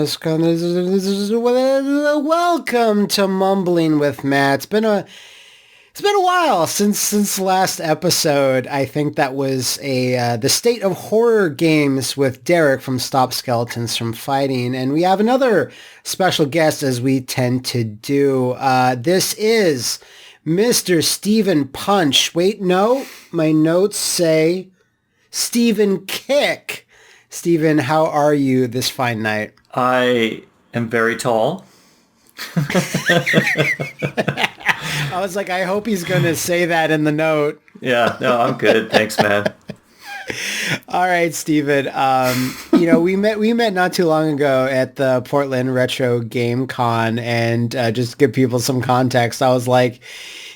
Welcome to Mumbling with Matt. It's been a while since last episode. I think that was the state of horror games with Derek from Stop Skeletons from Fighting, and we have another special guest as we tend to do. This is Mr. Stephen Punch. Wait, no, my notes say Stephen Kick. Stephen, how are you this fine night? I am very tall. I was like, I hope he's going to say that in the note. Yeah, no, I'm good. Thanks, man. All right, Stephen. We met not too long ago at the Portland Retro Game Con, and just to give people some context, I was like,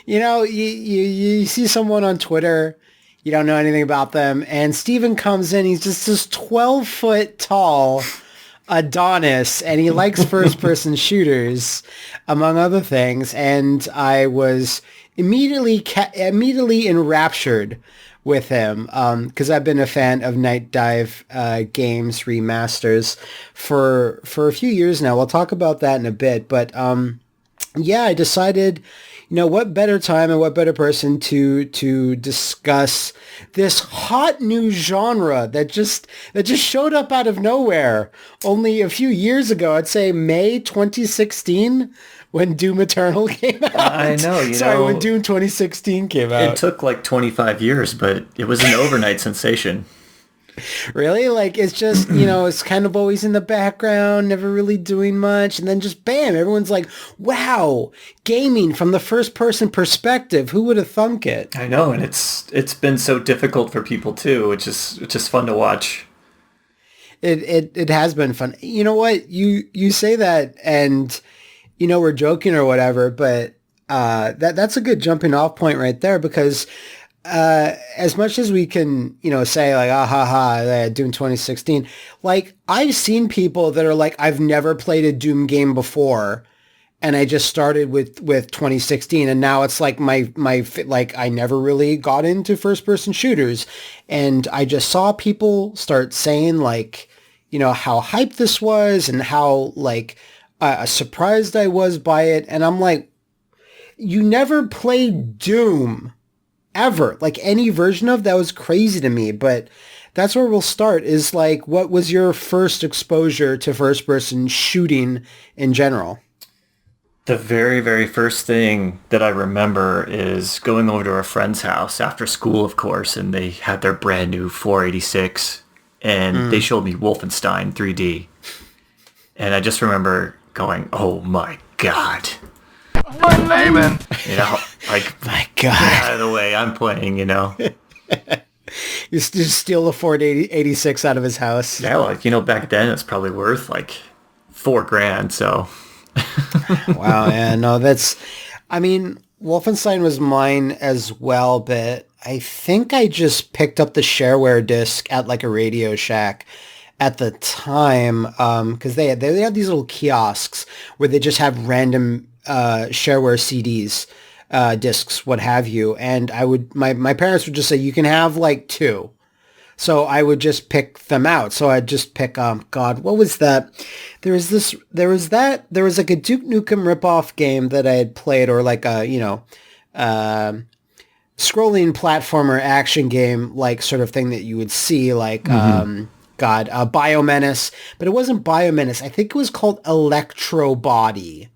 you see someone on Twitter, you don't know anything about them, and Stephen comes in, he's just this 12-foot tall Adonis, and he likes first-person shooters, among other things, and I was immediately enraptured with him, because I've been a fan of Nightdive games remasters for a few years now. We'll talk about that in a bit, but I decided, what better time and what better person to discuss this hot new genre that just showed up out of nowhere only a few years ago. I'd say May 2016 when Doom Eternal came out. I know, when Doom 2016 came out. It took like 25 years, but it was an overnight sensation. Really? Like, it's just, it's kind of always in the background, never really doing much. And then just bam, everyone's like, wow, gaming from the first person perspective. Who would have thunk it? I know. And it's been so difficult for people too. It's just fun to watch. It has been fun. You know what? You say that and, we're joking or whatever, but that's a good jumping off point right there, because as much as we can, say like, Doom 2016, like I've seen people that are like, I've never played a Doom game before, and I just started with 2016, and now it's like my like I never really got into first person shooters, and I just saw people start saying like, how hyped this was and how like surprised I was by it, and I'm like, you never played Doom ever, like any version of that was crazy to me. But that's where we'll start, is like, what was your first exposure to first person shooting in general? The very, very first thing that I remember is going over to a friend's house after school, of course, and they had their brand new 486, and they showed me Wolfenstein 3D. And I just remember going, oh my God. One layman. Like, My God. get out of the way, I'm playing, You just steal the 486 out of his house. Yeah, like, back then it's probably worth like $4,000, so. Wow, yeah, no, Wolfenstein was mine as well, but I think I just picked up the shareware disc at like a Radio Shack at the time, because they had these little kiosks where they just have random shareware CDs, discs, what have you, and my parents would just say, you can have like 2. So I would just pick them out. So I'd just pick, God, what was that? There was like a Duke Nukem ripoff game that I had played, or like a, scrolling platformer action game, like sort of thing that you would see, like, Biomenace, but it wasn't Biomenace. I think it was called Electro Body.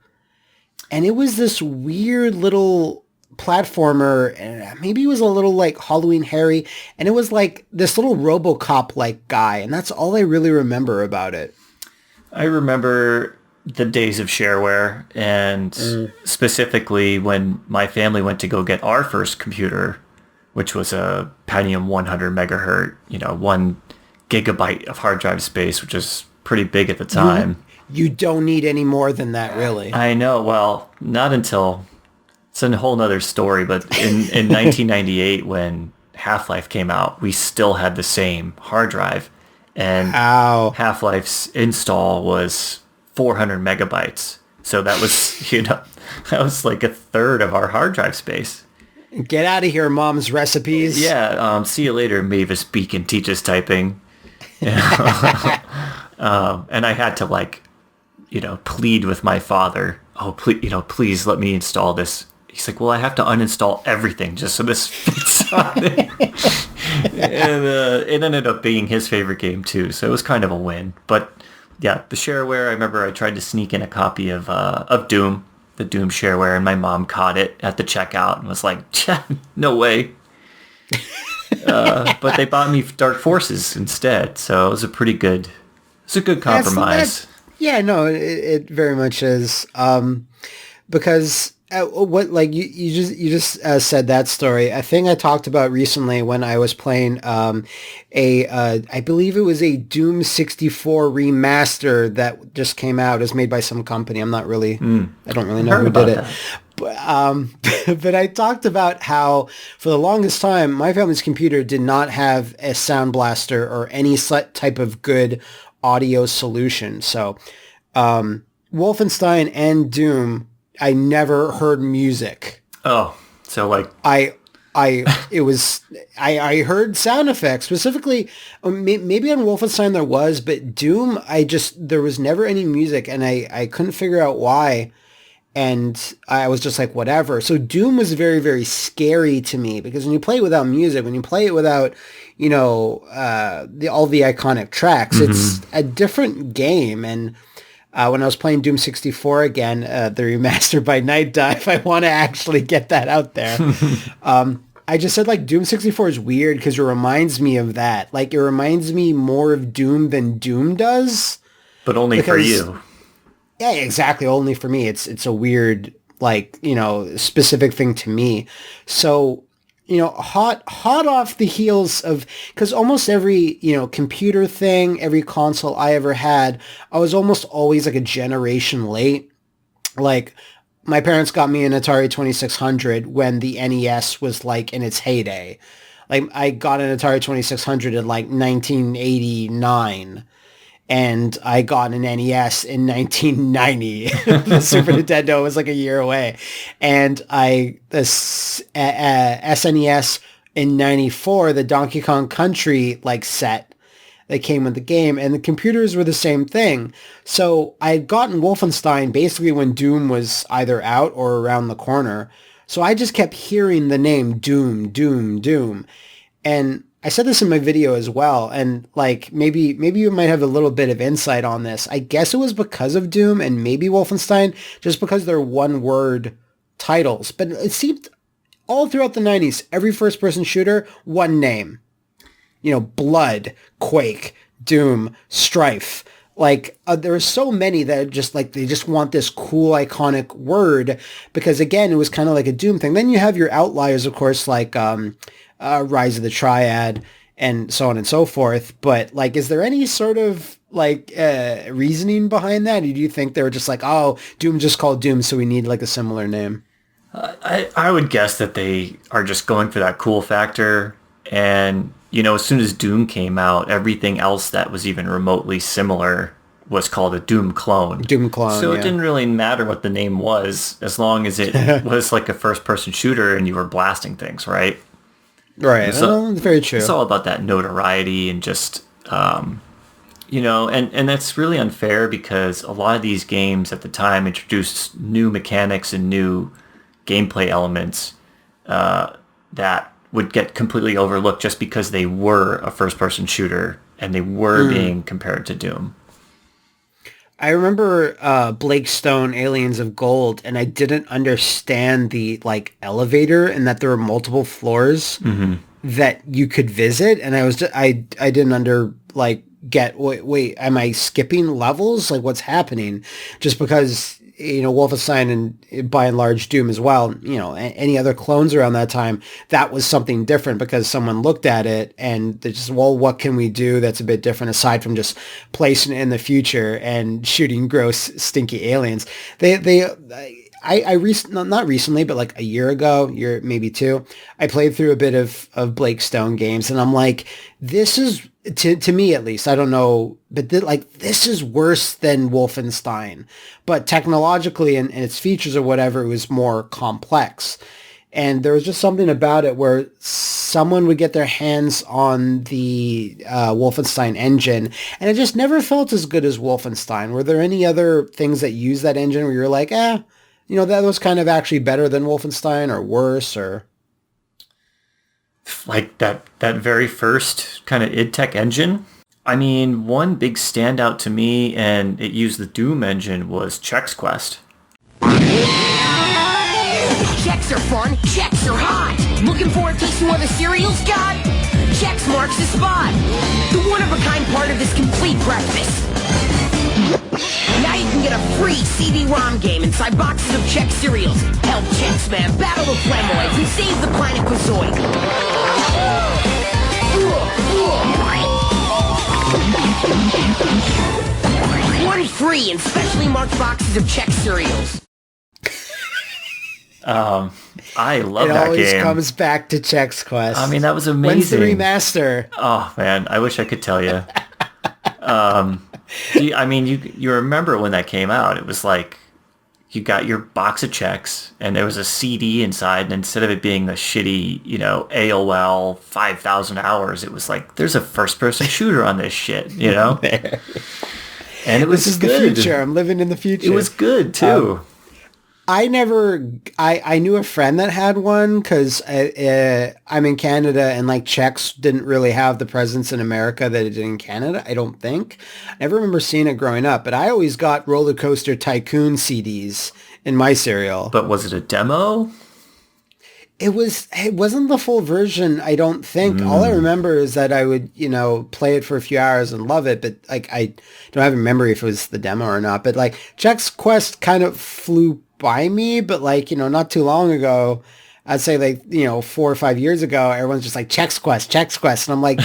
And it was this weird little platformer, and maybe it was a little like Halloween Harry, and it was like this little RoboCop-like guy, and that's all I really remember about it. I remember the days of shareware, and specifically when my family went to go get our first computer, which was a Pentium 100 megahertz, 1 gigabyte of hard drive space, which is pretty big at the time. You don't need any more than that, really. I know. Well, not until, it's a whole nother story, but in 1998 when Half-Life came out, we still had the same hard drive, and Half-Life's install was 400 megabytes. So that was, that was like a third of our hard drive space. Get out of here, Mom's recipes. Yeah, see you later, Mavis Beacon teaches typing. And I had to like plead with my father. Oh, please, please let me install this. He's like, well, I have to uninstall everything just so this fits on it. And it ended up being his favorite game too, so it was kind of a win. But yeah, the shareware, I remember I tried to sneak in a copy of Doom, the Doom shareware, and my mom caught it at the checkout and was like, no way. But they bought me Dark Forces instead, so it was a good compromise. Yeah, no, it very much is. Because what, like, you just said that story. A thing I talked about recently when I was playing I believe it was a Doom 64 remaster that just came out. It was made by some company. I don't really know who did it. But I talked about how for the longest time, my family's computer did not have a sound blaster or any type of good audio solution. So Wolfenstein and Doom, I never heard music. Oh, so like I heard sound effects specifically. Maybe on Wolfenstein there was, but Doom, there was never any music, and I couldn't figure out why. And I was just like, whatever. So Doom was very, very scary to me because when you play it without music, when you play it without, all the iconic tracks, it's a different game. And when I was playing Doom 64 again, the remaster by Nightdive, I want to actually get that out there. I just said, like, Doom 64 is weird because it reminds me of that. Like, it reminds me more of Doom than Doom does. But only for you. Yeah, exactly. Only for me. It's a weird, like, specific thing to me. So, hot off the heels of, because almost every, computer thing, every console I ever had, I was almost always like a generation late. Like, my parents got me an Atari 2600 when the NES was like in its heyday. Like, I got an Atari 2600 in like 1989. And I got an NES in 1990. The Super Nintendo was like a year away. And the SNES in 94, the Donkey Kong Country like set that came with the game. And the computers were the same thing. So I had gotten Wolfenstein basically when Doom was either out or around the corner. So I just kept hearing the name Doom, Doom, Doom. And I said this in my video as well, and like maybe you might have a little bit of insight on this. I guess it was because of Doom and maybe Wolfenstein, just because they're one-word titles. But it seemed all throughout the 90s, every first-person shooter, one name. Blood, Quake, Doom, Strife. Like, there are so many that are just like, they just want this cool, iconic word because, again, it was kind of like a Doom thing. Then you have your outliers, of course, like Rise of the Triad and so on and so forth. But, like, is there any sort of, like, reasoning behind that? Or do you think they were just like, oh, Doom just called Doom, so we need, like, a similar name? I would guess that they are just going for that cool factor. And, as soon as Doom came out, everything else that was even remotely similar was called a Doom clone. Doom clone, So it didn't really matter what the name was, as long as it was like a first-person shooter and you were blasting things, right? Right. So, very true. It's all about that notoriety and just, and that's really unfair because a lot of these games at the time introduced new mechanics and new gameplay elements that would get completely overlooked just because they were a first-person shooter and they were being compared to Doom. I remember Blake Stone, Aliens of Gold, and I didn't understand the like elevator and that there were multiple floors that you could visit, and I was just, I didn't wait, am I skipping levels? Like, what's happening? Just because Wolfenstein and by and large Doom as well, any other clones around that time, that was something different because someone looked at it and they just, well, what can we do that's a bit different aside from just placing it in the future and shooting gross, stinky aliens? Not recently, but like a year ago, maybe two, I played through a bit of Blake Stone games, and I'm like, this is, to me at least, I don't know, but this is worse than Wolfenstein, but technologically and its features or whatever, it was more complex. And there was just something about it where someone would get their hands on the Wolfenstein engine, and it just never felt as good as Wolfenstein. Were there any other things that use that engine where you're like, that was kind of actually better than Wolfenstein, or worse, or like that very first kind of id Tech engine? I mean, one big standout to me, and it used the Doom engine, was Chex Quest. Chex are fun, Chex are hot. Looking for a taste of what the cereal's got? Chex marks the spot. The one-of-a-kind part of this complete breakfast. Now you can get a free CD-ROM game inside boxes of Chex cereals. Help Chex Man battle the Flemoids and save the planet Pazoid. One free in specially marked boxes of Chex cereals. I love that game. It always comes back to Chex Quest. I mean, that was amazing. When's the remaster? Oh man, I wish I could tell you. I mean, you remember when that came out? It was like you got your box of Chex, and there was a CD inside, and instead of it being the shitty, AOL 5,000 hours, it was like, there's a first-person shooter on this shit, And it was This is good. the future. I'm living in the future. It was good too. I knew a friend that had one because I'm in Canada, and like Chex didn't really have the presence in America that it did in Canada, I don't think. I never remember seeing it growing up, but I always got Roller Coaster Tycoon CDs in my cereal. But was it a demo? It wasn't the full version, I don't think. All I remember is that I would, play it for a few hours and love it, but like I don't have a memory if it was the demo or not. But like Chex Quest kind of flew by me, but like, not too long ago, I'd say like, 4 or 5 years ago, everyone's just like Chex Quest. And I'm like,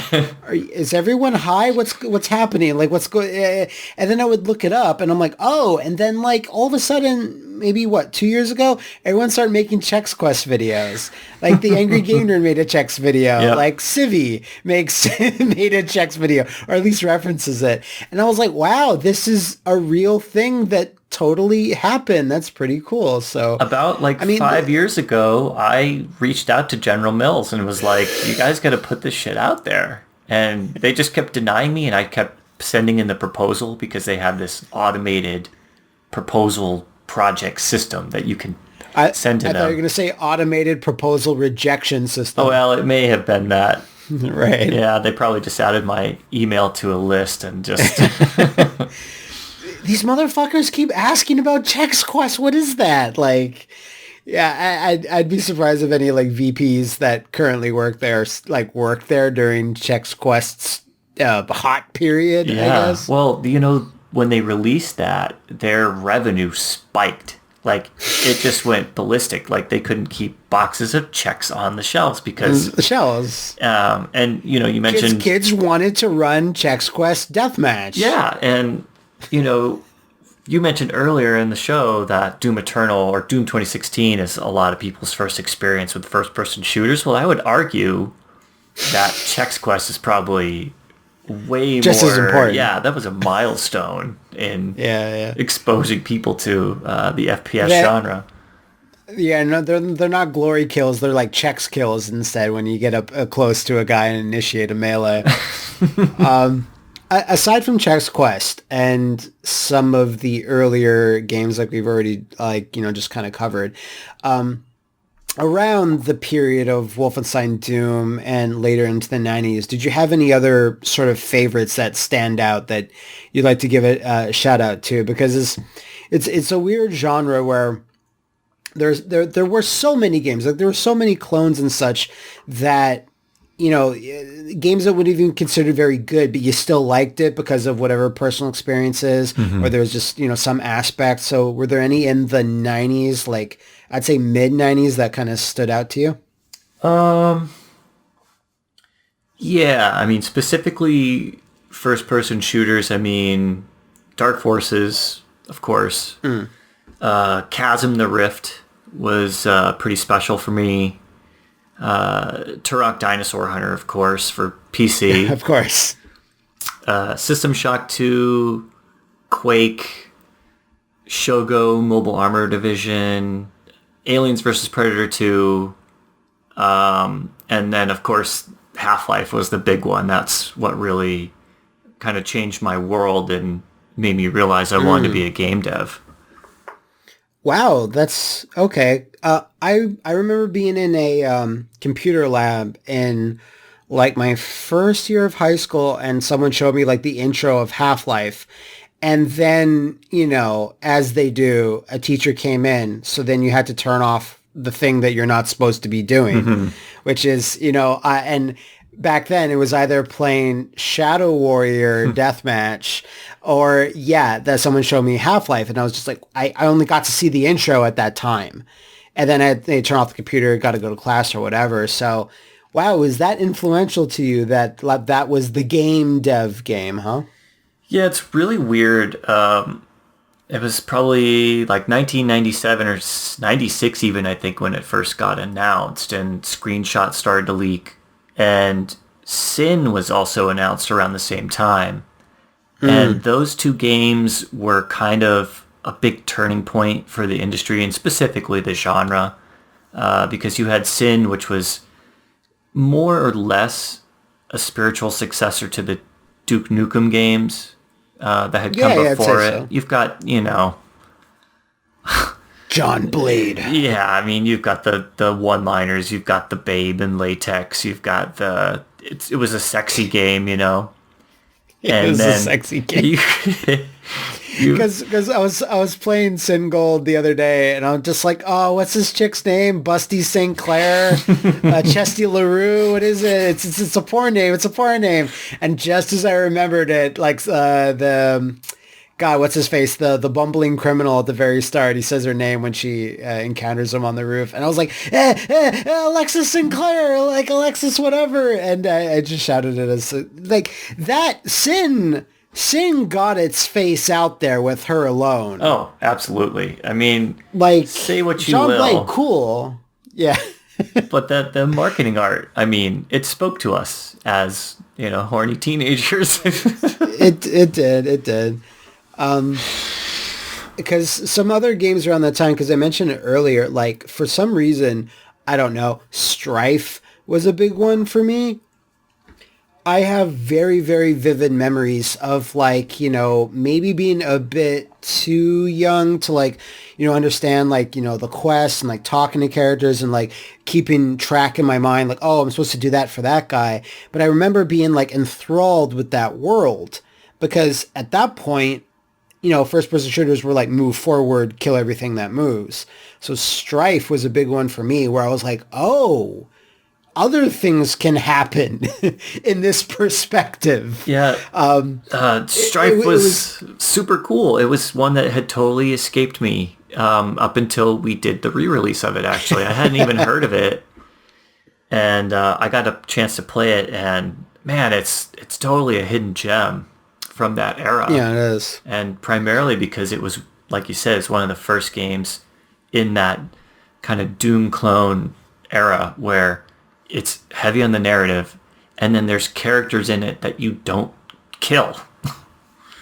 is everyone high? What's happening? Like, what's going? And then I would look it up, and I'm like, oh, and then like all of a sudden, maybe 2 years ago, everyone started making Chex Quest videos. Like the Angry Gamer made a Chex video. Yep. Like Civi made a Chex video, or at least references it. And I was like, wow, this is a real thing that totally happened. That's pretty cool. So about 5 years ago, I reached out to General Mills and was like, you guys got to put this shit out there. And they just kept denying me, and I kept sending in the proposal because they have this automated proposal project system that you can send to them. I thought you were going to say automated proposal rejection system. Oh, well, it may have been that. Right. Yeah, they probably just added my email to a list and just... These motherfuckers keep asking about Chex Quest. What is that? Like, yeah, I'd be surprised if any like VPs that currently work there worked there during Chex Quest's hot period. Yeah. I guess. Well, when they released that, their revenue spiked. Like, it just went ballistic. Like, they couldn't keep boxes of Chex on the shelves because... The shelves. And, you mentioned... Kids wanted to run Chex Quest Deathmatch. Yeah, and... you mentioned earlier in the show that Doom Eternal or Doom 2016 is a lot of people's first experience with first-person shooters. Well, I would argue that Chex Quest is probably way just more... as important. Yeah, that was a milestone in yeah. exposing people to the FPS genre. Yeah, no, they're not glory kills. They're like Chex kills instead when you get up close to a guy and initiate a melee. Aside from Chex Quest and some of the earlier games like we've already just kind of covered, around the period of Wolfenstein Doom and later into the 90s, did you have any other sort of favorites that stand out that you'd like to give it a shout out to? Because it's a weird genre where there were so many games, like there were so many clones and such that games that would even consider very good, but you still liked it because of whatever personal experiences, or there was just, some aspect. So were there any in the 90s, like I'd say mid 90s, that kind of stood out to you? Yeah, I mean, specifically first person shooters, I mean, Dark Forces, of course. Chasm the Rift was pretty special for me. Turok Dinosaur Hunter, of course, for PC. Of course. System Shock 2, Quake, Shogo Mobile Armor Division, Aliens versus Predator 2, and then of course Half-Life was the big one. That's what really kind of changed my world and made me realize I wanted to be a game dev. Wow, that's okay. I remember being in a computer lab in like my first year of high school, and someone showed me like the intro of Half-Life. And then, as they do, a teacher came in. So then you had to turn off the thing that you're not supposed to be doing, which is, and back then it was either playing Shadow Warrior Deathmatch or, that someone showed me Half-Life. And I was just like, I only got to see the intro at that time. And then they turn off the computer, got to go to class or whatever. So, wow, was that influential to you that was the game dev game, huh? Yeah, it's really weird. It was probably like 1997 or 96 even, I think, when it first got announced and screenshots started to leak. And Sin was also announced around the same time. And those two games were kind of a big turning point for the industry and specifically the genre. Because you had Sin, which was more or less a spiritual successor to the Duke Nukem games that had come before it. So. You've got, John Blade. Yeah, I mean, you've got the one-liners, you've got the babe in latex, you've got it was a sexy game, It was a sexy game. Because I was playing Sin Gold the other day, and I'm just like, oh, what's this chick's name? Busty St. Clair, Chesty LaRue. What is it? It's a porn name. It's a porn name. And just as I remembered it, like the God, what's his face? The bumbling criminal at the very start. He says her name when she encounters him on the roof, and I was like, Alexis Sinclair, like Alexis whatever. And I just shouted it as like that Sin got its face out there with her alone. Oh, absolutely. I mean, like, say what you John will. Blake, cool. Yeah. But the marketing art, I mean, it spoke to us as, horny teenagers. It did. Because some other games around that time, because I mentioned it earlier, like, for some reason, I don't know, Strife was a big one for me. I have very, very vivid memories of like, maybe being a bit too young to like, understand like, the quest and like talking to characters and like keeping track in my mind, like, oh, I'm supposed to do that for that guy. But I remember being like enthralled with that world because at that point, first person shooters were like move forward, kill everything that moves. So Strife was a big one for me where I was like, oh, other things can happen in this perspective. Yeah. Strife was super cool. It was one that had totally escaped me up until we did the re-release of it, actually. I hadn't even heard of it. And I got a chance to play it, and man, it's totally a hidden gem from that era. Yeah, it is. And primarily because it was, like you said, it's one of the first games in that kind of Doom clone era where it's heavy on the narrative, and then there's characters in it that you don't kill.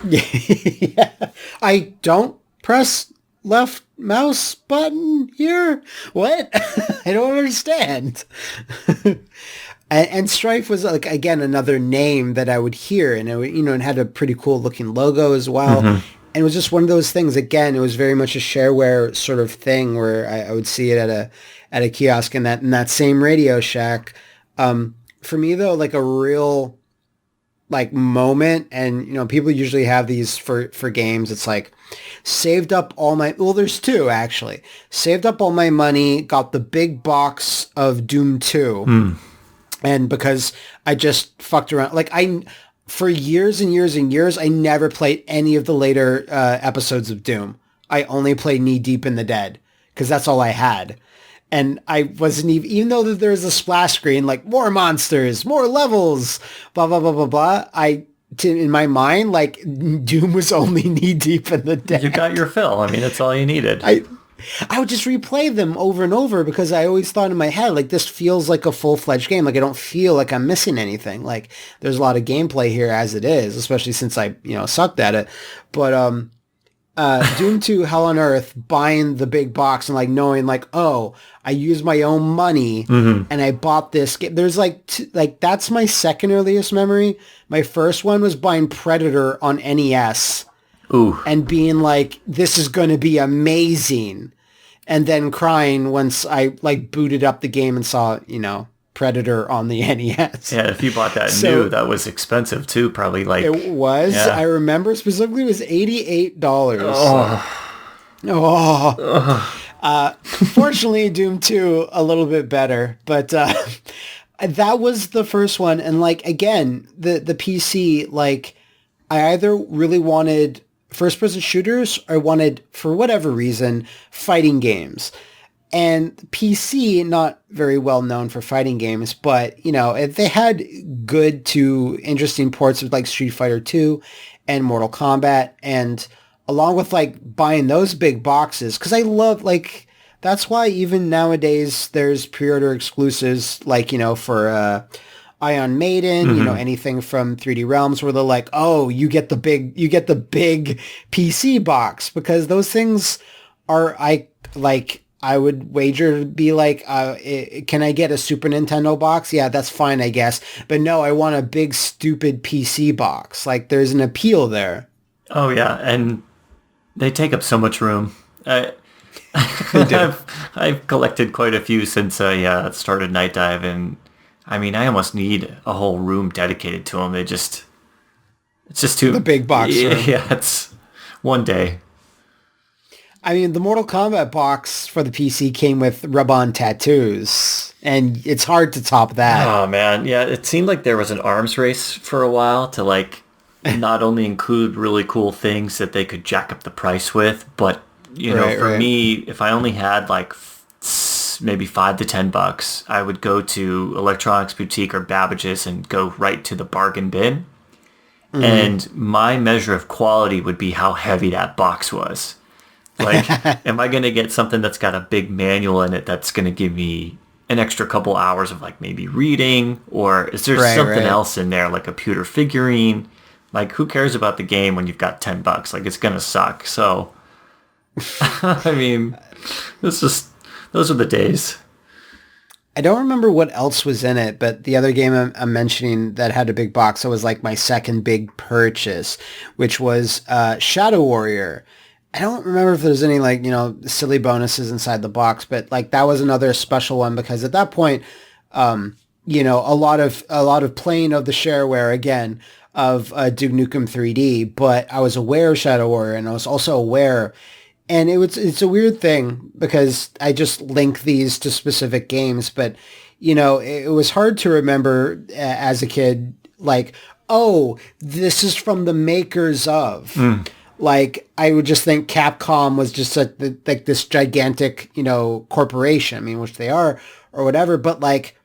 Yeah. I don't press left mouse button here? What? I don't understand. And Strife was like, again, another name that I would hear, and it had a pretty cool looking logo as well. And it was just one of those things. Again, it was very much a shareware sort of thing where I would see it at a kiosk in that same Radio Shack. For me though, like a real like moment, and people usually have these for games. It's like saved up all my, well, there's two actually. Saved up all my money, got the big box of Doom 2. And because I just fucked around, like for years and years and years, I never played any of the later episodes of Doom. I only played Knee Deep in the Dead because that's all I had. And I wasn't even though there's a splash screen, like more monsters, more levels, blah, blah, blah, blah, blah. In my mind, like Doom was only Knee Deep in the Dead. You got your fill. I mean, that's all you needed. I would just replay them over and over because I always thought in my head, like, this feels like a full-fledged game. Like, I don't feel like I'm missing anything. Like, there's a lot of gameplay here as it is, especially since I, sucked at it. But Doom 2 Hell on Earth, buying the big box and like knowing like, oh, I used my own money and I bought this game. There's like, that's my second earliest memory. My first one was buying Predator on NES. Ooh. And being like, this is going to be amazing. And then crying once I like booted up the game and saw, Predator on the NES. Yeah, if you bought that new, that was expensive too, probably like... It was. Yeah. I remember specifically it was $88. Fortunately, Doom 2 a little bit better, but that was the first one. And like, again, the PC, like I either really wanted first-person shooters or wanted, for whatever reason, fighting games. And PC, not very well known for fighting games, but, they had good to interesting ports of like Street Fighter 2 and Mortal Kombat. And along with like buying those big boxes, because I love like, that's why even nowadays there's pre-order exclusives like, for Ion Maiden, anything from 3D Realms where they're like, oh, you get the big PC box, because those things are, I would wager to be like, can I get a Super Nintendo box? Yeah, that's fine, I guess. But no, I want a big, stupid PC box. Like, there's an appeal there. Oh, yeah, and they take up so much room. I've collected quite a few since I started Nightdive, and I mean, I almost need a whole room dedicated to them. It's just too... The big box room. Yeah, it's one day. I mean, the Mortal Kombat box for the PC came with rub-on tattoos, and it's hard to top that. Oh, man. Yeah, it seemed like there was an arms race for a while to, like, not only include really cool things that they could jack up the price with, but, for me, if I only had, like, maybe $5 to $10, I would go to Electronics Boutique or Babbage's and go right to the bargain bin. Mm-hmm. And my measure of quality would be how heavy that box was. Like, am I going to get something that's got a big manual in it that's going to give me an extra couple hours of, like, maybe reading? Or is there something else in there, like a pewter figurine? Like, who cares about the game when you've got $10? Like, it's going to suck. So, I mean, those are the days. I don't remember what else was in it, but the other game I'm mentioning that had a big box, that was, like, my second big purchase, which was Shadow Warrior. I don't remember if there's any, like, silly bonuses inside the box, but, like, that was another special one because at that point, a lot of playing of the shareware again of Duke Nukem 3D, but I was aware of Shadow Warrior, and I was also aware, and it's a weird thing because I just link these to specific games, but, it was hard to remember as a kid, like, oh, this is from the makers of... Like, I would just think Capcom was just like this gigantic, corporation. I mean, which they are or whatever. But, like,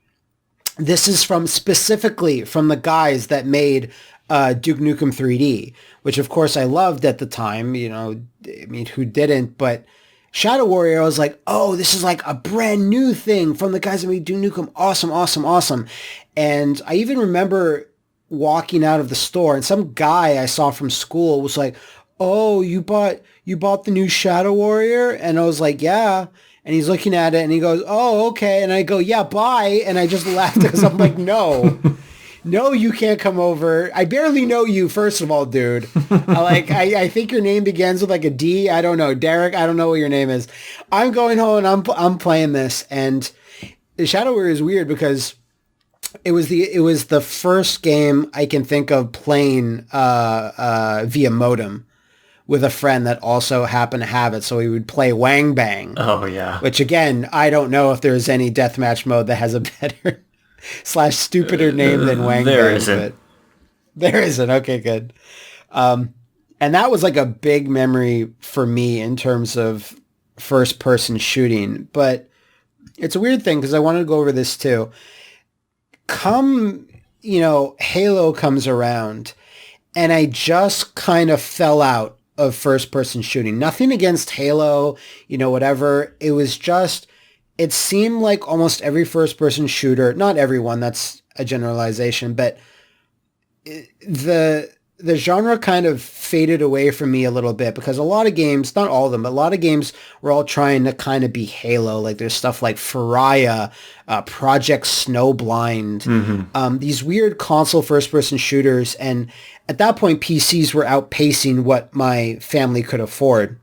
this is specifically from the guys that made Duke Nukem 3D, which, of course, I loved at the time. I mean, who didn't? But Shadow Warrior, I was like, oh, this is like a brand new thing from the guys that made Duke Nukem. Awesome, awesome, awesome. And I even remember walking out of the store, and some guy I saw from school was like, oh, you bought the new Shadow Warrior? And I was like, yeah. And he's looking at it and he goes, oh, okay. And I go, yeah, bye. And I just laughed because I'm like, no, you can't come over. I barely know you, first of all, dude. I think your name begins with like a D. I don't know. Derek, I don't know what your name is. I'm going home and I'm playing this. And the Shadow Warrior is weird because it was the first game I can think of playing via modem with a friend that also happened to have it. So we would play Wang Bang. Oh, yeah. Which, again, I don't know if there's any deathmatch mode that has a better / stupider name than Wang Bang. There isn't. There isn't. Okay, good. And that was like a big memory for me in terms of first-person shooting. But it's a weird thing because I wanted to go over this too. Halo comes around, and I just kind of fell out of first-person shooting. Nothing against Halo, whatever. It was just, it seemed like almost every first-person shooter, not everyone, that's a generalization, but the the genre kind of faded away from me a little bit because a lot of games, not all of them, but a lot of games were all trying to kind of be Halo. Like there's stuff like Pariah, Project Snowblind, these weird console first-person shooters. And at that point, PCs were outpacing what my family could afford.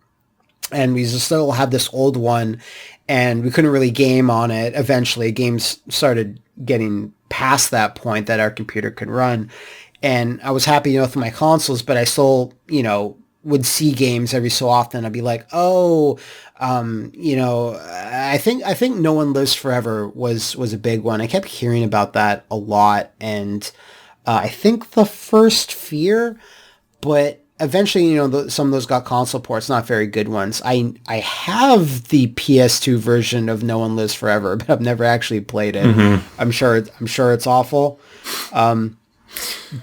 And we still had this old one, and we couldn't really game on it. Eventually, games started getting past that point that our computer could run. And I was happy, with my consoles, but I still, would see games every so often. I'd be like, I think No One Lives Forever was a big one. I kept hearing about that a lot. And I think the first Fear, but eventually, some of those got console ports, not very good ones. I have the PS2 version of No One Lives Forever, but I've never actually played it. I'm sure it's awful.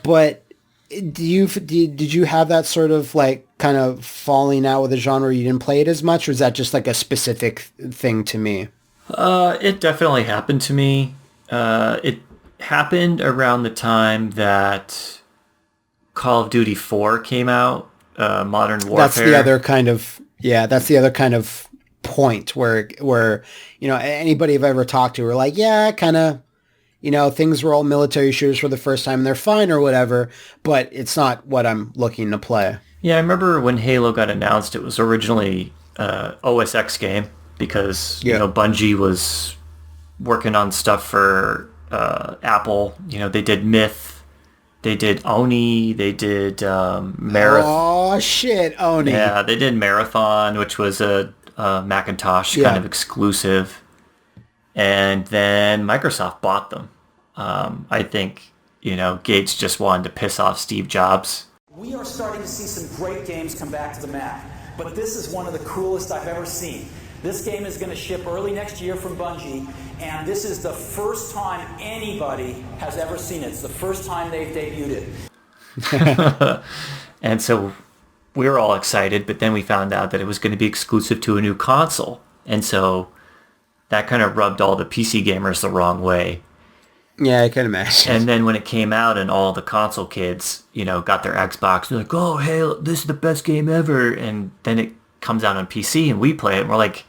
But did you have that sort of like kind of falling out with the genre? You didn't play it as much, or is that just like a specific thing to me? It definitely happened to me. It happened around the time that Call of Duty 4 came out, Modern Warfare. That's the other kind of point where anybody I've ever talked to were like, yeah, kind of. Things were all military shooters for the first time and they're fine or whatever, but it's not what I'm looking to play. Yeah, I remember when Halo got announced, it was originally OS X game because, Bungie was working on stuff for Apple. They did Myth, they did Oni, they did Marathon. Oh, shit, Oni. Yeah, they did Marathon, which was a Macintosh kind of exclusive. And then Microsoft bought them. I think, Gates just wanted to piss off Steve Jobs. We are starting to see some great games come back to the map, but this is one of the coolest I've ever seen. This game is going to ship early next year from Bungie, and this is the first time anybody has ever seen it. It's the first time they've debuted it. And so we were all excited, but then we found out that it was going to be exclusive to a new console. And so that kind of rubbed all the PC gamers the wrong way. Yeah, I can imagine. And then when it came out and all the console kids, got their Xbox, they're like, oh, hey, this is the best game ever. And then it comes out on PC and we play it and we're like,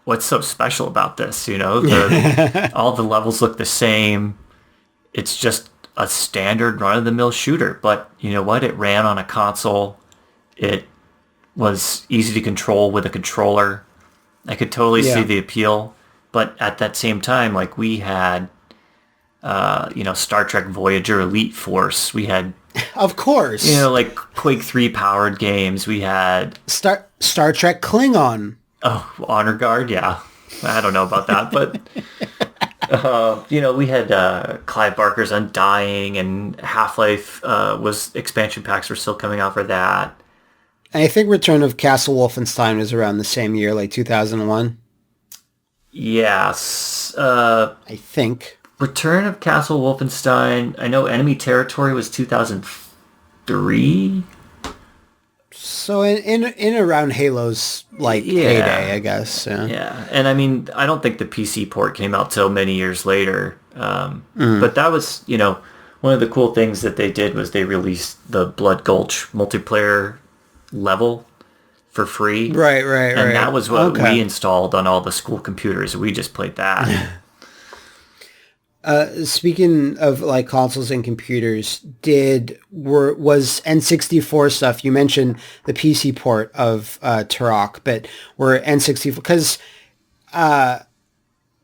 what's so special about this? All the levels look the same. It's just a standard run-of-the-mill shooter. But you know what? It ran on a console. It was easy to control with a controller. I could totally see the appeal, but at that same time, like we had, Star Trek Voyager Elite Force. We had, of course, like Quake 3 powered games. We had Star Trek Klingon. Oh, Honor Guard. Yeah, I don't know about that, but we had Clive Barker's Undying, and Half-Life was expansion packs were still coming out for that. I think Return of Castle Wolfenstein was around the same year, like 2001. Yes. I think. Return of Castle Wolfenstein, I know Enemy Territory was 2003. So in around Halo's, heyday, I guess. Yeah. And I mean, I don't think the PC port came out till many years later. But that was, one of the cool things that they did was they released the Blood Gulch multiplayer level for free. Right. And that was what we installed on all the school computers. We just played that. Speaking of like consoles and computers, was N64 stuff? You mentioned the PC port of Turok, but were N64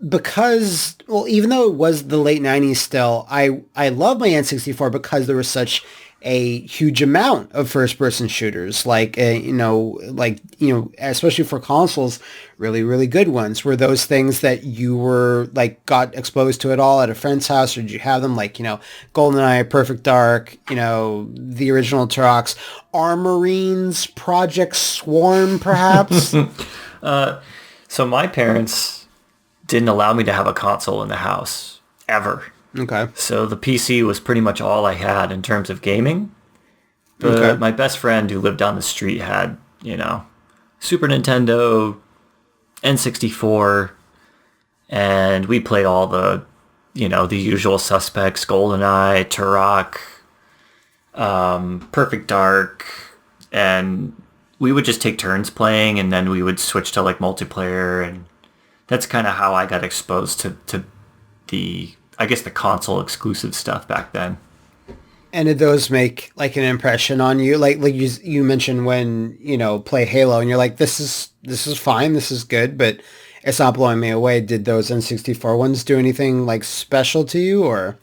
because even though it was the late 90s still, I love my N64 because there was such a huge amount of first-person shooters, especially for consoles, really, really good ones. Were those things that you were got exposed to at all at a friend's house, or did you have them GoldenEye, Perfect Dark, the original Turoks, Armorines, Project Swarm, perhaps? So my parents didn't allow me to have a console in the house ever. Okay. So the PC was pretty much all I had in terms of gaming. But my best friend who lived down the street had, Super Nintendo, N64, and we played all the, the usual suspects, GoldenEye, Turok, Perfect Dark, and we would just take turns playing, and then we would switch to like multiplayer, and that's kind of how I got exposed to the, I guess, the console exclusive stuff back then. And did those make like an impression on you? Like you mentioned when, play Halo and you're like, this is fine, this is good, but it's not blowing me away. Did those N64 ones do anything like special to you, or?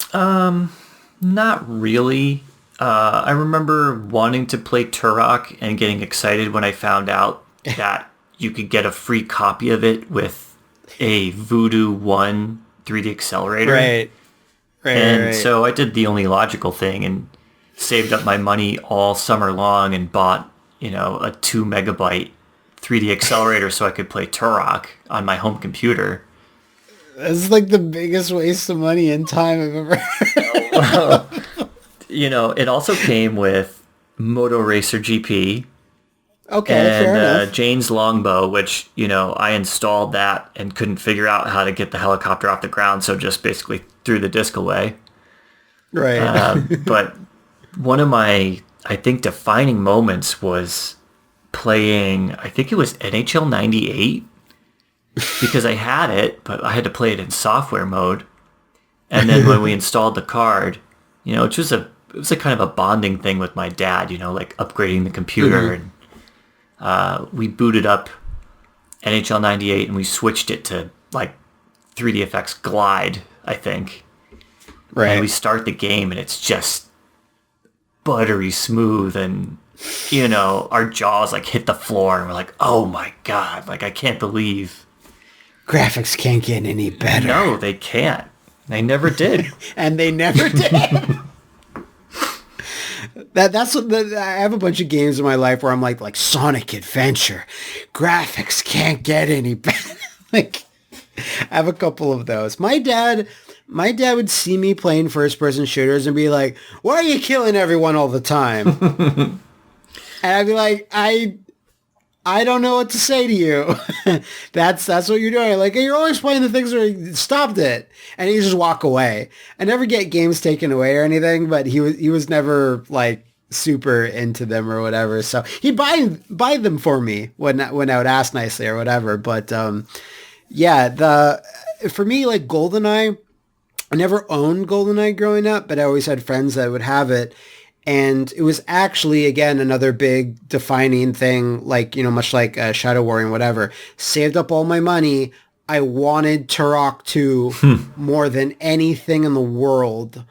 Not really. I remember wanting to play Turok and getting excited when I found out that you could get a free copy of it with a Voodoo 1 3D accelerator. Right. And so I did the only logical thing and saved up my money all summer long and bought, a 2 megabyte 3D accelerator so I could play Turok on my home computer. That's like the biggest waste of money and time I've ever heard. Well, it also came with Moto Racer GP. Okay, fair enough. Jane's Longbow, which, I installed that and couldn't figure out how to get the helicopter off the ground, so just basically threw the disc away. Right. But one of my, I think, defining moments was playing, I think it was NHL 98, because I had it, but I had to play it in software mode. And then when we installed the card, it was a kind of a bonding thing with my dad, like upgrading the computer. And we booted up NHL 98 and we switched it to like 3DFX Glide, I think. Right. And we start the game and it's just buttery smooth, and our jaws like hit the floor and we're like, oh my God, like I can't believe. Graphics can't get any better. No, they can't. They never did. And they never did. That's what I have a bunch of games in my life where I'm like Sonic Adventure. Graphics can't get any better. Like, I have a couple of those. My dad would see me playing first-person shooters and be like, why are you killing everyone all the time? And I'd be like, I don't know what to say to you. That's what you're doing. Like, you're always playing the things where he stopped it. And he just walk away. I never get games taken away or anything, but he was never like super into them or whatever. So he'd buy them for me when I would ask nicely or whatever. But yeah, for me, like GoldenEye, I never owned GoldenEye growing up, but I always had friends that would have it. And it was actually, again, another big defining thing, like, much like Shadow Warrior and whatever. Saved up all my money. I wanted Turok 2 more than anything in the world.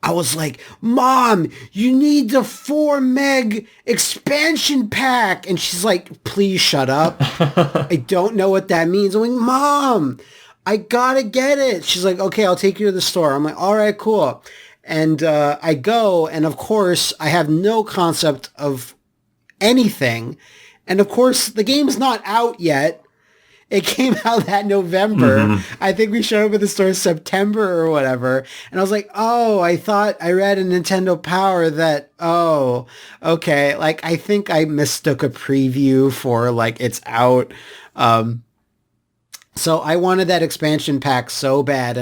I was like, Mom, you need the 4 meg expansion pack. And she's like, please shut up. I don't know what that means. I'm like, Mom, I gotta get it. She's like, okay, I'll take you to the store. I'm like, all right, cool. And I go, and of course, I have no concept of anything. And of course, the game's not out yet. It came out that November. Mm-hmm. I think we showed up at the store in September or whatever. And I was like, oh, I thought I read in Nintendo Power that, oh, okay. Like, I think I mistook a preview for, like, it's out. So I wanted that expansion pack so bad.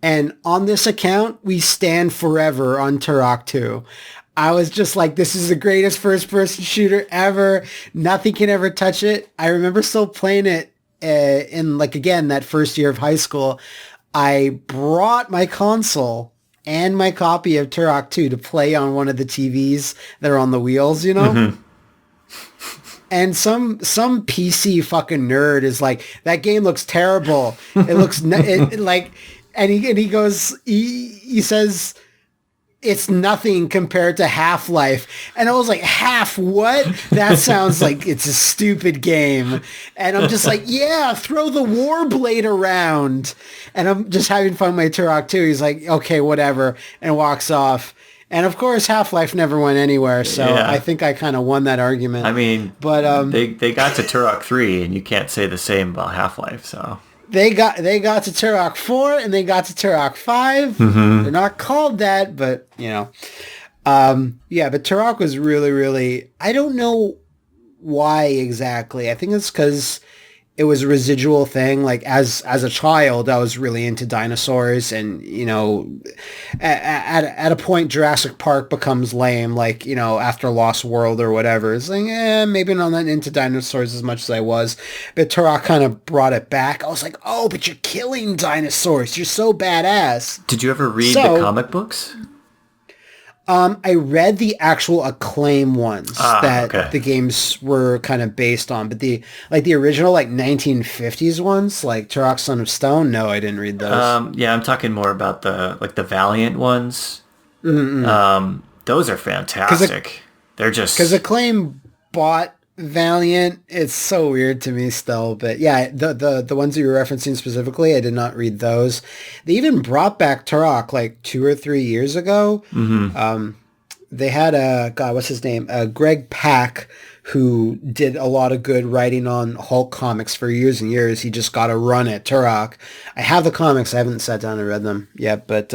And on this account, we stand forever on Turok 2. I was just like, this is the greatest first-person shooter ever. Nothing can ever touch it. I remember still playing it in, like, again, that first year of high school. I brought my console and my copy of Turok 2 to play on one of the TVs that are on the wheels, Mm-hmm. And some PC fucking nerd is like, that game looks terrible. It looks like... And he goes, he says, it's nothing compared to Half-Life. And I was like, half what? That sounds like it's a stupid game. And I'm just like, yeah, throw the Warblade around. And I'm just having fun with my Turok 2. He's like, okay, whatever. And walks off. And of course, Half-Life never went anywhere. So yeah. I think I kind of won that argument. I mean, but they got to Turok 3 and you can't say the same about Half-Life, so... They got to Turok 4 and they got to Turok 5. Mm-hmm. They're not called that, but, yeah, but Turok was really, really, I don't know why exactly. I think it's because it was a residual thing. Like as a child, I was really into dinosaurs, and at a point, Jurassic Park becomes lame. Like after Lost World or whatever, it's like maybe I'm not into dinosaurs as much as I was. But Turok kind of brought it back. I was like, oh, but you're killing dinosaurs. You're so badass. Did you ever read the comic books? I read the actual Acclaim ones that the games were kind of based on, but the original 1950s ones, like Turok: Son of Stone. No, I didn't read those. Yeah, I'm talking more about the Valiant ones. Those are fantastic. They're just because Acclaim bought Valiant. It's so weird to me still, but yeah, the ones that you were referencing specifically, I did not read those. They even brought back Turok like 2 or 3 years ago. They had what's his name? Greg Pak, who did a lot of good writing on Hulk comics for years and years. He just got a run at Turok. I have the comics. I haven't sat down and read them yet, but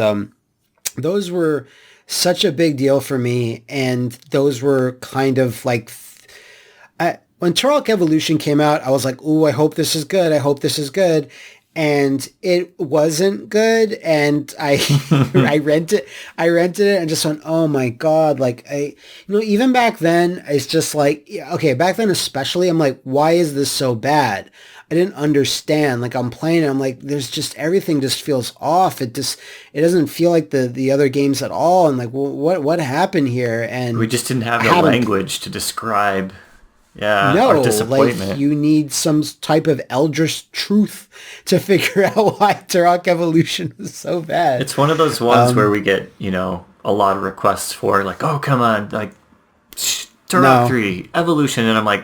those were such a big deal for me, and those were kind of like. When Turok Evolution came out, I was like, ooh, I hope this is good. I hope this is good. And it wasn't good. And I rented it and just went, oh my God. Like even back then, it's just like, okay, back then especially, I'm like, why is this so bad? I didn't understand. Like I'm playing it, I'm like, there's just everything just feels off. It doesn't feel like the other games at all. And like, well, what happened here? And we just didn't have the language to describe. Yeah, no, our disappointment. Like you need some type of eldritch truth to figure out why Turok Evolution was so bad. It's one of those ones where we get, a lot of requests for like, oh, come on, like Turok 3 Evolution. And I'm like,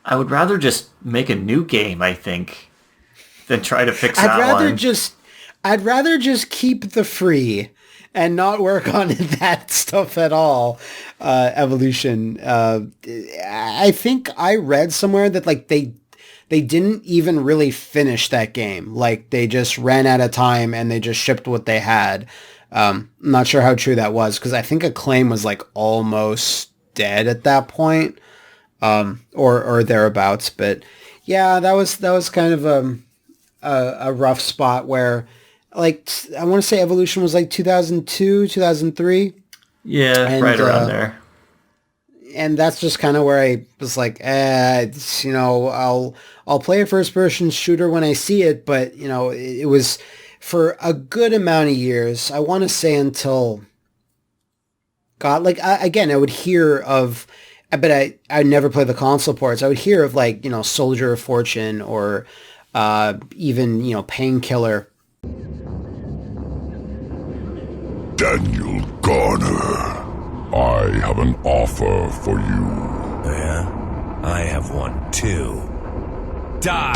I would rather just make a new game, I think, than try to fix that one. I'd rather just keep the free and not work on that stuff at all. Evolution. I think I read somewhere that like they didn't even really finish that game. Like they just ran out of time and they just shipped what they had. I'm not sure how true that was because I think Acclaim was like almost dead at that point, or thereabouts. But yeah, that was kind of a rough spot where. Like, I want to say Evolution was like 2002, 2003. Yeah, and, right around there. And that's just kind of where I was like, I'll play a first-person shooter when I see it, but, it was for a good amount of years. I want to say until, God, like, again, I would hear of, but I never played the console ports. I would hear of, like, Soldier of Fortune or even, Painkiller. Daniel Garner, I have an offer for you. Yeah? I have one too. Die!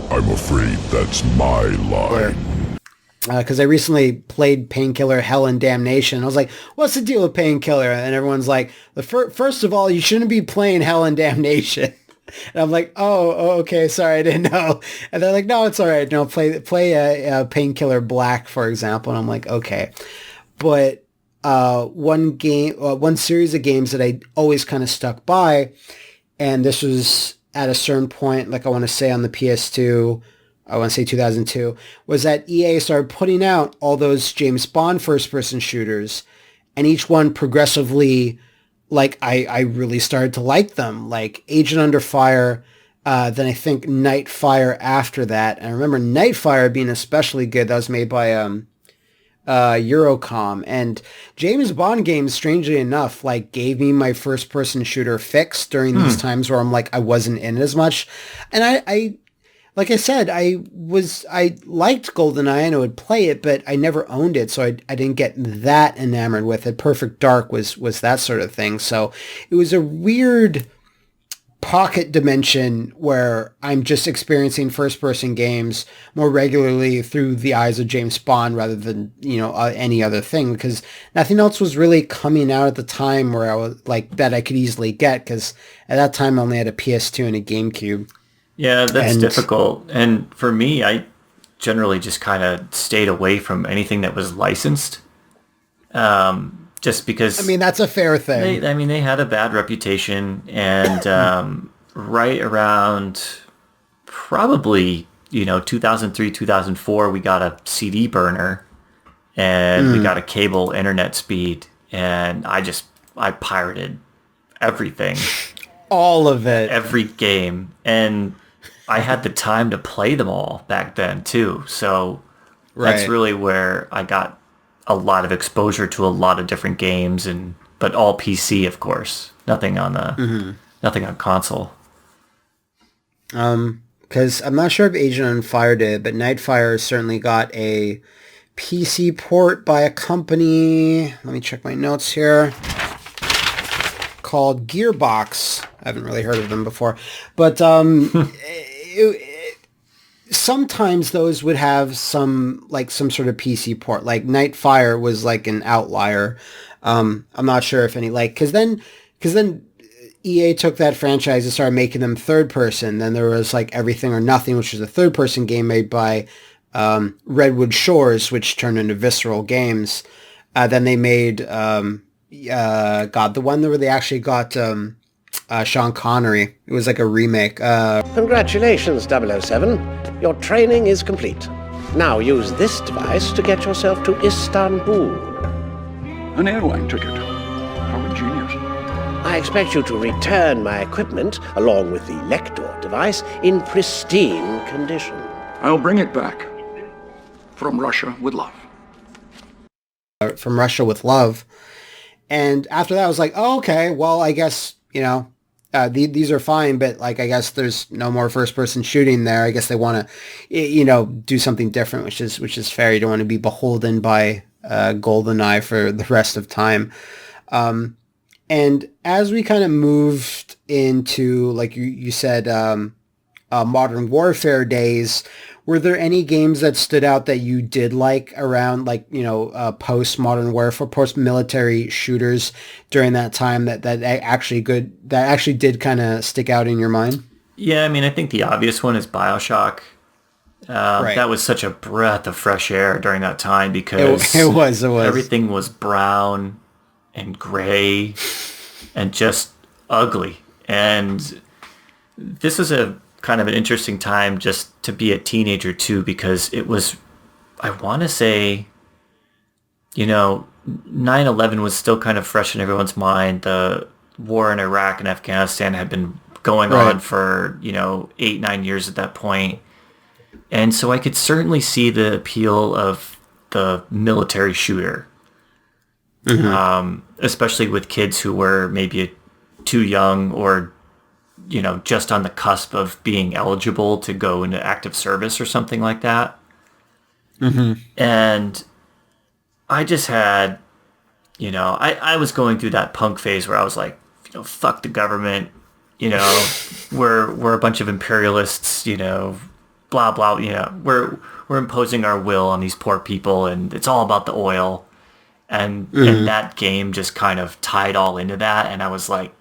I'm afraid that's my line. Because I recently played Painkiller Hell and Damnation. I was like, what's the deal with Painkiller? And everyone's like, first of all, you shouldn't be playing Hell and Damnation. And I'm like, oh, okay, sorry, I didn't know. And they're like, no, it's all right. Play a Painkiller Black, for example. And I'm like, okay. But one series of games that I always kind of stuck by, and this was at a certain point, like I want to say on the PS2, I want to say 2002, was that EA started putting out all those James Bond first-person shooters, and each one progressively... Like, I really started to like them, like Agent Under Fire, then I think Nightfire after that. And I remember Nightfire being especially good. That was made by Eurocom. And James Bond games, strangely enough, like gave me my first-person shooter fix during these times where I'm like, I wasn't in it as much. And I like I said, I liked GoldenEye and I would play it, but I never owned it, so I didn't get that enamored with it. Perfect Dark was that sort of thing. So it was a weird pocket dimension where I'm just experiencing first-person games more regularly through the eyes of James Bond rather than, any other thing, because nothing else was really coming out at the time where I was like that I could easily get, because at that time I only had a PS2 and a GameCube. Yeah, that's difficult. And for me, I generally just kind of stayed away from anything that was licensed. Just because... I mean, that's a fair thing. They had a bad reputation. And right around probably, 2003, 2004, we got a CD burner and we got a cable internet speed, and I pirated everything. All of it. Every game. And I had the time to play them all back then too. So that's really where I got a lot of exposure to a lot of different games, but all PC, of course. Nothing on nothing on console. Because I'm not sure if Agent on Fire did, but Nightfire certainly got a PC port by a company. Let me check my notes here. Called Gearbox. I haven't really heard of them before, but sometimes those would have some sort of PC port. Like Nightfire was like an outlier. I'm not sure if any because then EA took that franchise and started making them third person. Then there was like Everything or Nothing, which was a third person game made by Redwood Shores, which turned into Visceral Games. Then they made the one where they actually got Sean Connery. It was like a remake. Congratulations, 007. Your training is complete. Now use this device to get yourself to Istanbul. An airline ticket. How ingenious. I expect you to return my equipment, along with the Lector device, in pristine condition. I'll bring it back. From Russia with love. From Russia with Love. And after that, I was like, oh, okay, well, I guess, these are fine, but like, I guess there's no more first-person shooting there. I guess they want to, do something different, which is fair. You don't want to be beholden by GoldenEye for the rest of time. And as we kind of moved into, like you said, Modern Warfare days, were there any games that stood out that you did like around, post-Modern Warfare, post-military shooters during that time that actually did kind of stick out in your mind? Yeah, I mean, I think the obvious one is Bioshock. That was such a breath of fresh air during that time because it was. Everything was brown and gray and just ugly. And this is a kind of an interesting time just to be a teenager too, because it was, I want to say, 9/11 was still kind of fresh in everyone's mind. The war in Iraq and Afghanistan had been going on for, 8-9 years at that point. And so I could certainly see the appeal of the military shooter, especially with kids who were maybe too young or, just on the cusp of being eligible to go into active service or something like that. And I just had, I was going through that punk phase where I was like, fuck the government, we're a bunch of imperialists, blah, blah, we're imposing our will on these poor people and it's all about the oil. And that game just kind of tied all into that. And I was like,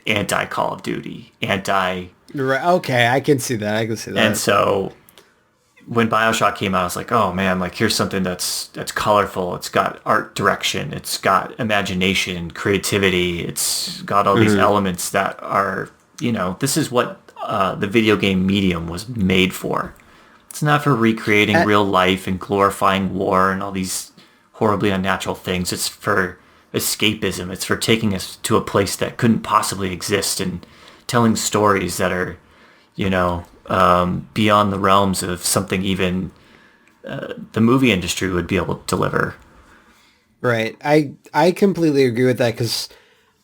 anti-Call of Duty, anti... Okay, I can see that. And so when Bioshock came out, I was like, oh man, like here's something that's colorful. It's got art direction. It's got imagination, creativity. It's got all these elements that are, this is what the video game medium was made for. It's not for recreating real life and glorifying war and all these horribly unnatural things. It's for escapism. It's for taking us to a place that couldn't possibly exist and telling stories that are, beyond the realms of something even the movie industry would be able to deliver. Right. I completely agree with that because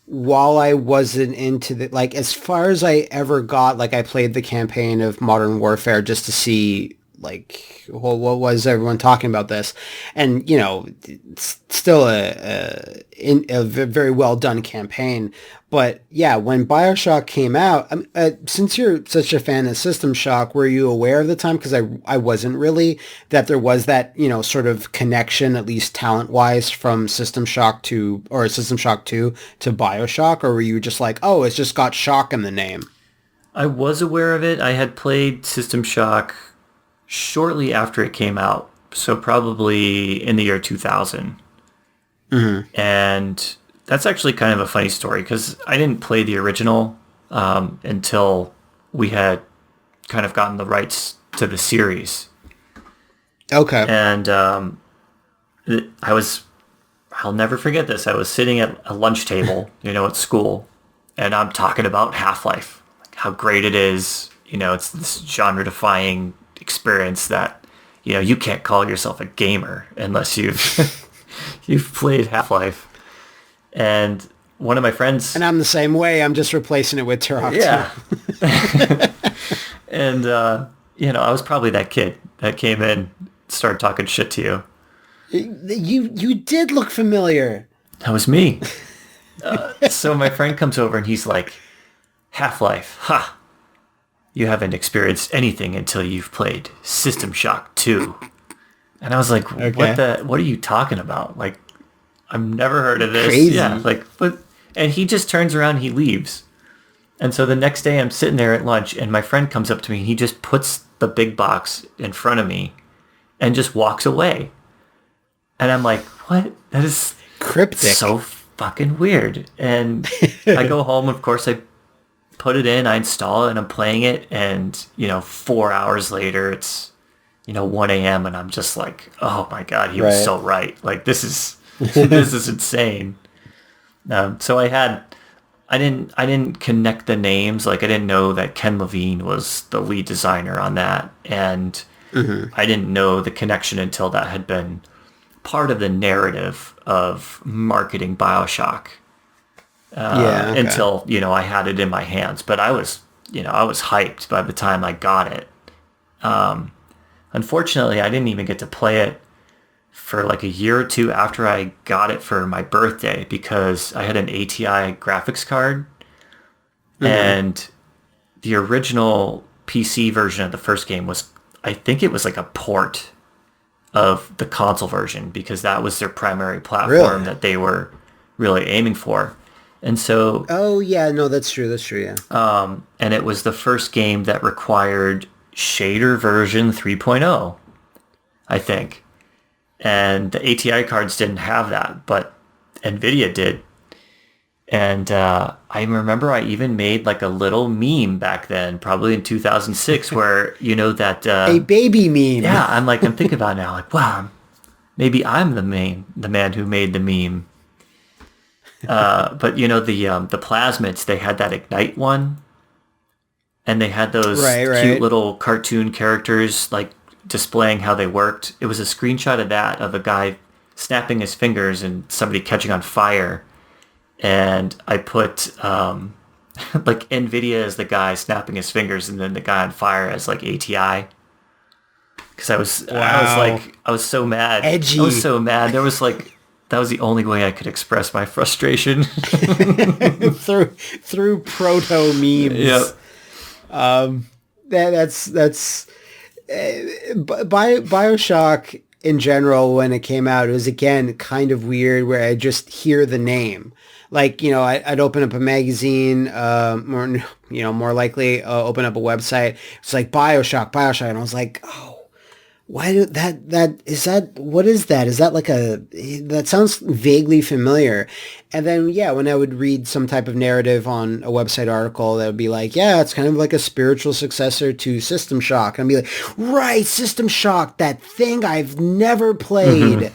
while I wasn't into the, as far as I ever got, I played the campaign of Modern Warfare just to see, what was everyone talking about this? And, it's still a very well done campaign. But yeah, when Bioshock came out, since you're such a fan of System Shock, were you aware of the time? Because I wasn't really, that there was that, sort of connection, at least talent-wise, from System Shock 2 or System Shock 2 to Bioshock? Or were you just like, oh, it's just got shock in the name? I was aware of it. I had played System Shock shortly after it came out, so probably in the year 2000. And that's actually kind of a funny story because I didn't play the original until we had kind of gotten the rights to the series. Okay. And I'll never forget this. I was sitting at a lunch table, at school, and I'm talking about Half-Life, like how great it is. It's this genre-defying experience that, you can't call yourself a gamer unless you've played Half-Life. And one of my friends... And I'm the same way. I'm just replacing it with Turok 2. Yeah. And, I was probably that kid that came in, started talking shit to you. You did look familiar. That was me. So my friend comes over and he's like, Half-Life, ha! You haven't experienced anything until you've played System Shock 2. And I was like, what are you talking about? Like, I've never heard of this. Crazy. Yeah, and he just turns around and he leaves. And so the next day I'm sitting there at lunch and my friend comes up to me and he just puts the big box in front of me and just walks away. And I'm like, what? That is cryptic. So fucking weird. And I go home, of course, I put it in, I install it, and I'm playing it. And, 4 hours later, it's, 1 a.m. And I'm just like, oh my God, he was so right. Like, this is insane. So I didn't connect the names. Like, I didn't know that Ken Levine was the lead designer on that. And I didn't know the connection until that had been part of the narrative of marketing Bioshock. Until, I had it in my hands. But I was hyped by the time I got it. Unfortunately, I didn't even get to play it for like a year or two after I got it for my birthday because I had an ATI graphics card. And the original PC version of the first game I think it was like a port of the console version because that was their primary platform that they were really aiming for. And so... Oh, yeah, no, that's true, yeah. And it was the first game that required shader version 3.0, I think. And the ATI cards didn't have that, but NVIDIA did. And I remember I even made like a little meme back then, probably in 2006, where, that... a baby meme. Yeah, I'm thinking about it now, like, wow, maybe I'm the man who made the meme. But, the plasmids, they had that Ignite one. And they had those cute little cartoon characters, like, displaying how they worked. It was a screenshot of that, of a guy snapping his fingers and somebody catching on fire. And I put like NVIDIA as the guy snapping his fingers and then the guy on fire as like ATI. Because I was so mad. Edgy. I was so mad. That was the only way I could express my frustration. through proto memes. Yep. That's Bioshock in general, when it came out, it was again kind of weird where I just hear the name. Like, I'd open up a magazine, more likely open up a website. It's like Bioshock, and I was like, oh, why do what is that? Is that like that sounds vaguely familiar. And then, when I would read some type of narrative on a website article that would be like, yeah, it's kind of like a spiritual successor to System Shock. And I'd be like, right, System Shock, that thing I've never played.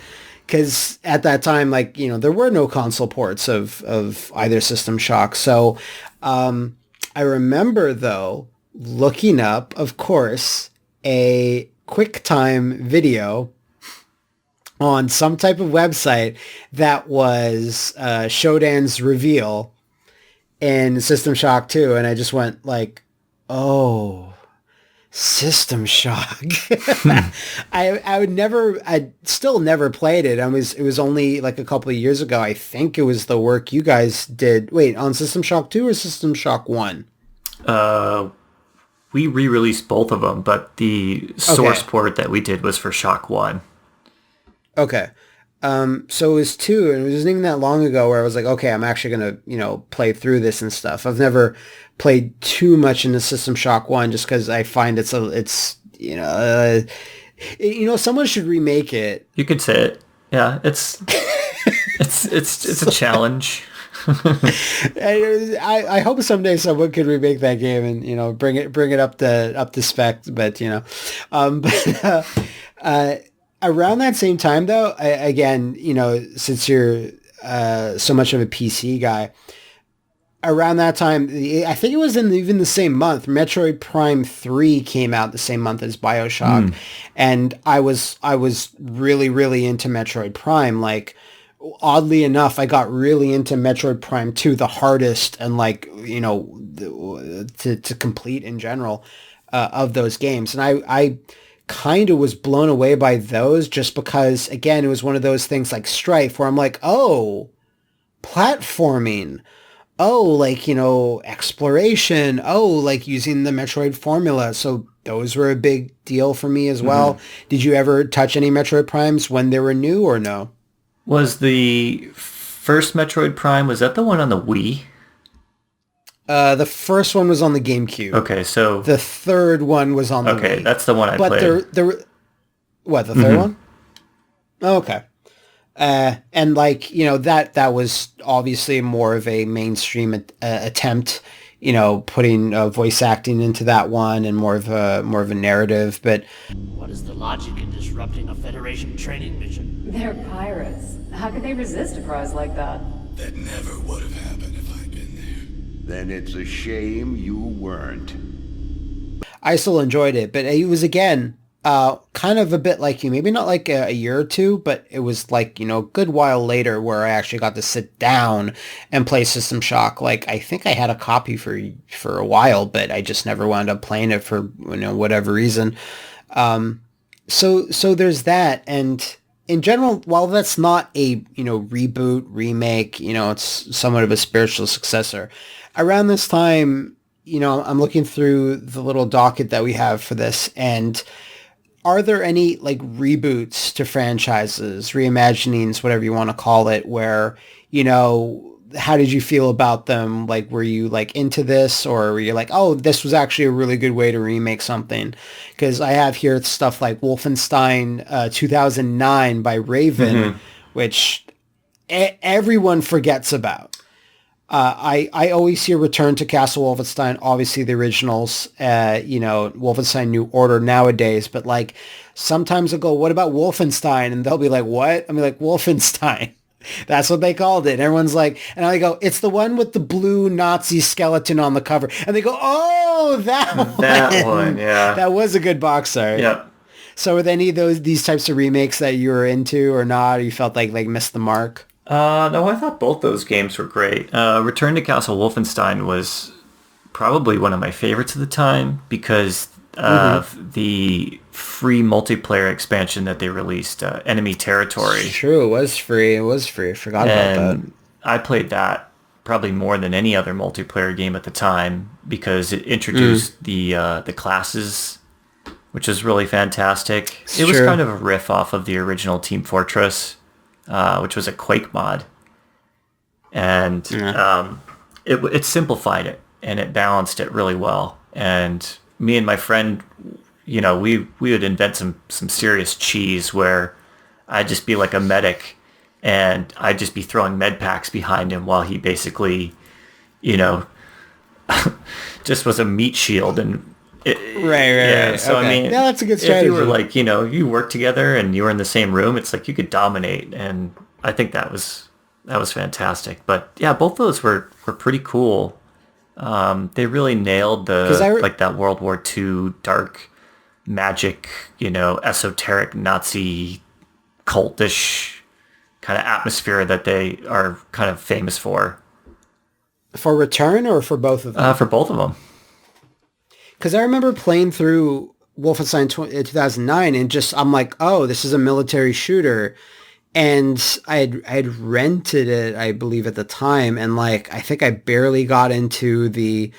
Because at that time, there were no console ports of either System Shock. So I remember, though, looking up, of course, a QuickTime video on some type of website that was Shodan's reveal in System Shock 2. And I just went like, oh, System Shock. I still never played it. It was only like a couple of years ago. I think it was the work you guys did. Wait, on System Shock 2 or System Shock 1? We re-released both of them, but the source port that we did was for Shock 1. Okay. So it was 2, and it wasn't even that long ago where I was like, okay, I'm actually going to, play through this and stuff. I've never played too much into System Shock 1 just because I find someone should remake it. You could say it. Yeah, it's a challenge. I hope someday someone could remake that game and, you know, bring it up to spec. But, you know, around that same time though, again, you know, since you're so much of a PC guy, around that time, I think it was in even the same month, Metroid Prime 3 came out the same month as Bioshock. And I was really, really into Metroid Prime. Like, oddly enough, I got really into Metroid Prime 2, the hardest and, like, you know, to complete in general of those games. And I kind of was blown away by those just because, again, it was one of those things like Strife where I'm like, oh, platforming. Oh, like, you know, exploration. Oh, like using the Metroid formula. So those were a big deal for me as well. Did you ever touch any Metroid Primes when they were new or no? Was the first Metroid Prime, was that the one on the Wii? The first one was on the GameCube. Okay, so... The third one was on the Wii. Okay, that's the one I played. But what, the third one? Oh, okay. And like, you know, that was obviously more of a mainstream attempt, you know, putting voice acting into that one and more of a narrative. But what is the logic in disrupting a Federation training mission? They're pirates. How could they resist a prize like that? That never would have happened if I'd been there. Then it's a shame you weren't. I still enjoyed it, but it was, again, kind of a bit like you, maybe not like a year or two, but it was like, you know, a good while later where I actually got to sit down and play System Shock. Like, I think I had a copy for a while, but I just never wound up playing it for, you know, whatever reason. So there's that. And in general, while that's not a, you know, reboot, remake, you know, it's somewhat of a spiritual successor. Around this time, you know, I'm looking through the little docket that we have for this, and are there any like reboots to franchises, reimaginings, whatever you want to call it, where, you know, how did you feel about them? Like, were you like into this, or were you like, oh, this was actually a really good way to remake something? Because I have here stuff like Wolfenstein 2009 by Raven, which everyone forgets about. I always hear Return to Castle Wolfenstein, obviously the originals, you know, Wolfenstein New Order nowadays, but like sometimes I'll go, what about Wolfenstein? And they'll be like, what? I'll be like, Wolfenstein. That's what they called it. And everyone's like, and I go, it's the one with the blue Nazi skeleton on the cover. And they go, oh, that one, yeah. That was a good box art. Yep. So were there any of these types of remakes that you were into or not, or you felt like missed the mark? No, I thought both those games were great. Return to Castle Wolfenstein was probably one of my favorites at the time because of the free multiplayer expansion that they released, Enemy Territory. It's true, it was free. I forgot about that. I played that probably more than any other multiplayer game at the time because it introduced the classes, which is really fantastic. It was kind of a riff off of the original Team Fortress, which was a Quake mod. And it simplified it, and it balanced it really well. And me and my friend, you know, we would invent some serious cheese where I'd just be like a medic, and I'd just be throwing med packs behind him while he basically, you know, just was a meat shield. And right. So okay. I mean, yeah, that's a good strategy. If you were like, you know, you work together and you were in the same room, it's like you could dominate, and I think that was fantastic. But yeah, both those were pretty cool. They really nailed like that World War II dark magic, you know, esoteric Nazi cultish kind of atmosphere that they are kind of famous for. For Return or for both of them? For both of them. Because I remember playing through Wolfenstein 2009 and I'm like, oh, this is a military shooter. And I had rented it, I believe, at the time. And like, I think I barely got into the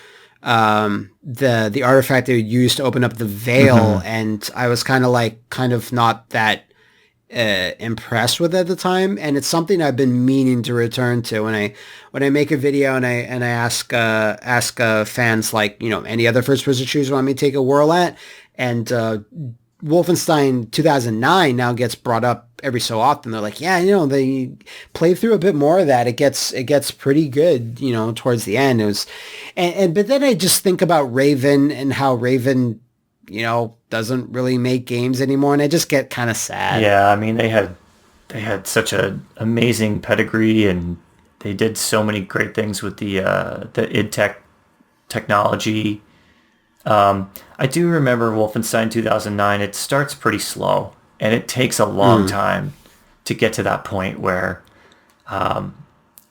artifact they would use to open up the veil. And I was kind of not that impressed with it at the time. And it's something I've been meaning to return to when I make a video and I ask fans, like, you know, any other first person shooters want me to take a whirl at, and Wolfenstein 2009 now gets brought up every so often. They're like, yeah, they play through a bit more of that. It gets pretty good, towards the end. It was, but then I just think about Raven and how Raven, doesn't really make games anymore, and I just get kind of sad. Yeah, I mean, they had such an amazing pedigree, and they did so many great things with the id technology. I do remember Wolfenstein 2009. It starts pretty slow, and it takes a long time to get to that point where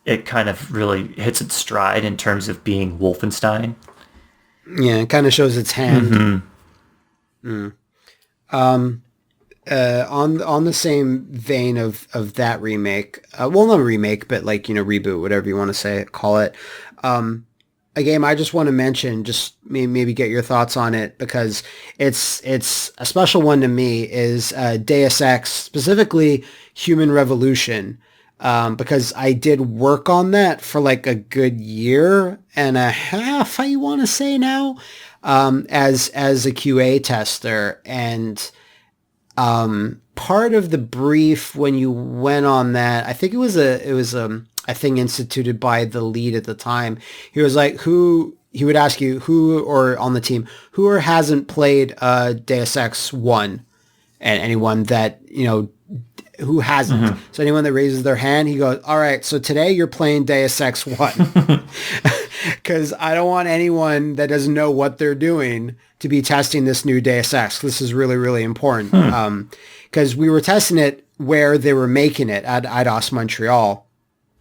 it kind of really hits its stride in terms of being Wolfenstein. Yeah, it kind of shows its hand. On the same vein of that remake, well, not a remake, but like, reboot, whatever you want to call it. A game I just want to mention, just maybe get your thoughts on it, because it's a special one to me, is Deus Ex, specifically Human Revolution, because I did work on that for like a good year and a half, I want to say now, as a QA tester. And part of the brief when you went on that, I think it was a thing instituted by the lead at the time. He was like, he would ask you or on the team, who or hasn't played Deus Ex 1, and anyone that, who hasn't. So anyone that raises their hand, he goes, all right, so today you're playing Deus Ex 1. Because I don't want anyone that doesn't know what they're doing to be testing this new Deus Ex. This is really, really important. Because we were testing it where they were making it at IDOS Montreal.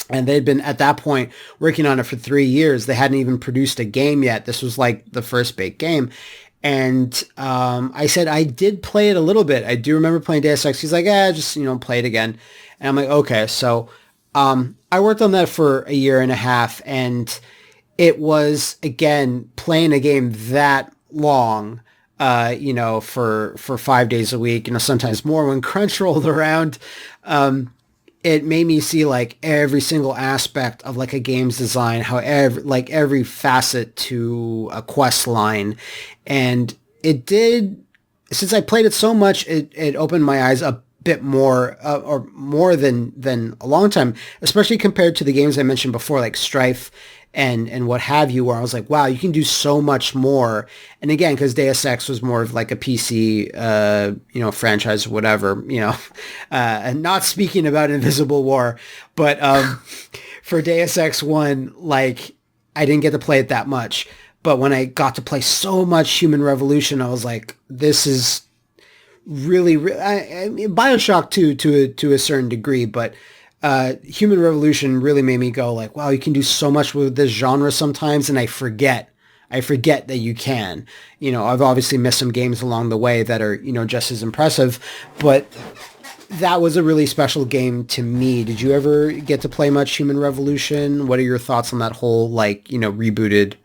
And they'd been, at that point, working on it for 3 years. They hadn't even produced a game yet. This was like the first big game. And I said, I did play it a little bit. I do remember playing Deus Ex. He's like, just, play it again. And I'm like, okay. So I worked on that for a year and a half. And it was, again, playing a game that long, for 5 days a week, sometimes more when crunch rolled around. It made me see like every single aspect of like a game's design, every facet to a quest line. And it did, since I played it so much, it opened my eyes a bit more, or more than a long time, especially compared to the games I mentioned before, like Strife and what have you, where I was like, wow, you can do so much more. And again, because Deus Ex was more of like a PC, franchise or whatever, and not speaking about Invisible War, but for Deus Ex 1, like, I didn't get to play it that much. But when I got to play so much Human Revolution, I was like, this is really, Bioshock too, to a certain degree, but Human Revolution really made me go like, wow, you can do so much with this genre sometimes, and I forget that you can. I've obviously missed some games along the way that are, just as impressive, but that was a really special game to me. Did you ever get to play much Human Revolution? What are your thoughts on that whole, like, rebooted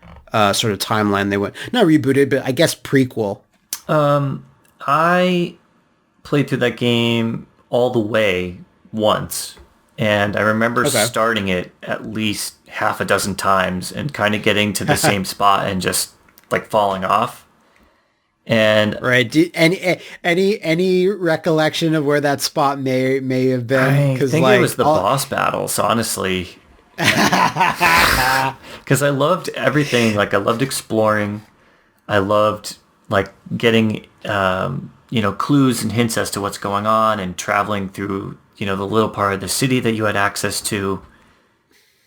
sort of timeline they went? Not rebooted, but I guess prequel. I played through that game all the way once. And I remember starting it at least half a dozen times and kind of getting to the same spot and just like falling off. And right, any recollection of where that spot may have been? I think it was the boss battles, honestly. Because I loved everything. Like, I loved exploring. I loved like getting clues and hints as to what's going on, and traveling through the little part of the city that you had access to.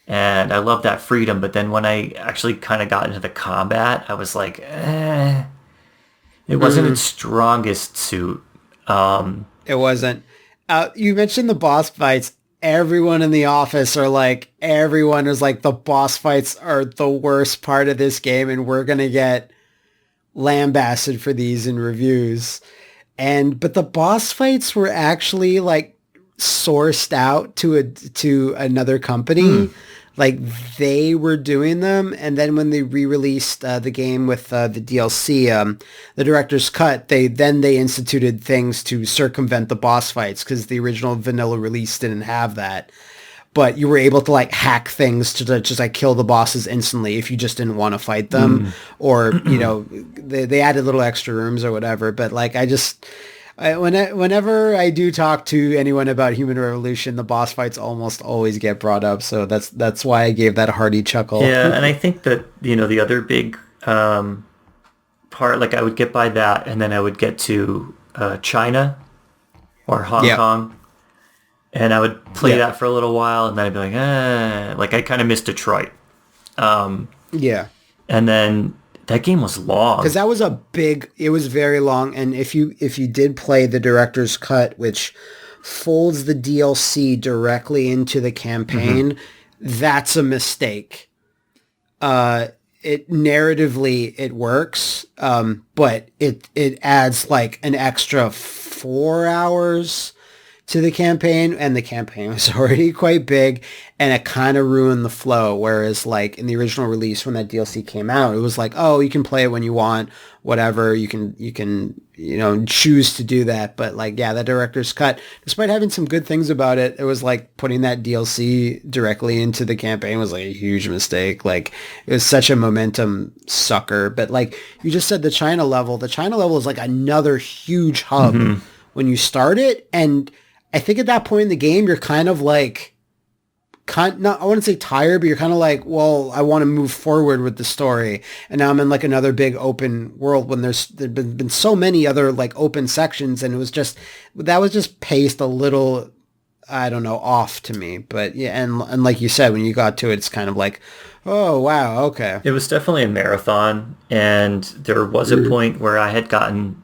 And I love that freedom. But then when I actually kind of got into the combat, I was like, it wasn't its strongest suit. It wasn't. You mentioned the boss fights. Everyone in the office everyone is like, the boss fights are the worst part of this game, and we're going to get lambasted for these in reviews. But the boss fights were actually like sourced out to another company. Like, they were doing them, and then when they re-released the game with the DLC, the director's cut, they instituted things to circumvent the boss fights, because the original vanilla release didn't have that. but you were able to like hack things to just like kill the bosses instantly if you just didn't want to fight them, or you know, they added little extra rooms or whatever. But like whenever I do talk to anyone about Human Revolution, the boss fights almost always get brought up. So that's why I gave that a hearty chuckle. Yeah, and I think that, you know, the other big part, like I would get by that, and then I would get to China or Hong Kong, and I would play that for a little while, and then I'd be like I kind of missed Detroit. Yeah. And then that game was long. Because that was it was very long, and if you did play the director's cut, which folds the DLC directly into the campaign, that's a mistake. It narratively it works, but it adds like an extra 4 hours to the campaign, and the campaign was already quite big, and it kind of ruined the flow. Whereas like in the original release, when that DLC came out, it was like, oh, you can play it when you want, whatever, you can you know, choose to do that. But like, yeah, that director's cut, despite having some good things about it, it was like putting that DLC directly into the campaign was like a huge mistake. Like it was such a momentum sucker. But like you just said, the China level is like another huge hub when you start it, and I think at that point in the game, you're kind of like, I wouldn't say tired, but you're kind of like, well, I want to move forward with the story. And now I'm in like another big open world when there's been so many other like open sections. And that was just paced a little, I don't know, off to me. But yeah, and like you said, when you got to it, it's kind of like, oh, wow, okay. It was definitely a marathon. And there was a point where I had gotten,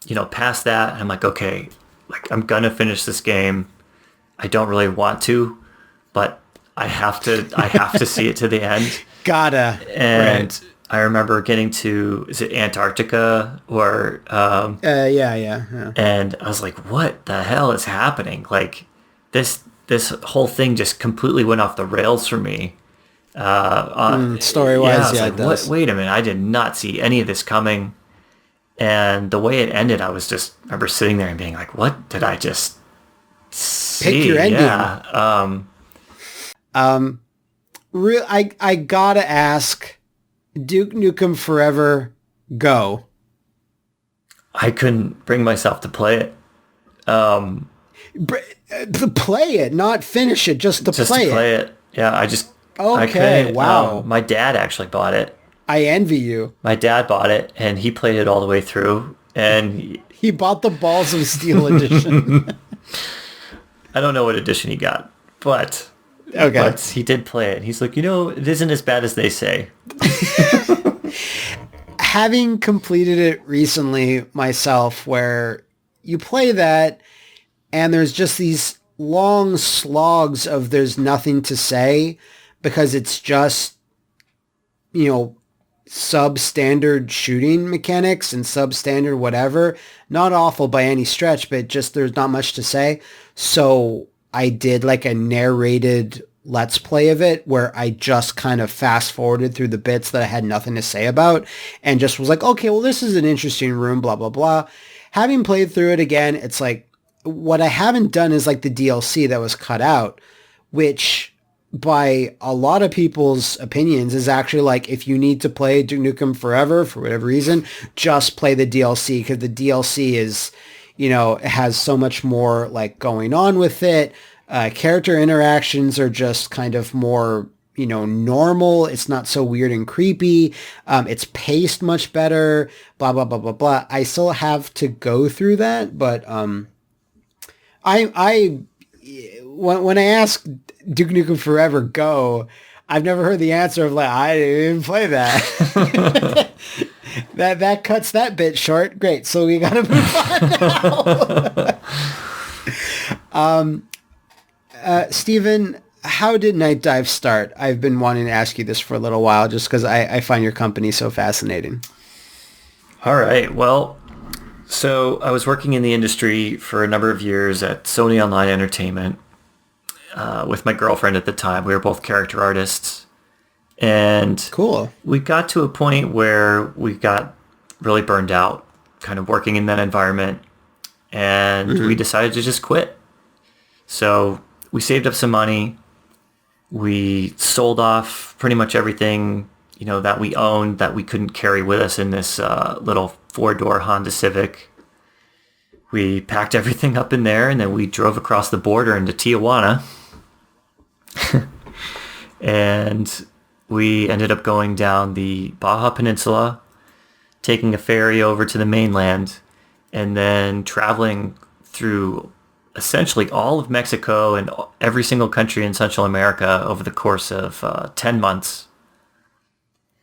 you know, past that. And I'm like, okay, like I'm gonna finish this game. I don't really want to, but I have to see it to the end. Gotta. And right. I remember getting to, is it Antarctica or yeah. And I was like, what the hell is happening? Like this whole thing just completely went off the rails for me. Story-wise, yeah, it does. What, wait a minute, I did not see any of this coming. And the way it ended, I remember sitting there and being like, what did I just see? Pick your ending. Yeah. I gotta ask, Duke Nukem Forever, go. I couldn't bring myself to play it. To play it, not finish it, just to play it. Yeah, Okay, wow. My dad actually bought it. I envy you. My dad bought it, and he played it all the way through. And he bought the Balls of Steel edition. I don't know what edition he got, but he did play it. He's like, you know, it isn't as bad as they say. Having completed it recently myself, where you play that, and there's just these long slogs of there's nothing to say, because it's just, you know, substandard shooting mechanics and substandard whatever. Not awful by any stretch, but just there's not much to say. So I did like a narrated let's play of it where I just kind of fast forwarded through the bits that I had nothing to say about, and just was like, okay, well, this is an interesting room, blah, blah, blah. Having played through it again, it's like, what I haven't done is like the DLC that was cut out, which by a lot of people's opinions is actually like, if you need to play Duke Nukem Forever for whatever reason, just play the DLC, because the DLC is, you know, it has so much more like going on with it. Character interactions are just kind of more, you know, normal. It's not so weird and creepy. It's paced much better, blah, blah, blah, blah, blah. I still have to go through that, but when I ask Duke Nukem Forever, go, I've never heard the answer of like, I didn't play that. that cuts that bit short. Great. So we got to move on now. Steven, how did Nightdive start? I've been wanting to ask you this for a little while, just because I find your company so fascinating. All right. Well, so I was working in the industry for a number of years at Sony Online Entertainment with my girlfriend at the time. We were both character artists. And cool. We got to a point where we got really burned out kind of working in that environment. And we decided to just quit. So we saved up some money We sold off pretty much everything, that we owned that we couldn't carry with us in this little 4-door Honda Civic. We packed everything up in there, and then we drove across the border into Tijuana. And we ended up going down the Baja Peninsula, taking a ferry over to the mainland, and then traveling through essentially all of Mexico and every single country in Central America over the course of 10 months.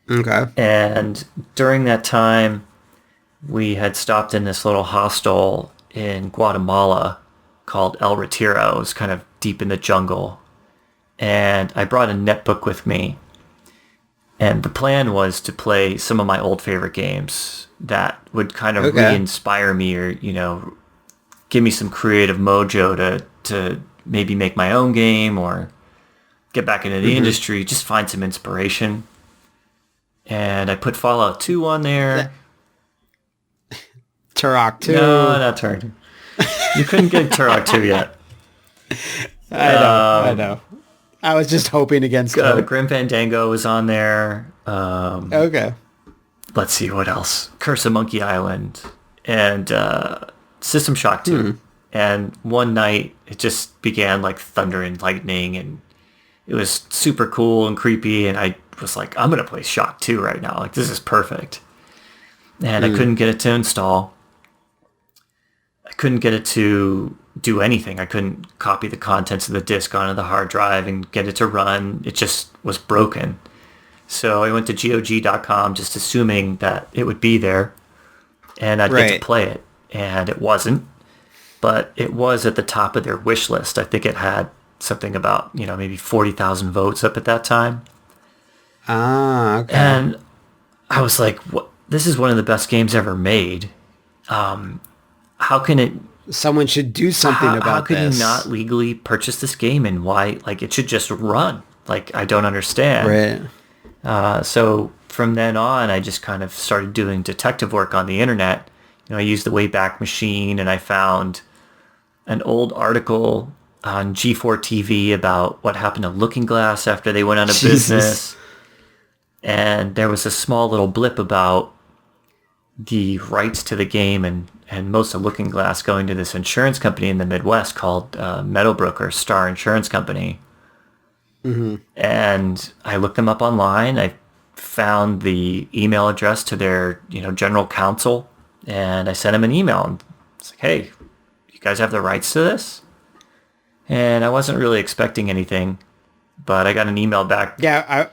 Okay. And during that time, we had stopped in this little hostel in Guatemala called El Retiro. It was kind of deep in the jungle. And I brought a netbook with me. And the plan was to play some of my old favorite games that would kind of re-inspire me or, give me some creative mojo to maybe make my own game or get back into the industry, just find some inspiration. And I put Fallout 2 on there. Turok 2. No, not Turok 2. You couldn't get Turok 2 yet. I know. I was just hoping against hope. Grim Fandango was on there. Okay. Let's see, what else? Curse of Monkey Island. And System Shock 2. And one night, it just began like thunder and lightning, and it was super cool and creepy, and I was like, I'm going to play Shock 2 right now. Like, this is perfect. And I couldn't get it to install. I couldn't get it to do anything. I couldn't copy the contents of the disk onto the hard drive and get it to run. It just was broken. So I went to GOG.com just assuming that it would be there and I'd get to play it. And it wasn't. But it was at the top of their wish list. I think it had something about, maybe 40,000 votes up at that time. Ah, okay. And I was like, "What? This is one of the best games ever made. How can it... Someone should do something about this. How could you not legally purchase this game, and why? Like, it should just run. Like, I don't understand." Right. So from then on, I just kind of started doing detective work on the internet. I used the Wayback Machine, and I found an old article on G4 TV about what happened to Looking Glass after they went out of business. And there was a small little blip about the rights to the game and most of Looking Glass going to this insurance company in the Midwest called Meadowbrook or Star Insurance Company. And I looked them up online. I found the email address to their general counsel, and I sent him an email. And it's like, hey, you guys have the rights to this? And I wasn't really expecting anything, but I got an email back. Yeah,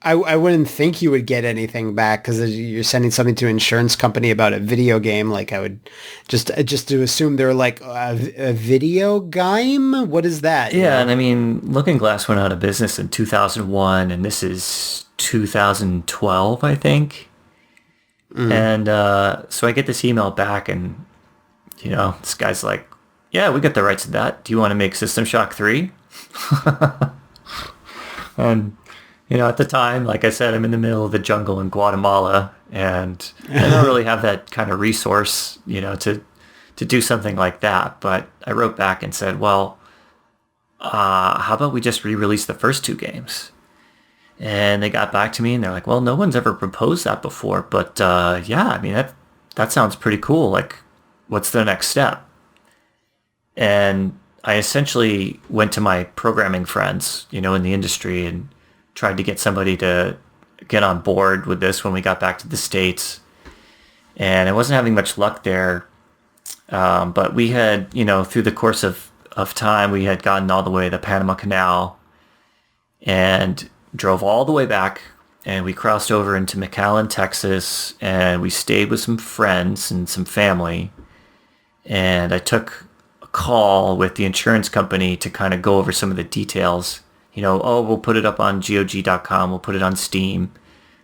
I wouldn't think you would get anything back because you're sending something to an insurance company about a video game. Like, I would just to assume they're like a video game. What is that? Yeah, and I mean, Looking Glass went out of business in 2001, and this is 2012, I think. And so I get this email back, and this guy's like, "Yeah, we got the rights to that. Do you want to make System Shock 3?" And at the time, like I said, I'm in the middle of the jungle in Guatemala, and I don't really have that kind of resource, to do something like that. But I wrote back and said, well, how about we just re-release the first 2 games? And they got back to me, and they're like, well, no one's ever proposed that before, but yeah, I mean, that sounds pretty cool. Like, what's the next step? And I essentially went to my programming friends, in the industry, and tried to get somebody to get on board with this when we got back to the States. And I wasn't having much luck there. But we had, through the course of time, we had gotten all the way to the Panama Canal and drove all the way back. And we crossed over into McAllen, Texas, and we stayed with some friends and some family. And I took a call with the insurance company to kind of go over some of the details. We'll put it up on GOG.com, we'll put it on Steam.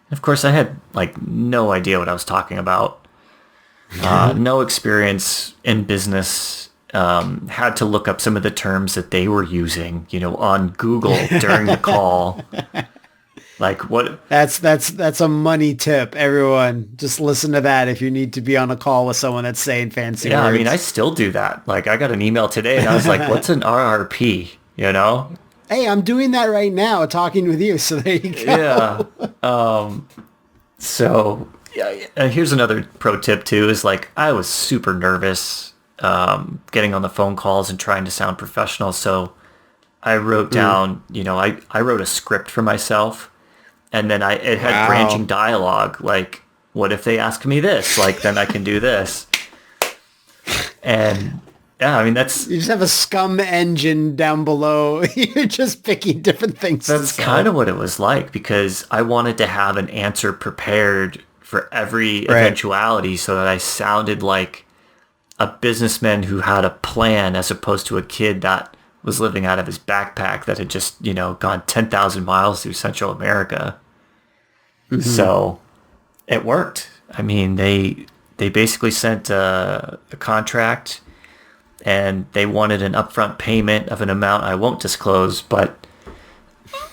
And of course, I had, no idea what I was talking about. No experience in business. Had to look up some of the terms that they were using, on Google during the call. Like, what? That's a money tip, everyone. Just listen to that if you need to be on a call with someone that's saying fancy words. I mean, I still do that. Like, I got an email today, and I was like, what's an RRP, Hey, I'm doing that right now, talking with you. So there you go. Yeah. So yeah, here's another pro tip too, is like I was super nervous getting on the phone calls and trying to sound professional. So I wrote down, I wrote a script for myself, and then it had branching dialogue. Like, what if they ask me this? Like, then I can do this. And yeah, I mean, you just have a scum engine down below. You're just picking different things. That's kind of what it was like, because I wanted to have an answer prepared for every eventuality, so that I sounded like a businessman who had a plan, as opposed to a kid that was living out of his backpack that had just, gone 10,000 miles through Central America. Mm-hmm. So it worked. I mean, they basically sent a contract, and they wanted an upfront payment of an amount I won't disclose, but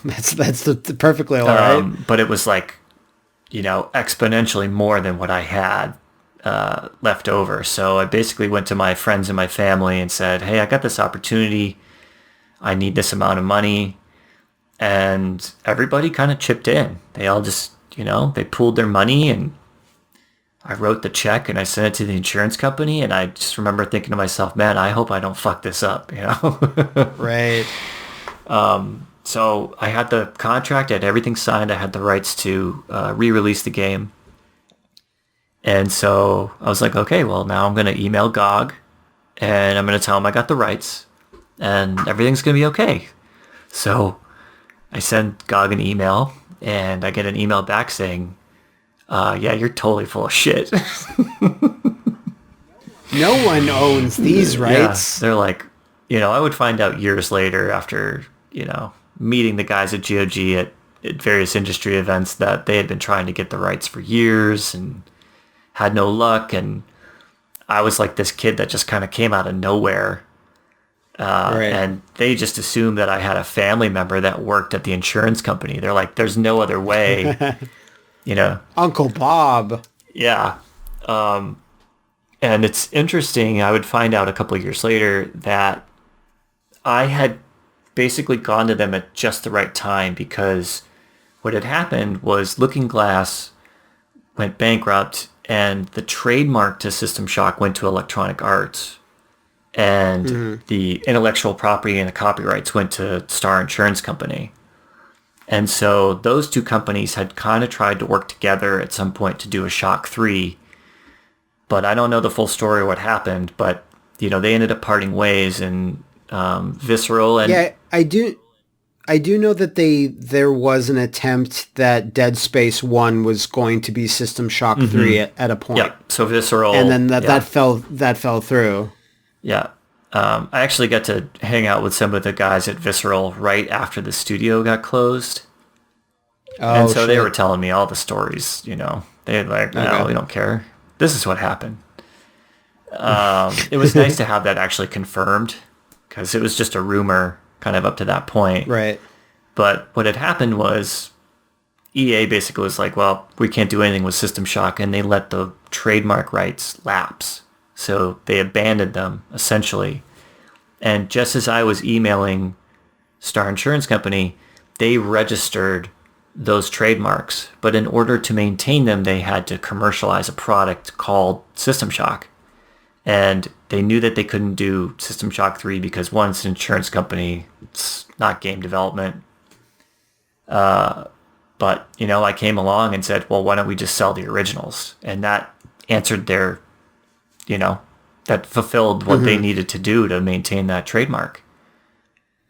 that's perfectly all right. But it was like, exponentially more than what I had left over. So I basically went to my friends and my family and said, hey, I got this opportunity. I need this amount of money. And everybody kind of chipped in. They all just, they pooled their money, and I wrote the check and I sent it to the insurance company. And I just remember thinking to myself, man, I hope I don't fuck this up, Right. So I had the contract, I had everything signed, I had the rights to re-release the game. And so I was like, okay, well, now I'm going to email GOG, and I'm going to tell them I got the rights, and everything's going to be okay. So I send GOG an email, and I get an email back saying, yeah, you're totally full of shit. No one owns these rights. Yeah, they're like, I would find out years later after, meeting the guys at GOG at various industry events, that they had been trying to get the rights for years and had no luck. And I was like this kid that just kind of came out of nowhere. And they just assumed that I had a family member that worked at the insurance company. They're like, there's no other way. Uncle Bob. Yeah. And it's interesting, I would find out a couple of years later that I had basically gone to them at just the right time, because what had happened was Looking Glass went bankrupt, and the trademark to System Shock went to Electronic Arts, and the intellectual property and the copyrights went to Star Insurance Company. And so those two companies had kind of tried to work together at some point to do a Shock 3. But I don't know the full story of what happened. But, they ended up parting ways, and Visceral and... Yeah, I do know that there was an attempt that Dead Space 1 was going to be System Shock 3 at a point. Yeah, so Visceral... And then that fell through. Yeah. I actually got to hang out with some of the guys at Visceral right after the studio got closed. Oh, and so they were telling me all the stories, They're like, no, we don't care. This is what happened. It was nice to have that actually confirmed, because it was just a rumor kind of up to that point. Right. But what had happened was EA basically was like, well, we can't do anything with System Shock, and they let the trademark rights lapse. So they abandoned them, essentially. And just as I was emailing Star Insurance Company, they registered those trademarks. But in order to maintain them, they had to commercialize a product called System Shock. And they knew that they couldn't do System Shock 3 because, one, it's an insurance company. It's not game development. But, I came along and said, well, why don't we just sell the originals? And that answered their... that fulfilled what they needed to do to maintain that trademark.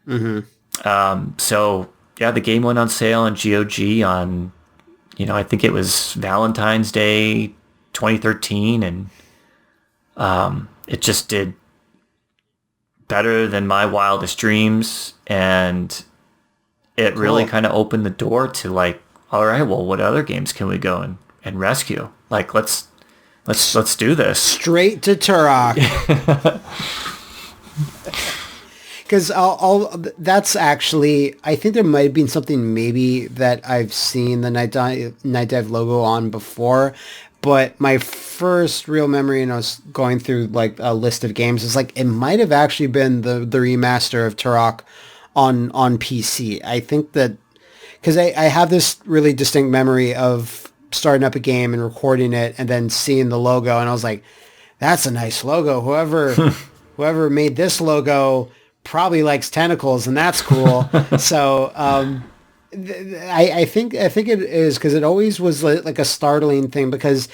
So, yeah, the game went on sale on GOG on, I think it was Valentine's Day 2013, and it just did better than my wildest dreams, and it really kind of opened the door to, like, all right, well, what other games can we go and rescue? Like, let's do this. Straight to Turok. Because that's actually, I think there might have been something maybe that I've seen the Nightdive logo on before, but my first real memory, and I was going through like a list of games, is like it might have actually been the remaster of Turok on PC. I think that because I have this really distinct memory of starting up a game and recording it and then seeing the logo, and I was like, that's a nice logo. Whoever made this logo probably likes tentacles, and that's cool. So I think it is, because it always was like a startling thing, because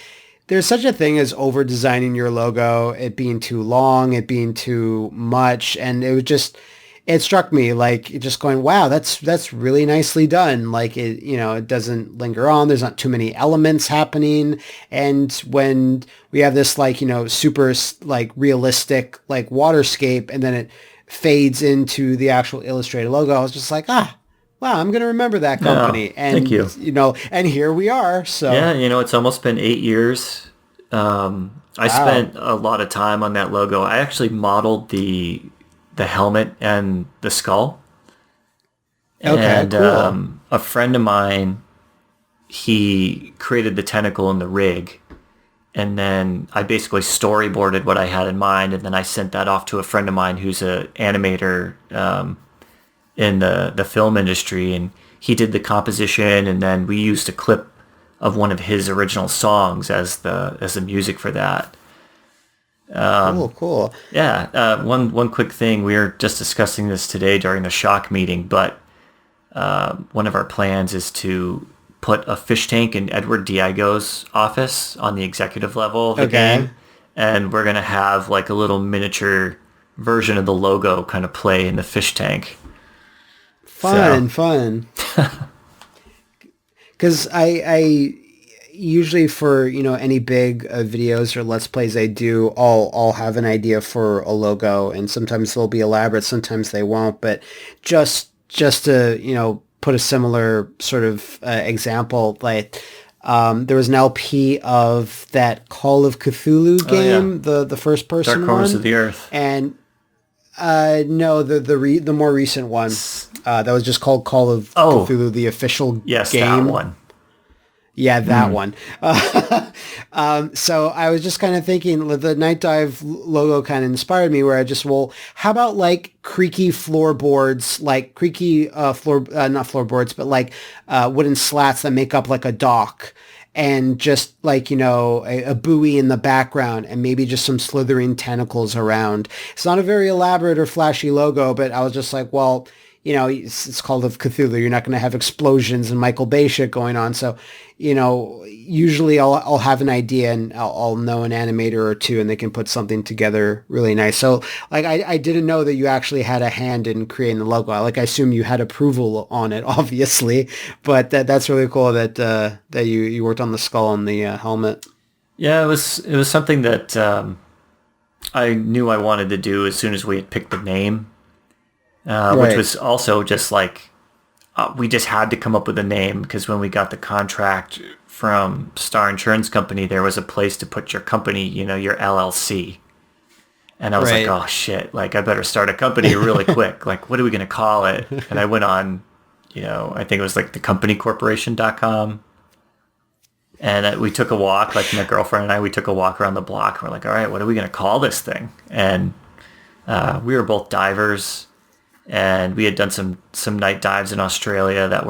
there's such a thing as over designing your logo, it being too long, it being too much, and it struck me like just going, wow, that's really nicely done. Like it doesn't linger on. There's not too many elements happening. And when we have this super like realistic like waterscape, and then it fades into the actual illustrated logo, I was just like, wow, I'm going to remember that company. And, thank you. And here we are. So yeah, it's almost been 8 years. I spent a lot of time on that logo. I actually modeled the helmet and the skull. Okay, and cool. A friend of mine, he created the tentacle and the rig, and then I basically storyboarded what I had in mind, and then I sent that off to a friend of mine who's an animator in the film industry, and he did the composition, and then we used a clip of one of his original songs as the music for that. Cool. Yeah. One quick thing. We were just discussing this today during the Shock meeting, but one of our plans is to put a fish tank in Edward Diego's office on the executive level of the game, and we're gonna have like a little miniature version of the logo kind of play in the fish tank. Fun. Because I usually for any big videos or let's plays I do, I'll have an idea for a logo, and sometimes they'll be elaborate, sometimes they won't. But just to put a similar sort of example, like there was an LP of that Call of Cthulhu game, the first person Dark Corners one, of the Earth, and no, the more recent one that was just called Call of Cthulhu, the official game. That one. Yeah, that one. So I was just kind of thinking, the Nightdive logo kind of inspired me, where I just, how about like creaky floorboards, like creaky not floorboards, but like wooden slats that make up like a dock, and just like, a buoy in the background, and maybe just some slithering tentacles around. It's not a very elaborate or flashy logo, but I was just like, it's Call of Cthulhu. You're not going to have explosions and Michael Bay shit going on. So, usually I'll have an idea, and I'll know an animator or two, and they can put something together really nice. So like, I didn't know that you actually had a hand in creating the logo. I assume you had approval on it, obviously, but that's really cool that you worked on the skull and the helmet. Yeah, it was something that I knew I wanted to do as soon as we had picked the name. Which was also just like, we just had to come up with a name, because when we got the contract from Star Insurance Company, there was a place to put your company, your LLC. And I was like, oh shit, like I better start a company really quick. Like, what are we going to call it? And I went on, I think it was like thecompanycorporation.com. And we took a walk, like my girlfriend and I, we took a walk around the block. We're like, all right, what are we going to call this thing? And we were both divers. And we had done some night dives in Australia that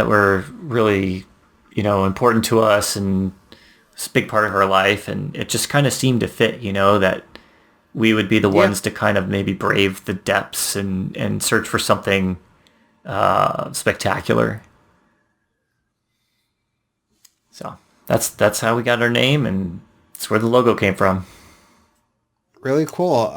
were really, important to us, and it's a big part of our life. And it just kind of seemed to fit, that we would be the ones to kind of maybe brave the depths and search for something spectacular. So that's how we got our name, and that's where the logo came from. Really cool.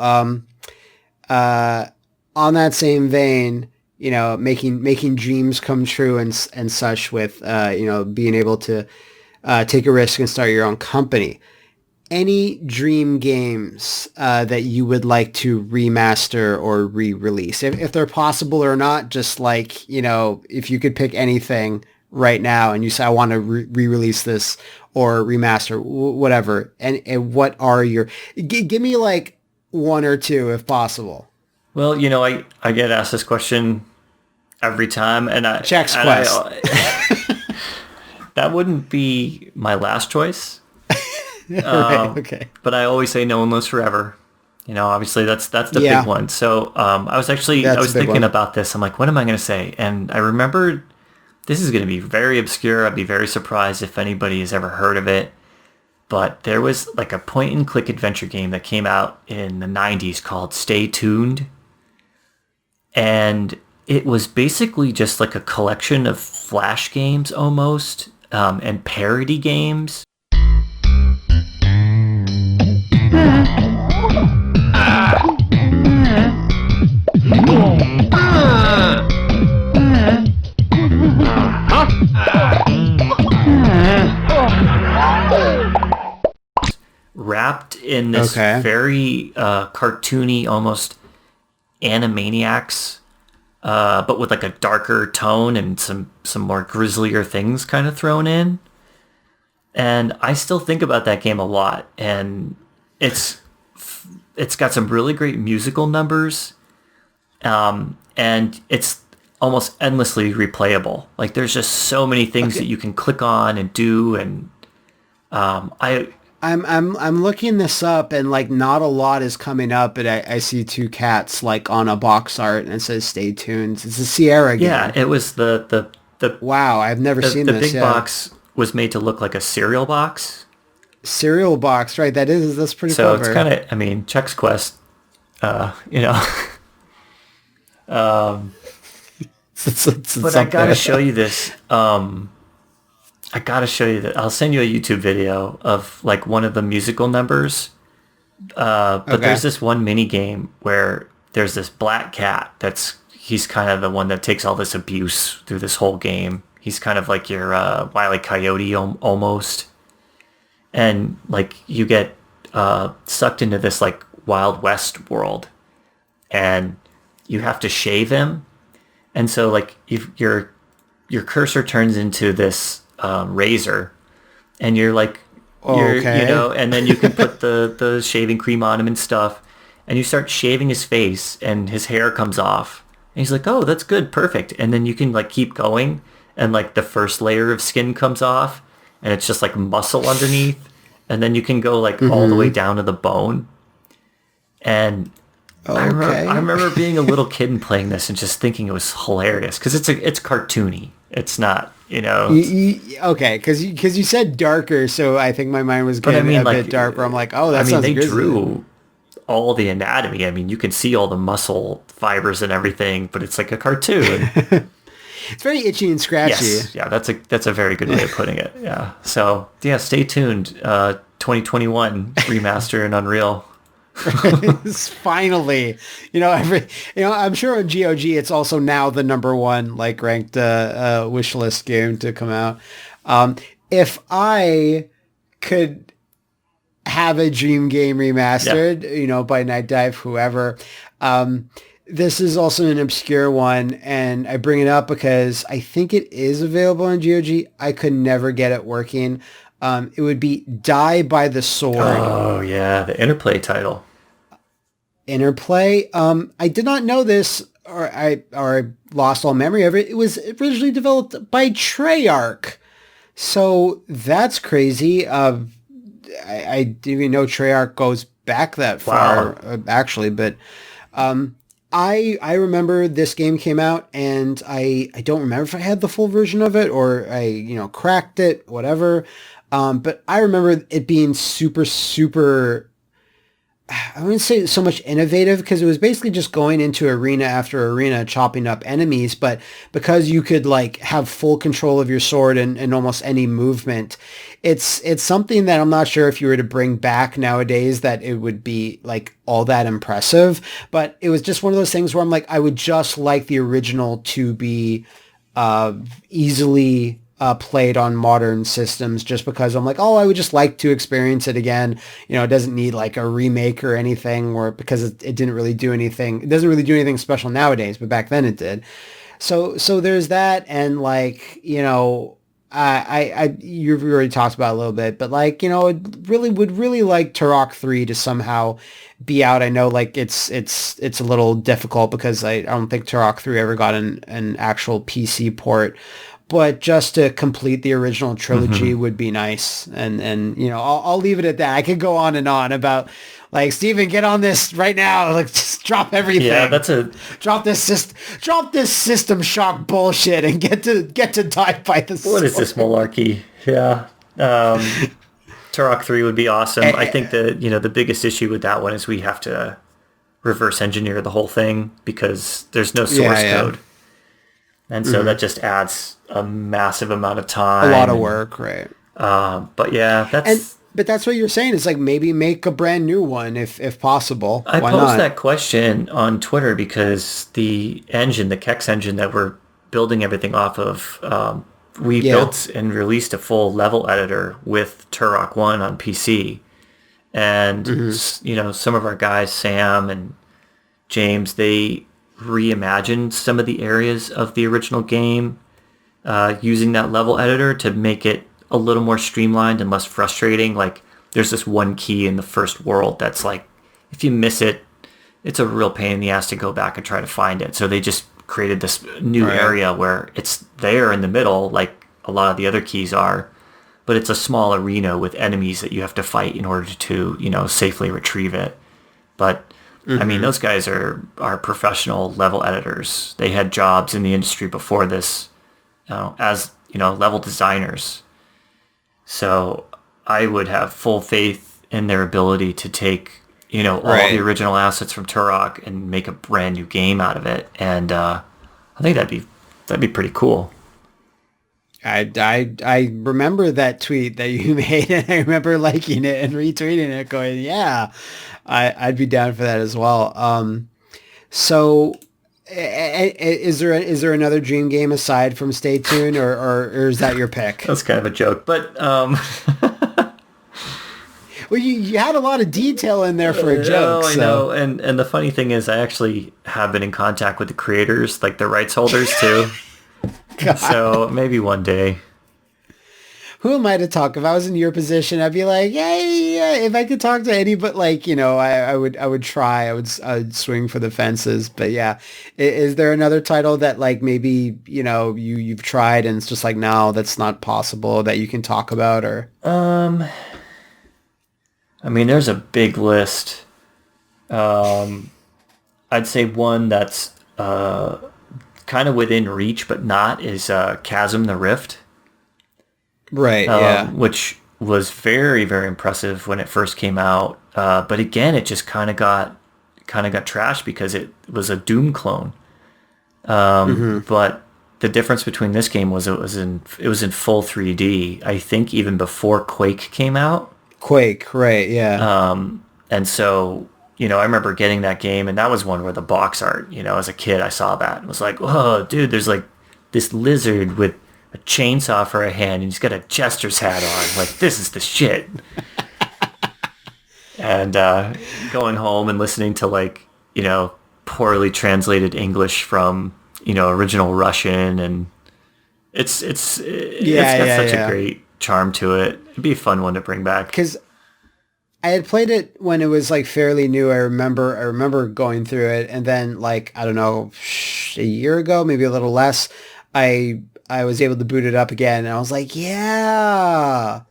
On that same vein, making dreams come true and such with, being able to take a risk and start your own company. Any dream games that you would like to remaster or re-release, if they're possible or not? Just like, if you could pick anything right now and you say, I want to re-release this or remaster, whatever. And what are your, give me like one or two if possible. Well, I get asked this question every time, and Chex Quest. That wouldn't be my last choice. Right, okay. But I always say No One Lives Forever. Obviously that's the big one. So I was thinking about this. I'm like, what am I going to say? And I remembered this is going to be very obscure. I'd be very surprised if anybody has ever heard of it. But there was like a point and click adventure game that came out in the 90s called Stay Tuned. And it was basically just like a collection of Flash games almost, and parody games. Wrapped in this very cartoony, almost Animaniacs, but with like a darker tone and some more grislier things kind of thrown in. And I still think about that game a lot, and it's got some really great musical numbers, and it's almost endlessly replayable. Like there's just so many things that you can click on and do, and I'm looking this up, and like not a lot is coming up, but I see two cats like on a box art and it says "Stay tuned." It's a Sierra game. Yeah, it was the wow. I've never seen the this. The big box was made to look like a cereal box. Cereal box, right? That's pretty. So clever. It's kind of, I mean, Chex Quest. But I gotta show you this. I gotta show you that. I'll send you a YouTube video of like one of the musical numbers. But there's this one mini game where there's this black cat he's kind of the one that takes all this abuse through this whole game. He's kind of like your Wile E. Coyote almost. And like you get sucked into this like Wild West world, and you have to shave him. And so like your cursor turns into this razor, and you're like, and then you can put the shaving cream on him and stuff, and you start shaving his face, and his hair comes off, and he's like, oh, that's good, perfect. And then you can like keep going, and like the first layer of skin comes off, and it's just like muscle underneath, and then you can go like all the way down to the bone. And I remember being a little kid and playing this and just thinking it was hilarious because it's cartoony. It's not, okay, because you said darker, so I think my mind was getting a bit darker. I'm like, oh, that sounds they grisly. drew all the anatomy. I mean, you can see all the muscle fibers and everything, but it's like a cartoon. It's very itchy and scratchy. Yes, yeah, that's a very good way of putting it. Yeah, so yeah, stay tuned. 2021 remaster in Unreal. Finally, I'm sure on GOG it's also now the number one like ranked wish list game to come out. If I could have a dream game remastered, by Nightdive, whoever, this is also an obscure one, and I bring it up because I think it is available on GOG. I could never get it working. It would be Die by the Sword. Oh yeah, the Interplay title. Interplay. I did not know this, or I lost all memory of it. It was originally developed by Treyarch, so that's crazy. I didn't even know Treyarch goes back that far, actually. But I remember this game came out, and I don't remember if I had the full version of it or I cracked it, whatever. But I remember it being super, super, I wouldn't say so much innovative, because it was basically just going into arena after arena, chopping up enemies. But because you could like have full control of your sword and almost any movement, it's something that I'm not sure if you were to bring back nowadays that it would be like all that impressive. But it was just one of those things where I'm like, I would just like the original to be easily played on modern systems, just because I'm like, I would just like to experience it again. It doesn't need like a remake or anything, or because it didn't really do anything. It doesn't really do anything special nowadays, but back then it did. So there's that. And like, I you've already talked about it a little bit, but like, would really like Turok 3 to somehow be out. I know like it's a little difficult because I don't think Turok 3 ever got an actual PC port. But just to complete the original trilogy would be nice. And I'll leave it at that. I could go on and on about Like, Steven, get on this right now. Like, just drop everything. Yeah, drop this system shock bullshit and get to die by the sword. What is this malarkey? Yeah. Turok 3 would be awesome. I think that, the biggest issue with that one is we have to reverse engineer the whole thing because there's no source code. And so that just adds a massive amount of time. A lot of work, right? But yeah, but that's what you're saying. It's like maybe make a brand new one if possible. I Why posed not? that question on Twitter because the Kex engine that we're building everything off of, we built and released a full level editor with Turok 1 on PC. And, some of our guys, Sam and James, they reimagined some of the areas of the original game using that level editor to make it a little more streamlined and less frustrating. Like, there's this one key in the first world that's like, if you miss it, it's a real pain in the ass to go back and try to find it. So they just created this new area where it's there in the middle, like a lot of the other keys are, but it's a small arena with enemies that you have to fight in order to, safely retrieve it. But I mean, those guys are professional level editors. They had jobs in the industry before this as, level designers. So I would have full faith in their ability to take, all the original assets from Turok and make a brand new game out of it. And I think that'd be pretty cool. I remember that tweet that you made, and I remember liking it and retweeting it, going, yeah, I'd be down for that as well. So is there another dream game aside from Stay Tuned, or is that your pick? That's kind of a joke, but well, you had a lot of detail in there for a joke. I know. And the funny thing is, I actually have been in contact with the creators, like the rights holders too. So maybe one day. Who am I to talk? If I was in your position, I'd be like, yeah, if I could talk to anybody, like, I would try. I'd swing for the fences. But yeah, is there another title that, like, maybe, you've tried and it's just like, no, that's not possible, that you can talk about? Or I mean, there's a big list. I'd say one that's kind of within reach but not is Chasm the Rift. Right, yeah. Which was very, very impressive when it first came out. But again, it just kind of got trashed because it was a Doom clone. But the difference between this game was it was in full 3D. I think even before Quake came out. Quake, right, yeah. And so, I remember getting that game, and that was one where the box art, as a kid, I saw that and was like, oh, dude, there's like this lizard with a chainsaw for a hand, and he's got a jester's hat on. Like, this is the shit. And going home and listening to, like, poorly translated English from, original Russian, and it's got such a great charm to it. It'd be a fun one to bring back. Because I had played it when it was, like, fairly new. I remember going through it, and then, like, I don't know, a year ago, maybe a little less, I was able to boot it up again, and I was like, yeah.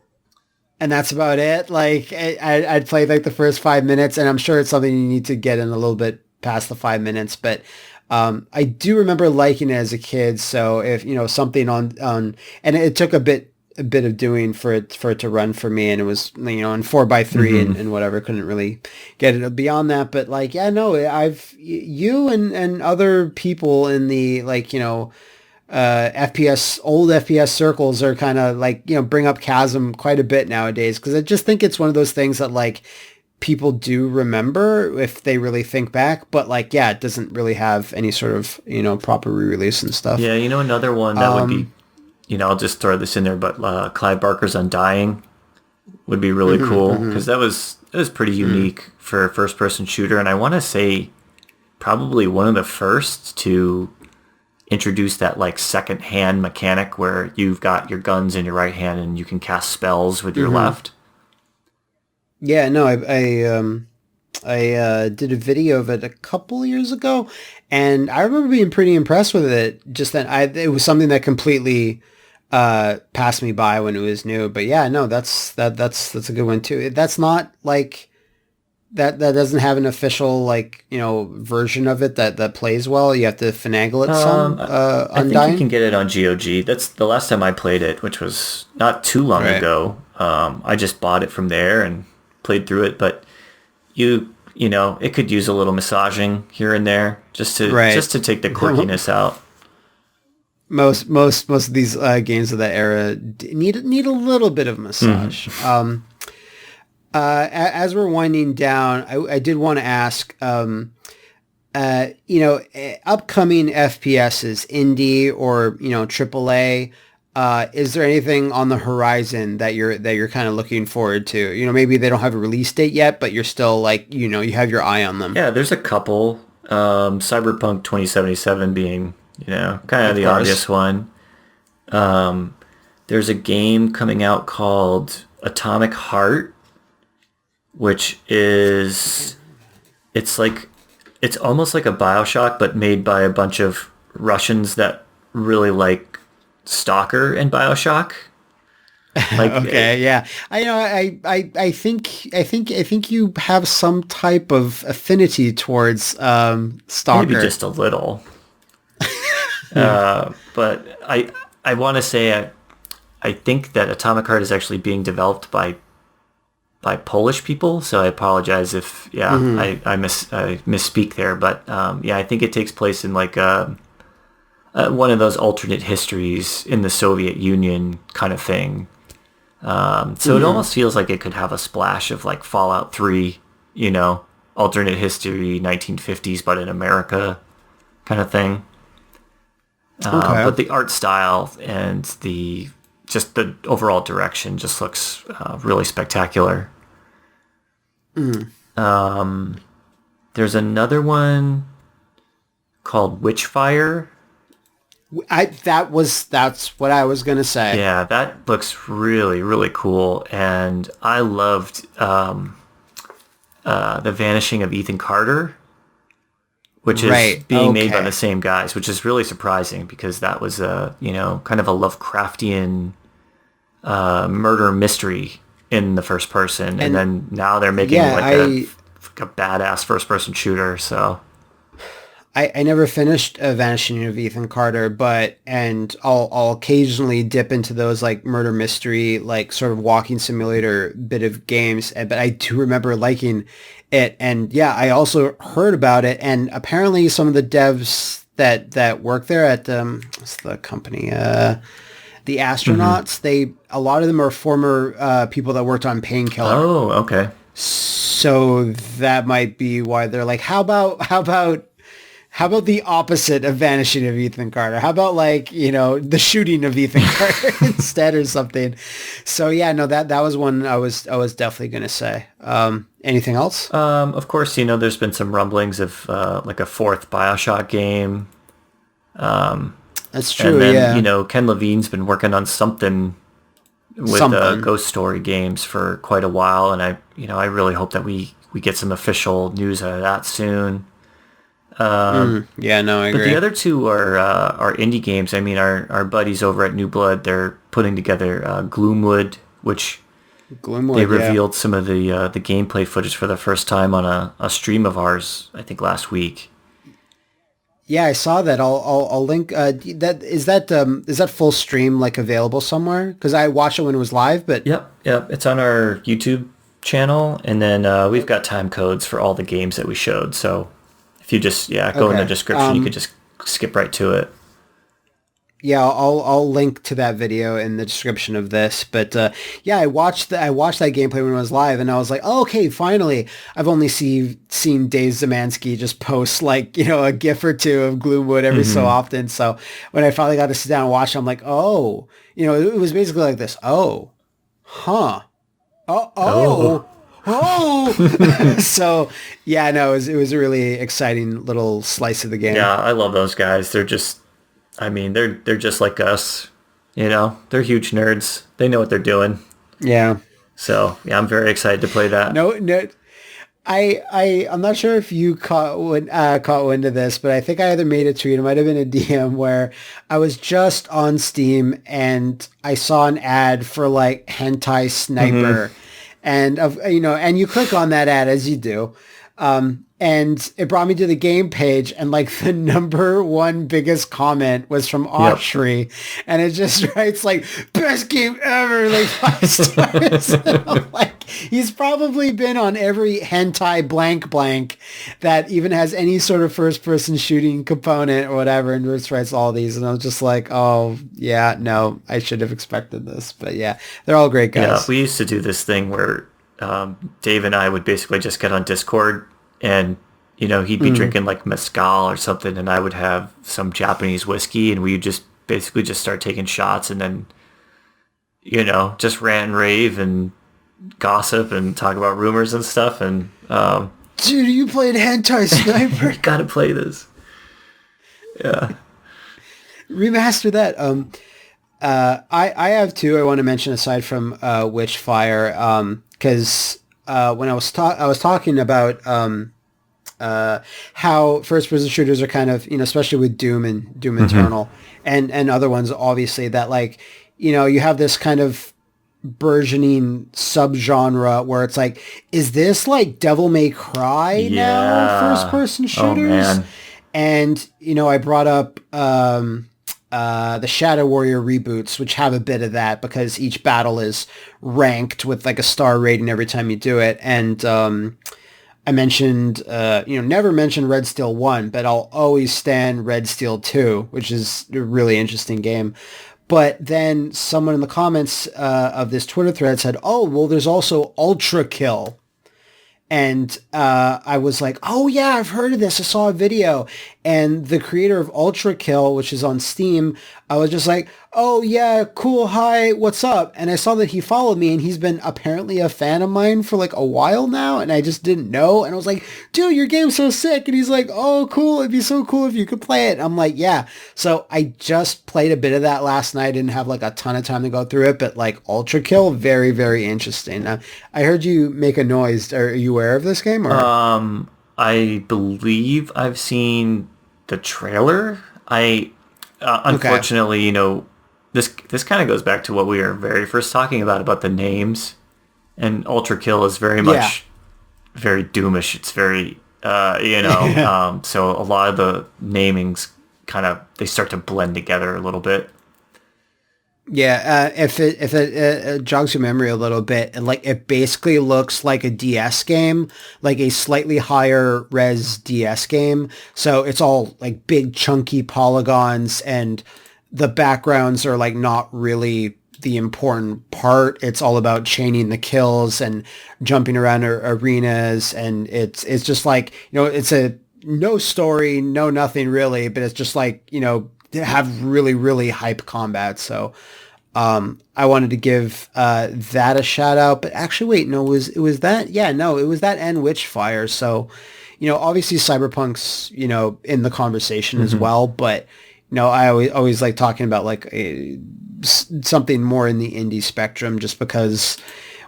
And that's about it. Like, I'd played, like, the first 5 minutes, and I'm sure it's something you need to get in a little bit past the 5 minutes, but I do remember liking it as a kid. So if, something on, and it took a bit of doing for it to run for me, and it was, in 4x3 and whatever, couldn't really get it beyond that. But, like, yeah, no, you and other people in the, like, old FPS circles are kind of like, bring up Chasm quite a bit nowadays, because I just think it's one of those things that, like, people do remember if they really think back, but, like, yeah, it doesn't really have any sort of, proper re-release and stuff. Yeah, another one that would be, I'll just throw this in there, but Clive Barker's Undying would be really cool, because it was pretty unique for a first-person shooter, and I want to say probably one of the first to introduce that, like, second hand mechanic where you've got your guns in your right hand and you can cast spells with your left. Yeah, no, I did a video of it a couple years ago, and I remember being pretty impressed with it. Just that it was something that completely passed me by when it was new. But yeah, no, that's a good one too. That's not, like, that doesn't have an official version of it that plays well. You have to finagle it some. I think you can get it on GOG. That's the last time I played it, which was not too long ago. I just bought it from there and played through it, but it could use a little massaging here and there just to take the quirkiness out. Most of these games of that era need a little bit of massage. Mm-hmm. As we're winding down, I did want to ask, upcoming FPSs, indie or AAA. Is there anything on the horizon that you're kind of looking forward to? Maybe they don't have a release date yet, but you're still you have your eye on them. Yeah, there's a couple. Cyberpunk 2077 being, kind of the obvious one. There's a game coming out called Atomic Heart, which it's almost like a Bioshock, but made by a bunch of Russians that really like Stalker and Bioshock. Okay, yeah. I think you have some type of affinity towards Stalker. Maybe just a little. But I want to say I think that Atomic Heart is actually being developed by Polish people, so I apologize if I misspeak there, but I think it takes place in one of those alternate histories in the Soviet Union kind of thing. So it almost feels like it could have a splash of Fallout 3, alternate history 1950s but in America kind of thing. But the art style and the overall direction just looks really spectacular. There's another one called Witchfire. That's what I was gonna say. Yeah, that looks really, really cool, and I loved The Vanishing of Ethan Carter, which is being made by the same guys, which is really surprising because that was a kind of a Lovecraftian murder mystery in the first person, and then now they're making a badass first person shooter. So I never finished Vanishing of Ethan Carter, and I'll occasionally dip into those murder mystery, sort of walking simulator bit of games. But I do remember liking it. And I also heard about it. And apparently some of the devs that work there at, what's the company? The Astronauts, a lot of them are former people that worked on Painkiller. Oh, okay. So that might be why they're like, how about the opposite of Vanishing of Ethan Carter? How about the shooting of Ethan Carter instead or something? So that was one I was definitely going to say. Anything else? Of course, there's been some rumblings of a fourth Bioshock game. That's true. And then, Ken Levine's been working on something with Ghost Story games for quite a while, and I really hope that we get some official news out of that soon. I agree. But the other two are indie games. I mean, our buddies over at New Blood, they're putting together Gloomwood, which they revealed some of the gameplay footage for the first time on a stream of ours, I think last week. Yeah, I saw that. I'll link. Is that full stream available somewhere? Because I watched it when it was live. But yep, it's on our YouTube channel, and then we've got time codes for all the games that we showed. So if you just go in the description, you could just skip right to it. Yeah, I'll link to that video in the description of this. But I watched that gameplay when it was live, and I was like, oh, okay, finally. I've only seen Dave Zemansky just post a GIF or two of Gloomwood every so often. So when I finally got to sit down and watch it, I'm like, oh, it was basically like this. Oh, huh. Oh. So it was a really exciting little slice of the game. Yeah, I love those guys. They're just. They're just like us, they're huge nerds. They know what they're doing. Yeah. So I'm very excited to play that. No, I'm not sure if you caught wind of this, but I think I either made a tweet, it might have been a DM, where I was just on Steam and I saw an ad for Hentai Sniper. And and you click on that ad as you do. And it brought me to the game page, and like the number one biggest comment was from Autry, and it just writes like best game ever, like 5 stars. And I'm like, he's probably been on every hentai blank that even has any sort of first person shooting component or whatever, and just writes all these. And I was just like, oh yeah, no, I should have expected this. But yeah, they're all great guys. Yeah, we used to do this thing where Dave and I would basically just get on Discord, and he'd be drinking like mezcal or something, and I would have some Japanese whiskey, and we'd just basically just start taking shots, and then just rant and rave and gossip and talk about rumors and stuff. And dude, you played Hentai Sniper. You gotta play this. Yeah, remaster that. I have two I want to mention aside from Witchfire, because when I was talking about how first-person shooters are kind of, especially with Doom and Doom Eternal and other ones, obviously, that like, you have this kind of burgeoning subgenre where it's like, is this like Devil May Cry now, first-person shooters? Oh, man. And, I brought up the Shadow Warrior reboots, which have a bit of that because each battle is ranked with like a star rating every time you do it. And I mentioned, never mentioned Red Steel 1, but I'll always stand Red Steel 2, which is a really interesting game. But then someone in the comments of this Twitter thread said, oh, well, there's also Ultra Kill. And I was like, oh, yeah, I've heard of this. I saw a video. And the creator of Ultra Kill, which is on Steam, I was just like, oh, yeah, cool. Hi, what's up? And I saw that he followed me, and he's been apparently a fan of mine for like a while now. And I just didn't know. And I was like, dude, your game's so sick. And he's like, oh, cool. It'd be so cool if you could play it. And I'm like, yeah. So I just played a bit of that last night. I didn't have like a ton of time to go through it. But like Ultra Kill, very, very interesting. Now, I heard you make a noise. Are you aware of this game? Or? I believe I've seen the trailer. Unfortunately, this kind of goes back to what we were very first talking about the names, and Ultra Kill is very much very Doomish. It's very so a lot of the namings kind of they start to blend together a little bit. Yeah, if it jogs your memory a little bit, like it basically looks like a DS game, like a slightly higher res DS game. So it's all like big chunky polygons, and the backgrounds are like not really the important part. It's all about chaining the kills and jumping around arenas, and it's just like, it's a no story, no nothing really, but it's just like, have really, really hype combat. So I wanted to give that a shout out. But actually, wait, no, it was that? Yeah, no, it was that and Witchfire. So, obviously Cyberpunk's, in the conversation as well. But, I always like talking about like something more in the indie spectrum, just because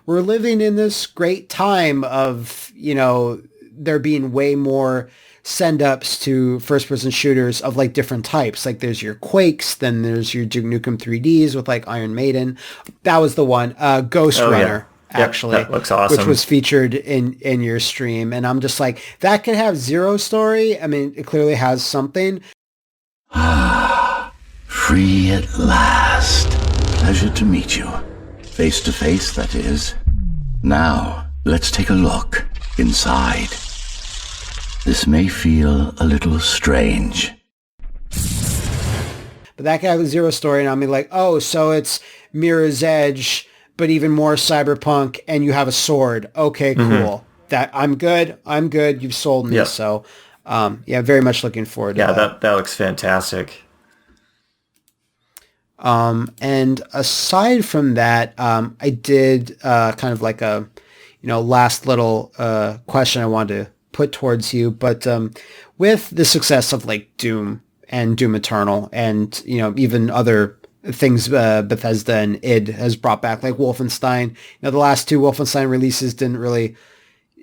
we're living in this great time of, there being way more send-ups to first-person shooters of like different types. Like there's your Quakes, then there's your Duke Nukem 3Ds with like Iron Maiden. That was the one. Ghost Runner, actually. That looks awesome. Which was featured in your stream. And I'm just like, that could have zero story. I mean, it clearly has something. Free at last. Pleasure to meet you. Face to face, that is. Now, let's take a look inside. This may feel a little strange. But that guy with zero story, and I'm like, oh, so it's Mirror's Edge, but even more cyberpunk, and you have a sword. Okay, cool. That I'm good. You've sold me. Yep. So, very much looking forward to that. Yeah, that looks fantastic. And aside from that, I did kind of like a, last little question I wanted to put towards you, but with the success of like Doom and Doom Eternal, and even other things Bethesda and id has brought back, like Wolfenstein, the last two Wolfenstein releases didn't really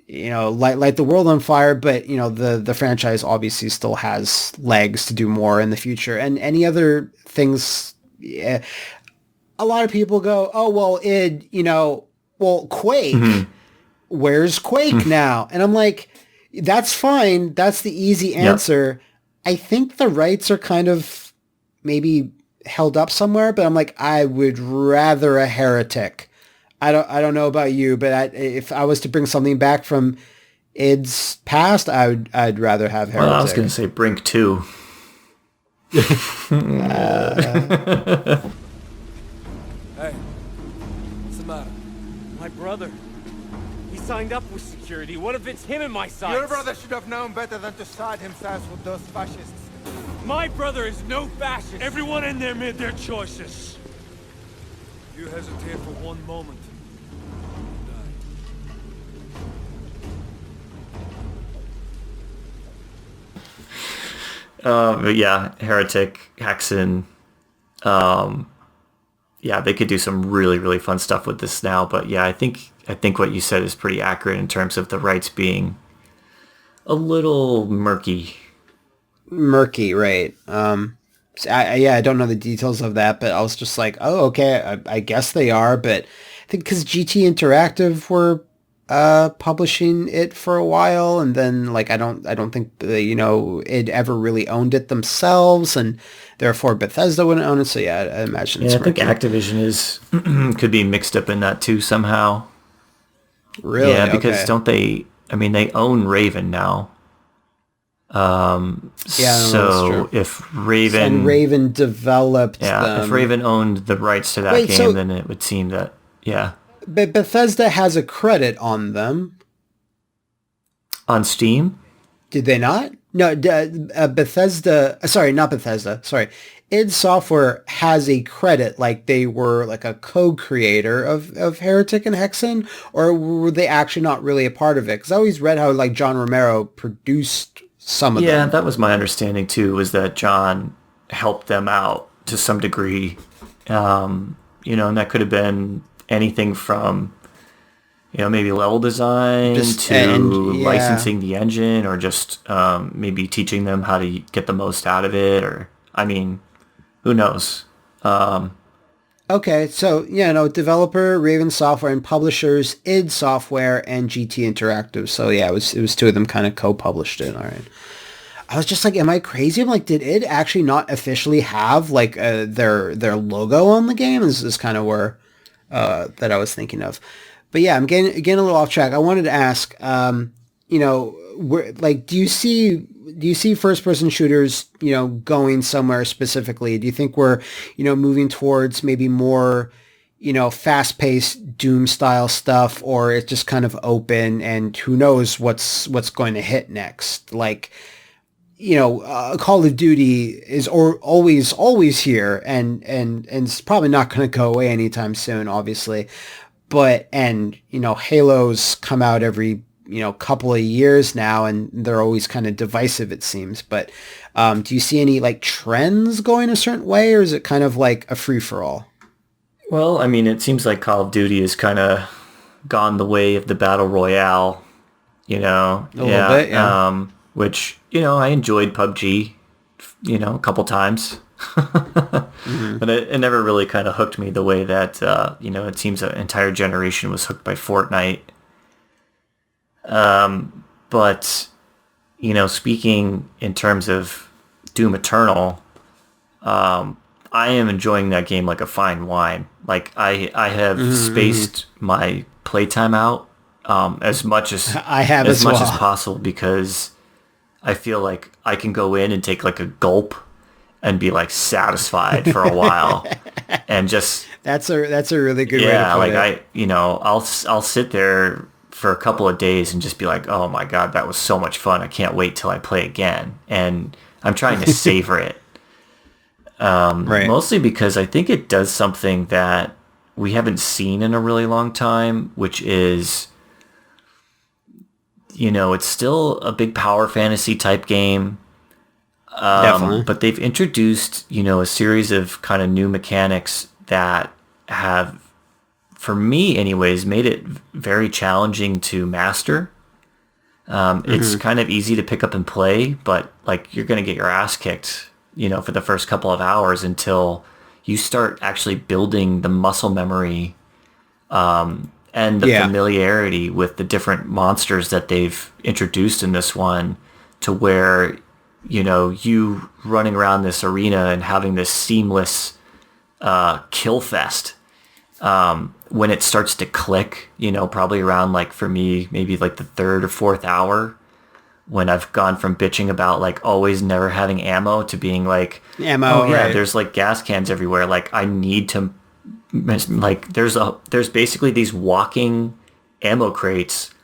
light the world on fire, but the franchise obviously still has legs to do more in the future. And any other things, a lot of people go, oh well, id well, Quake, where's Quake now? And I'm like, that's fine. That's the easy answer. Yep. I think the rights are kind of maybe held up somewhere, but I'm like, I would rather a Heretic. I don't know about you, but if I was to bring something back from id's past, I'd rather have Heretic. Well, I was going to say Brink 2. Hey, what's the matter? My brother. He signed up with security. What if it's him in my sights? Your brother should have known better than to side himself with those fascists. My brother is no fascist. Everyone in there made their choices. If you hesitate for one moment, but yeah, Heretic, Hexen, yeah, they could do some really, really fun stuff with this now. But yeah, I think what you said is pretty accurate in terms of the rights being a little murky. Murky, right? I don't know the details of that, but I was just like, oh, okay, I guess they are. But I think because GT Interactive were publishing it for a while, and then like I don't think it ever really owned it themselves, and therefore Bethesda wouldn't own it. So yeah, I imagine. Yeah, I think Activision is could be mixed up in that too somehow. Really? Yeah, because don't they? I mean, they own Raven now. So if Raven developed them. If Raven owned the rights to that game, then it would seem that But Bethesda has a credit on them. On Steam? Did they not? No, Bethesda. Sorry, not Bethesda. Sorry, id Software has a credit, like they were like a co-creator of Heretic and Hexen, or were they actually not really a part of it? Because I always read how like John Romero produced some of them. Yeah, that was my understanding too, was that John helped them out to some degree. And that could have been anything from, maybe level design licensing the engine, or just maybe teaching them how to get the most out of it, or, who knows? Okay, so, developer, Raven Software, and publishers, id Software and GT Interactive. So, yeah, it was two of them kind of co-published it. All right. I was just like, am I crazy? I'm like, did id actually not officially have, like, their logo on the game? This is kind of where that I was thinking of. But, yeah, I'm getting a little off track. I wanted to ask, do you see first-person shooters, going somewhere specifically? Do you think we're, moving towards maybe more, fast-paced Doom-style stuff, or it's just kind of open and who knows what's going to hit next? Like, Call of Duty is always here, and it's probably not going to go away anytime soon, obviously. But Halo's come out every couple of years now, and they're always kind of divisive, it seems. But do you see any like trends going a certain way, or is it kind of like a free for all? Well, it seems like Call of Duty has kind of gone the way of the battle royale. A little bit, yeah. Which I enjoyed PUBG, a couple times. But it never really kind of hooked me the way that it seems an entire generation was hooked by Fortnite. But speaking in terms of Doom Eternal, I am enjoying that game like a fine wine. Like I have spaced my playtime out as much as as possible, because I feel like I can go in and take like a gulp and be like satisfied for a while, and just that's a really good way to put it. I'll sit there for a couple of days and just be like, oh my god, that was so much fun, I can't wait till I play again. And I'm trying to savor it, right. Mostly because I think it does something that we haven't seen in a really long time, which is, it's still a big power fantasy type game. Definitely. But they've introduced, a series of kind of new mechanics that have, for me anyways, made it very challenging to master. It's kind of easy to pick up and play, but like you're going to get your ass kicked, for the first couple of hours until you start actually building the muscle memory, and and the familiarity with the different monsters that they've introduced in this one, to where, you know, you running around this arena and having this seamless kill fest. When it starts to click, you know, probably around, like, for me, maybe like the third or fourth hour, when I've gone from bitching about, like, always never having ammo to being like, ammo, oh yeah, right. There's like gas cans everywhere. Like, I need to, like, there's basically these walking ammo crates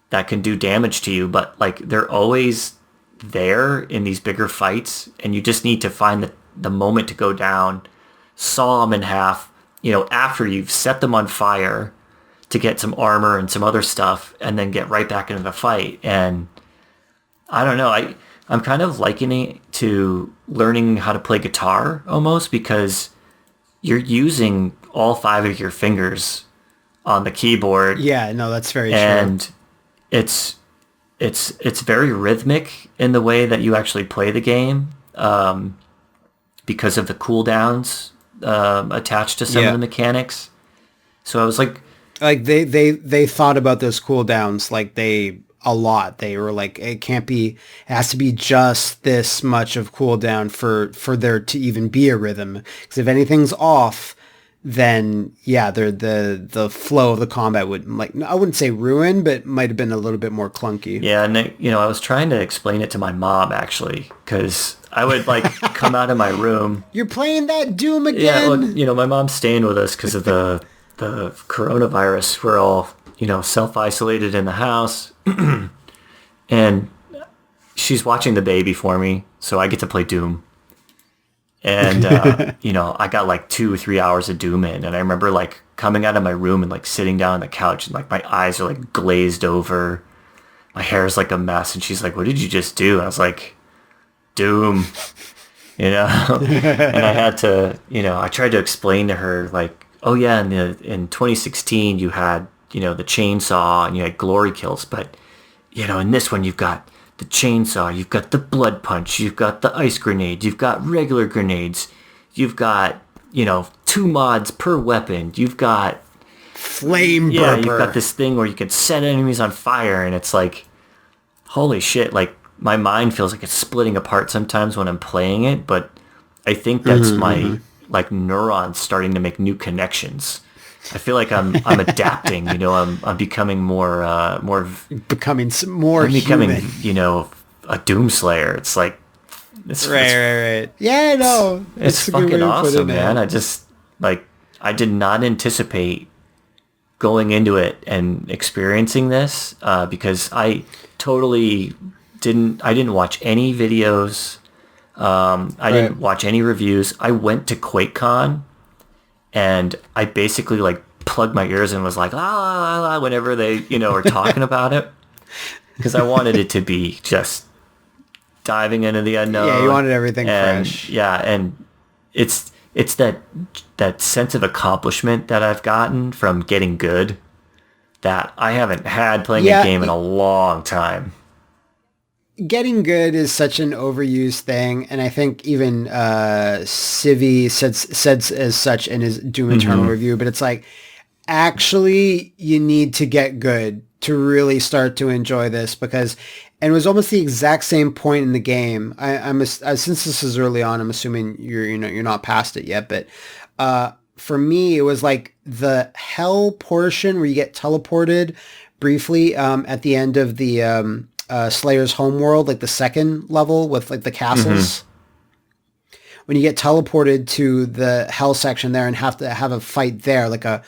that can do damage to you, but, like, they're always there in these bigger fights, and you just need to find the moment to go down, saw them in half, you know, after you've set them on fire, to get some armor and some other stuff, and then get right back into the fight. And I don't know, I'm kind of likening it to learning how to play guitar almost, because you're using all 5 of your fingers on the keyboard. Yeah, no, that's very true. And it's very rhythmic in the way that you actually play the game, because of the cooldowns attached to some of the mechanics. So I was like they thought about those cooldowns a lot. They were like, it has to be just this much of cooldown for there to even be a rhythm. Because if anything's off, then the flow of the combat would, like, I wouldn't say ruin, but might have been a little bit more clunky. Yeah, and you know, I was trying to explain it to my mom, actually, because I would, like, come out of my room. You're playing that Doom again? Yeah, well, you know, my mom's staying with us because of the coronavirus. We're all, you know, self-isolated in the house. And she's watching the baby for me, so I get to play Doom. And, you know, I got like 2 or 3 hours of Doom in, and I remember, like, coming out of my room and, like, sitting down on the couch, and, like, my eyes are, like, glazed over. My hair's like a mess, and she's like, what did you just do? And I was like, Doom, you know? And I had to, you know, I tried to explain to her, like, oh yeah, in 2016 you had, you know, the chainsaw and you had glory kills, but, you know, in this one you've got the chainsaw, you've got the blood punch, you've got the ice grenade, you've got regular grenades, you've got, you know, 2 mods per weapon, you've got flame burper. Yeah, you've got this thing where you can set enemies on fire, and it's like, holy shit, like, my mind feels like it's splitting apart sometimes when I'm playing it, but I think that's my like neurons starting to make new connections. I feel like I'm adapting, you know, I'm becoming becoming human. You know, a Doomslayer. It's like right. Yeah, no. It's fucking awesome, man. I just, like, I did not anticipate going into it and experiencing this, because I totally didn't watch any videos. I didn't watch any reviews. I went to QuakeCon, and I basically, like, plugged my ears and was like, la, la, la, whenever they, you know, are talking about it, because I wanted it to be just diving into the unknown. Yeah, you wanted everything fresh. Yeah, and it's that sense of accomplishment that I've gotten from getting good that I haven't had playing a game in a long time. Getting good is such an overused thing, and I think even Civi said as such in his Doom Eternal review, but it's like, actually, you need to get good to really start to enjoy this, because, and it was almost the exact same point in the game. Since this is early on, I'm assuming you're not past it yet, but for me, it was like the hell portion where you get teleported briefly at the end of the Slayer's homeworld, like the second level with, like, the castles. When you get teleported to the hell section there and have to have a fight there, like a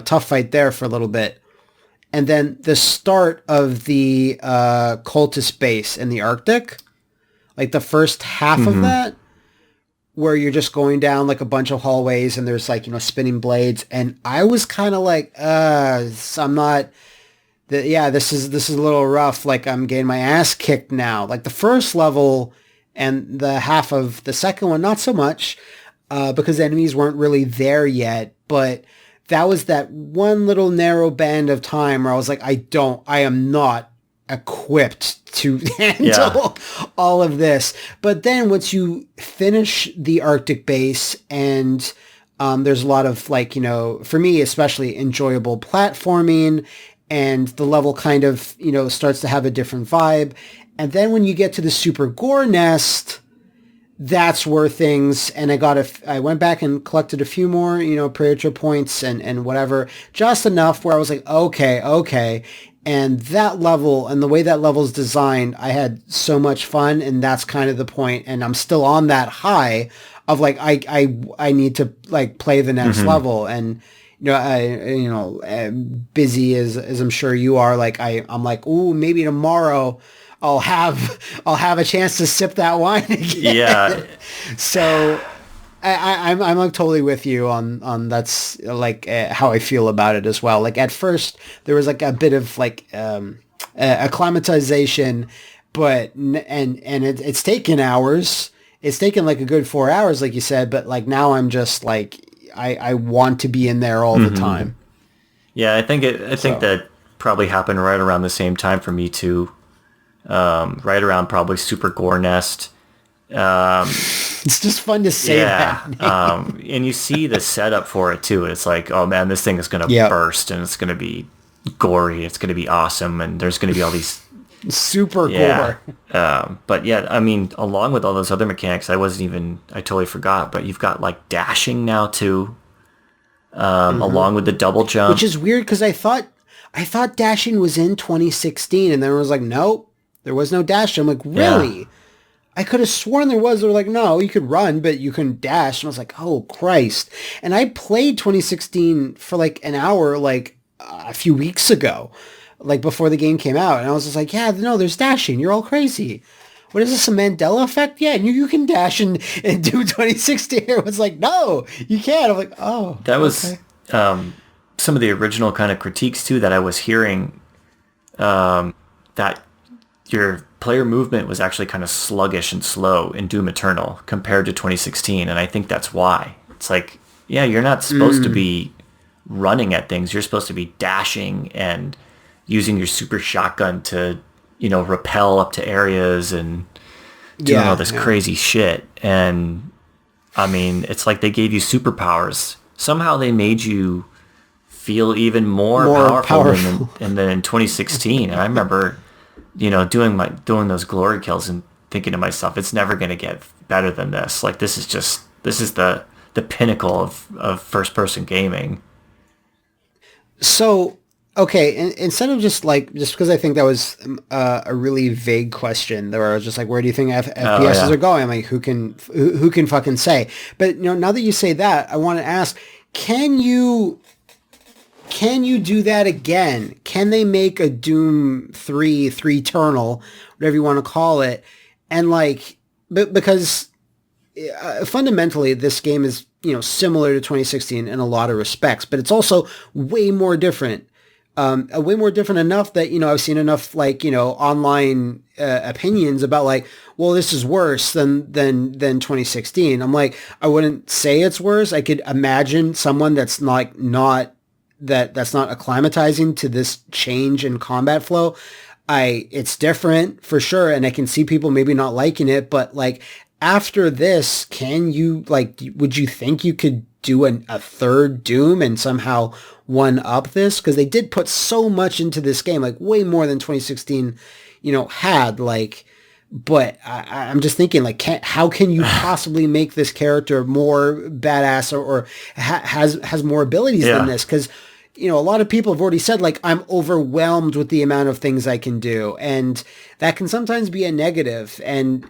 tough fight there for a little bit. And then the start of the cultist base in the Arctic, like the first half of that, where you're just going down, like, a bunch of hallways and there's, like, you know, spinning blades. And I was kind of like, I'm not... this is a little rough. Like, I'm getting my ass kicked now. Like, the first level and the half of the second one, not so much, because the enemies weren't really there yet. But that was that one little narrow band of time where I was like, I am not equipped to handle all of this. But then once you finish the Arctic base and There's a lot of like, for me especially, enjoyable platforming, and the level kind of, starts to have a different vibe. And then when you get to the Super Gore Nest, that's where things, and I went back and collected a few more, Praetor points and whatever, just enough where I was like, okay. And that level and the way that level's designed, I had so much fun, and that's kind of the point. And I'm still on that high of like, I need to like play the next level. And, busy as I'm sure you are, like I'm like, ooh, maybe tomorrow I'll have a chance to sip that wine again. Yeah. So I'm like totally with you on that's like how I feel about it as well. Like at first there was like a bit of like acclimatization, but it's taken hours. It's taken like a good 4 hours, like you said, but like now I'm just like I want to be in there all the time. Yeah, I think that probably happened right around the same time for me too. Right around probably Super Gore Nest. It's just fun to say that. And you see the setup for it too. It's like, oh man, this thing is going to burst, and it's going to be gory. It's going to be awesome, and there's going to be all these super gore. But yeah, I mean, along with all those other mechanics, I totally forgot. But you've got like dashing now too, along with the double jump, which is weird because I thought dashing was in 2016, and then it was like, nope, there was no dash. I'm like, really? Yeah. I could have sworn there was. They were like, no, you could run, but you couldn't dash. And I was like, oh, Christ. And I played 2016 for like an hour, like a few weeks ago, like before the game came out. And I was just like, yeah, no, there's dashing. You're all crazy. What is this, a Mandela effect? Yeah, you can dash and do 2016. It was like, no, you can't. I'm like, oh. That was some of the original kind of critiques, too, that I was hearing, that your player movement was actually kind of sluggish and slow in Doom Eternal compared to 2016, and I think that's why. It's like, yeah, you're not supposed to be running at things. You're supposed to be dashing and using your super shotgun to, rappel up to areas and doing all this crazy shit. And, I mean, it's like they gave you superpowers. Somehow they made you feel even more powerful than in 2016. And I remember doing those glory kills and thinking to myself, it's never going to get better than this. Like, this is the pinnacle of first-person gaming. So, okay, instead of just because I think that was a really vague question, where I was just like, where do you think FPSs are going? I'm like, who can fucking say? But now that you say that, I want to ask, can you do that again? Can they make a Doom 3 Eternal, whatever you want to call it? And because fundamentally this game is, similar to 2016 in a lot of respects, but it's also way more different. Way more different enough that, I've seen enough online opinions about like, well, this is worse than 2016. I'm like, I wouldn't say it's worse. I could imagine someone that's not acclimatizing to this change in combat flow. It's different for sure, and I can see people maybe not liking it, but like after this, would you think you could do a third Doom and somehow one up this? Because they did put so much into this game, like way more than 2016, had, like, but I'm just thinking, like, how can you possibly make this character more badass or has more abilities than this? Because, a lot of people have already said, like, I'm overwhelmed with the amount of things I can do. And that can sometimes be a negative. And,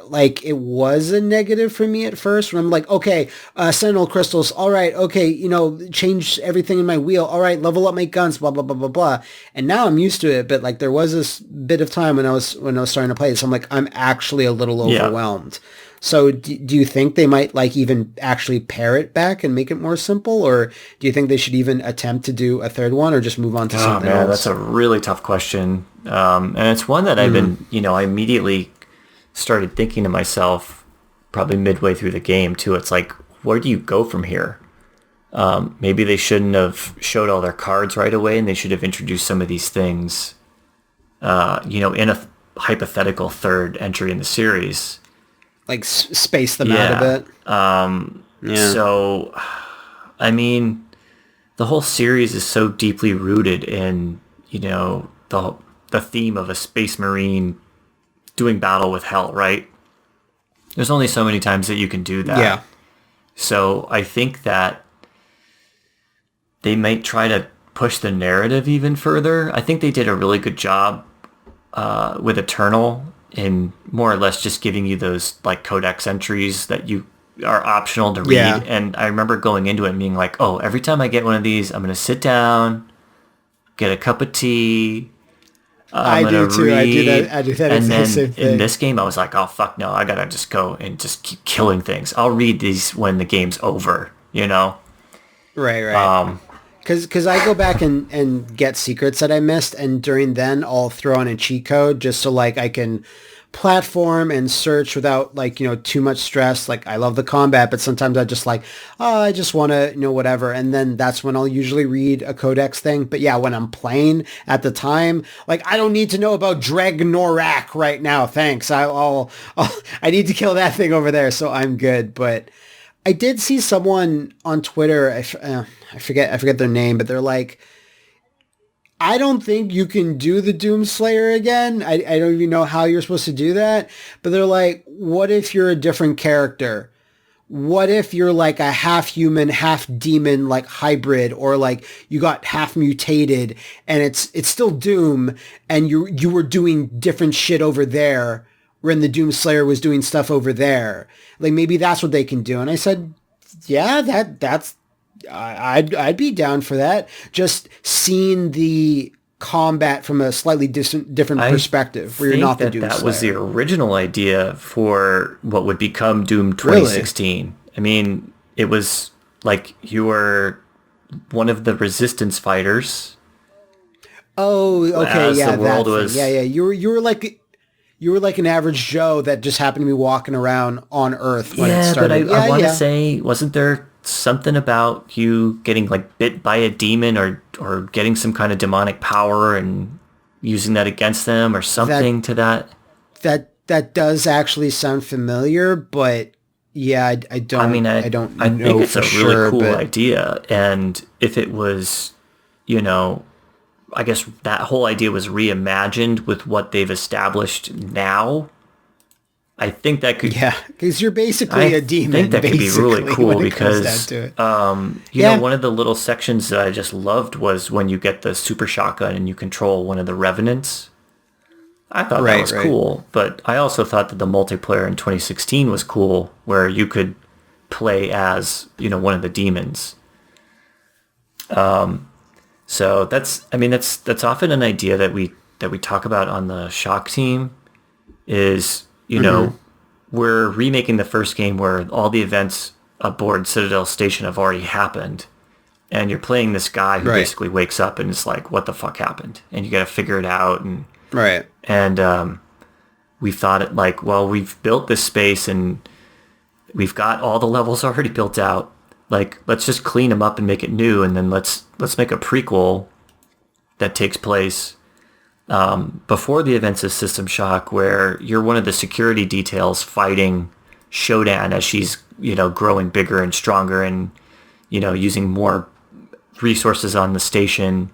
like, it was a negative for me at first when I'm like, okay, Sentinel Crystals, all right, okay, change everything in my wheel. All right, level up my guns, blah, blah, blah, blah, blah. And now I'm used to it. But, like, there was this bit of time when I was starting to play this. I'm like, I'm actually a little overwhelmed. So do you think they might like even actually pare it back and make it more simple? Or do you think they should even attempt to do a third one or just move on to something else? That's a really tough question. And it's one that I've been, I immediately started thinking to myself probably midway through the game too. It's like, where do you go from here? Maybe they shouldn't have showed all their cards right away, and they should have introduced some of these things, in a hypothetical third entry in the series. Like space them out a bit. So, I mean, the whole series is so deeply rooted in, you know, the theme of a space marine doing battle with hell, right? There's only so many times that you can do that. Yeah. So I think that they might try to push the narrative even further. I think they did a really good job with Eternal in more or less just giving you those like codex entries that you are optional to read. Yeah. And I remember going into it and being like, oh, every time I get one of these, I'm going to sit down, get a cup of tea. I do too. I do that And then same thing. in this game, I was like, oh, fuck no. I got to just go and just keep killing things. I'll read these when the game's over, you know? Right. Because I go back and get secrets that I missed, and during then I'll throw in a cheat code just so like I can platform and search without like, you know, too much stress. Like I love the combat, but sometimes I just like, oh, I just want to, you know, whatever. And then that's when I'll usually read a codex thing. But yeah, when I'm playing at the time, like I don't need to know about Dragnorak right now. Thanks. I need to kill that thing over there. So I'm good. But I did see someone on Twitter, I forget their name, but they're like, I don't think you can do the Doomslayer again. I don't even know how you're supposed to do that. But they're like, what if you're a different character? What if you're like a half human, half demon, like hybrid, or like you got half mutated and it's still Doom and you were doing different shit over there when the Doomslayer was doing stuff over there. Like maybe that's what they can do. And I said, yeah, that's I'd be down for that. Just seeing the combat from a slightly different perspective, where you're not the Doomslayer. That was the original idea for what would become Doom 2016. Really? I mean, it was like you were one of the resistance fighters. Oh, okay, yeah, the world was. Yeah. You were like an average Joe that just happened to be walking around on Earth when it started. But I want to say, wasn't there something about you getting like bit by a demon or getting some kind of demonic power and using that against them or something to that? That does actually sound familiar, but yeah, I don't. I mean, I don't. I think it's a really cool idea, and if it was, you know, I guess that whole idea was reimagined with what they've established now. I think that could... Yeah, because you're basically a demon. I think that could be really cool because, you know, one of the little sections that I just loved was when you get the super shotgun and you control one of the revenants. I thought that was cool, but I also thought that the multiplayer in 2016 was cool, where you could play as, you know, one of the demons. So that's often an idea that we talk about on the Shock team is, you know, we're remaking the first game where all the events aboard Citadel Station have already happened, and you're playing this guy who basically wakes up and is like, what the fuck happened? And you got to figure it out. And we thought it like, well, we've built this space and we've got all the levels already built out. Like, let's just clean them up and make it new, and then let's make a prequel that takes place before the events of System Shock, where you're one of the security details fighting Shodan as she's, you know, growing bigger and stronger and, you know, using more resources on the station.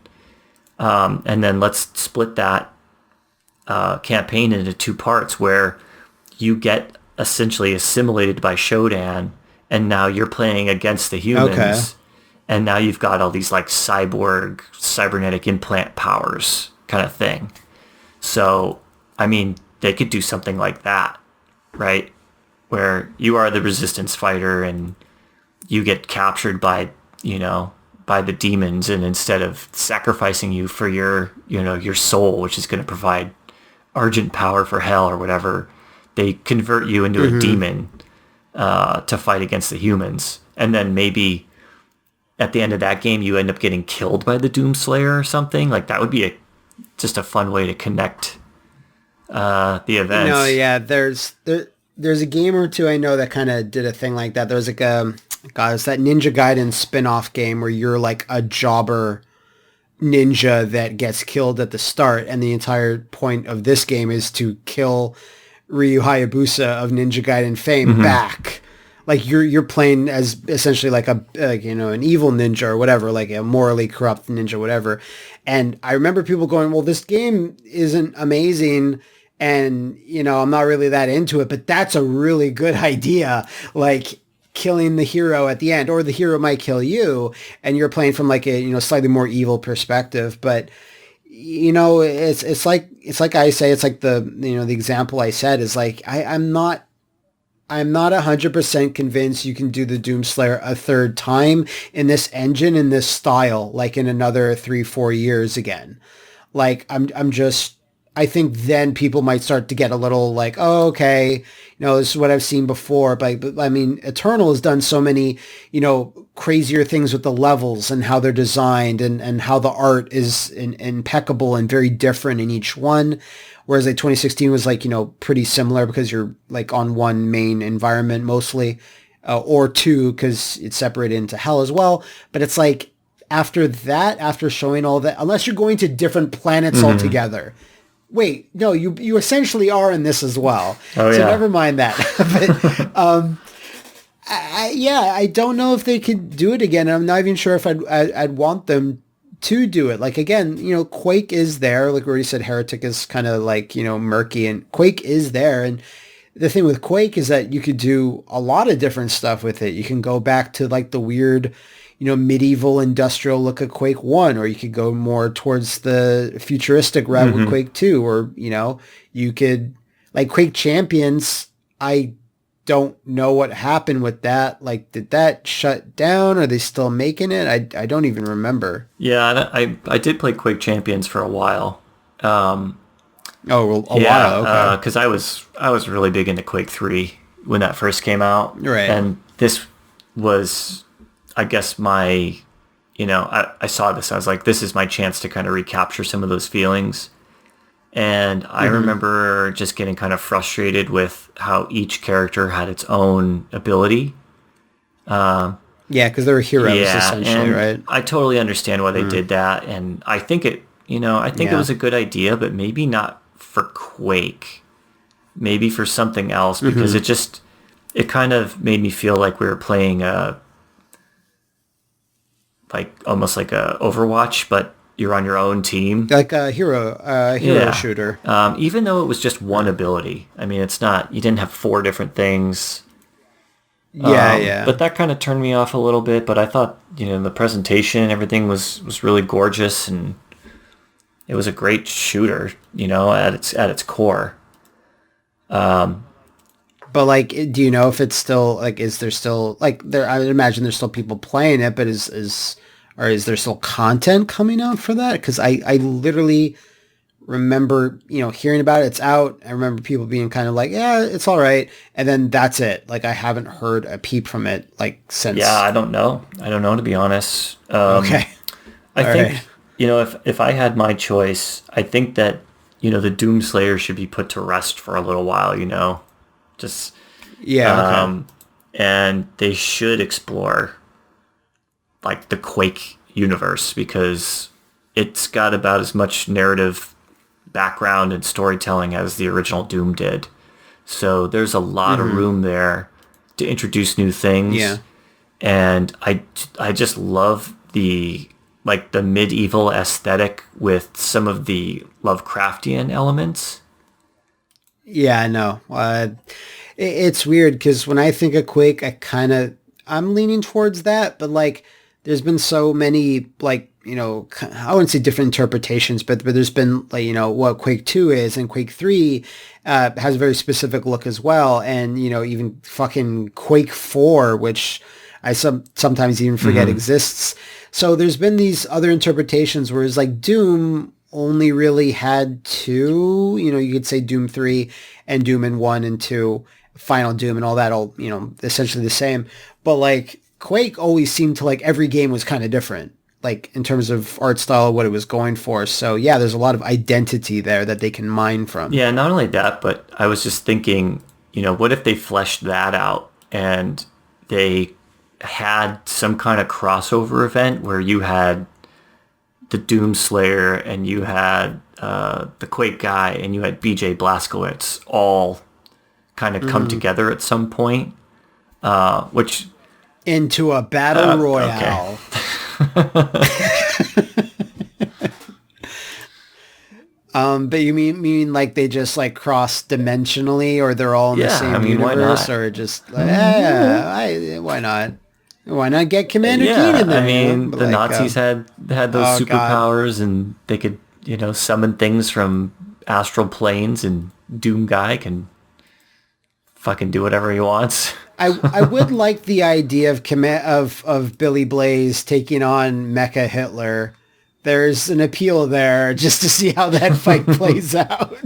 And then let's split that campaign into two parts where you get essentially assimilated by Shodan, and now you're playing against the humans. Okay. And now you've got all these like cyborg, cybernetic implant powers kind of thing. So, I mean, they could do something like that, right? Where you are the resistance fighter and you get captured by, you know, by the demons, and instead of sacrificing you for your, you know, your soul, which is going to provide urgent power for hell or whatever, they convert you into a demon to fight against the humans. And then maybe at the end of that game, you end up getting killed by the Doomslayer or something. Like, that would be just a fun way to connect the events. No, yeah, there's a game or two I know that kind of did a thing like that. There's like it's that Ninja Gaiden spin-off game where you're like a jobber ninja that gets killed at the start, and the entire point of this game is to kill Ryu Hayabusa of Ninja Gaiden fame back. like you're playing as essentially like an evil ninja or whatever, like a morally corrupt ninja, whatever. And I remember people going, well, this game isn't amazing, and I'm not really that into it, but that's a really good idea. Like killing the hero at the end, or the hero might kill you, and you're playing from like a slightly more evil perspective. But it's like I say, it's like the example I said is like I'm not 100% convinced you can do the Doomslayer a third time in this engine, in this style, like in another 3-4 years again. Like I think then people might start to get a little like, oh, okay, this is what I've seen before. But I mean, Eternal has done so many, crazier things with the levels and how they're designed, and how the art is impeccable and very different in each one. Whereas like 2016 was like, pretty similar because you're like on one main environment mostly, or two because it's separated into hell as well. But it's like after showing all that, unless you're going to different planets altogether. Wait, no, you essentially are in this as well. Oh, so yeah. Never mind that. But I don't know if they could do it again. I'm not even sure if I'd want them to do it. Like, again, Quake is there. Like we already said, Heretic is kind of like, murky, and Quake is there. And the thing with Quake is that you could do a lot of different stuff with it. You can go back to like the weird, medieval industrial look of Quake 1, or you could go more towards the futuristic route with Quake 2, or, you could, like Quake Champions, I don't know what happened with that. Like, did that shut down? Are they still making it? I don't even remember. Yeah, I did play Quake Champions for a while. While, okay. Because I was really big into Quake 3 when that first came out. Right. And this was, I guess, my, I saw this. I was like, this is my chance to kind of recapture some of those feelings. And I remember just getting kind of frustrated with how each character had its own ability. Yeah, because they were heroes, essentially, right? I totally understand why they did that. And I think it was a good idea, but maybe not for Quake. Maybe for something else, because it kind of made me feel like we were playing almost like a Overwatch, but you're on your own team, like a hero shooter. Even though it was just one ability. I mean, it's not, you didn't have 4 different things. Yeah. But that kind of turned me off a little bit. But I thought, the presentation and everything was really gorgeous, and it was a great shooter, at its core. But But like, do you know if it's still like, is there still like there? I would imagine there's still people playing it, but is there still content coming out for that? Because I literally remember, you know, hearing about it. It's out. I remember people being kind of like, yeah, it's all right, and then that's it. Like, I haven't heard a peep from it like since. Yeah, I don't know to be honest. Okay. I think you know, if I had my choice, I think that, you know, the Doomslayer should be put to rest for a little while, you know. Just and they should explore like the Quake universe, because it's got about as much narrative background and storytelling as the original Doom did. So there's a lot of room there to introduce new things. Yeah. And I just love the medieval aesthetic with some of the Lovecraftian elements. Yeah, I know. It's weird because when I think of Quake, I'm leaning towards that, but like there's been so many, like, you know, I wouldn't say different interpretations, but there's been, like, you know, what Quake 2 is, and Quake 3 has a very specific look as well. And, you know, even fucking Quake 4, which I sometimes even forget exists. So there's been these other interpretations, whereas like Doom only really had two, you know, you could say Doom 3 and Doom in 1 and 2, Final Doom and all that, all, you know, essentially the same. But like Quake always seemed to, like, every game was kind of different, like in terms of art style, what it was going for. So yeah, there's a lot of identity there that they can mine from. Yeah, not only that, but I was just thinking, you know, what if they fleshed that out and they had some kind of crossover event where you had the Doomslayer and you had the Quake guy and you had BJ Blazkowicz all kind of come together at some point. which into a battle royale. Okay. But you mean like they just like cross dimensionally, or they're all in the same universe, or just like, why not? Why not get Commander Keen in there? I mean, the Nazis had those superpowers, and they could summon things from astral planes, and Doom Guy can fucking do whatever he wants. I would like the idea of Billy Blaze taking on Mecha Hitler. There's an appeal there just to see how that fight plays out.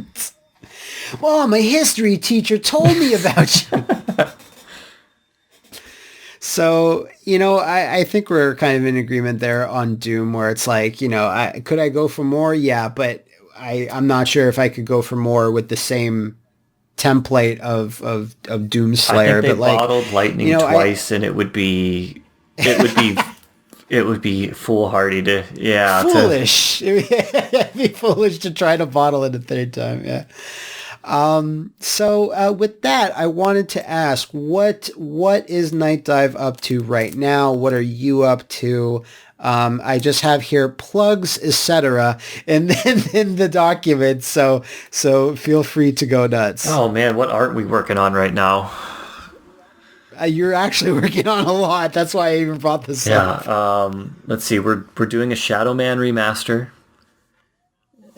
Well, my history teacher told me about you. So, I think we're kind of in agreement there on Doom, where it's like, could I go for more? Yeah, but I'm not sure if I could go for more with the same template of Doomslayer. I think they bottled lightning twice, and it would be foolhardy to foolish. It'd be foolish to try to bottle it a third time. Yeah. So with that, I wanted to ask, what is Nightdive up to right now? What are you up to? I just have here plugs, etc. and then in the document. So feel free to go nuts. Oh man, what aren't we working on right now? You're actually working on a lot. That's why I even brought this up. Let's see. We're doing a Shadow Man remaster.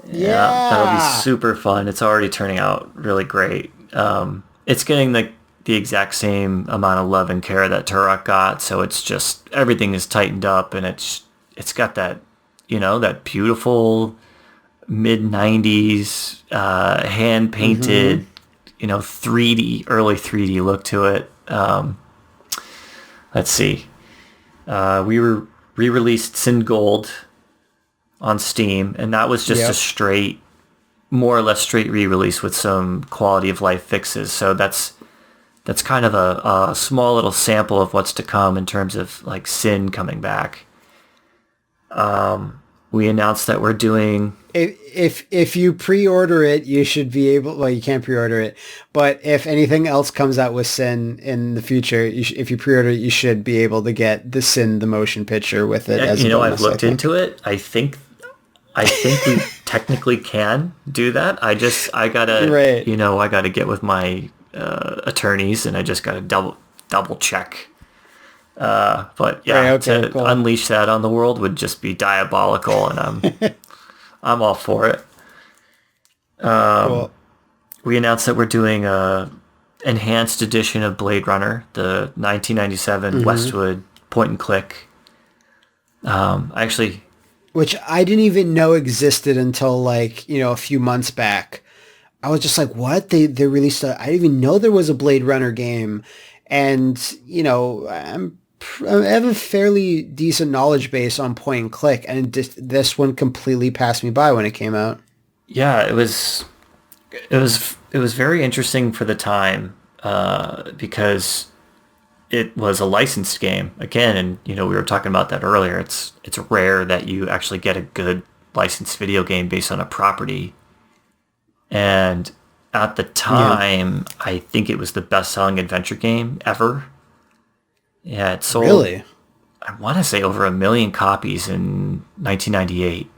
Yeah, that'll be super fun. It's already turning out really great. It's getting the exact same amount of love and care that Turok got. So it's just everything is tightened up, and it's got that that beautiful mid 90s hand painted 3D early 3D look to it. Let's see. We re-released Sin Gold on Steam, and that was just a more or less straight re-release with some quality of life fixes. So that's kind of a small little sample of what's to come in terms of like Sin coming back. We announced that we're doing... If you pre-order it, you should be able... Well, you can't pre-order it, but if anything else comes out with Sin in the future, if you pre-order it, you should be able to get the Sin, the motion picture with it. As I've looked into it. I think we technically can do that. I gotta, right. I gotta get with my attorneys, and I just gotta double check. But yeah, right, okay, cool. Unleash that on the world would just be diabolical, and I'm all for it. Cool. We announced that we're doing a enhanced edition of Blade Runner, the 1997 Westwood point and click. Which I didn't even know existed until a few months back. I was just like, what? They released I didn't even know there was a Blade Runner game. And, I have a fairly decent knowledge base on point and click, and this one completely passed me by when it came out. Yeah, it was very interesting for the time, because it was a licensed game again, and we were talking about that earlier. It's rare that you actually get a good licensed video game based on a property, and at the time, I think it was the best-selling adventure game ever. Yeah, it sold. Really? I want to say over 1 million copies in 1998.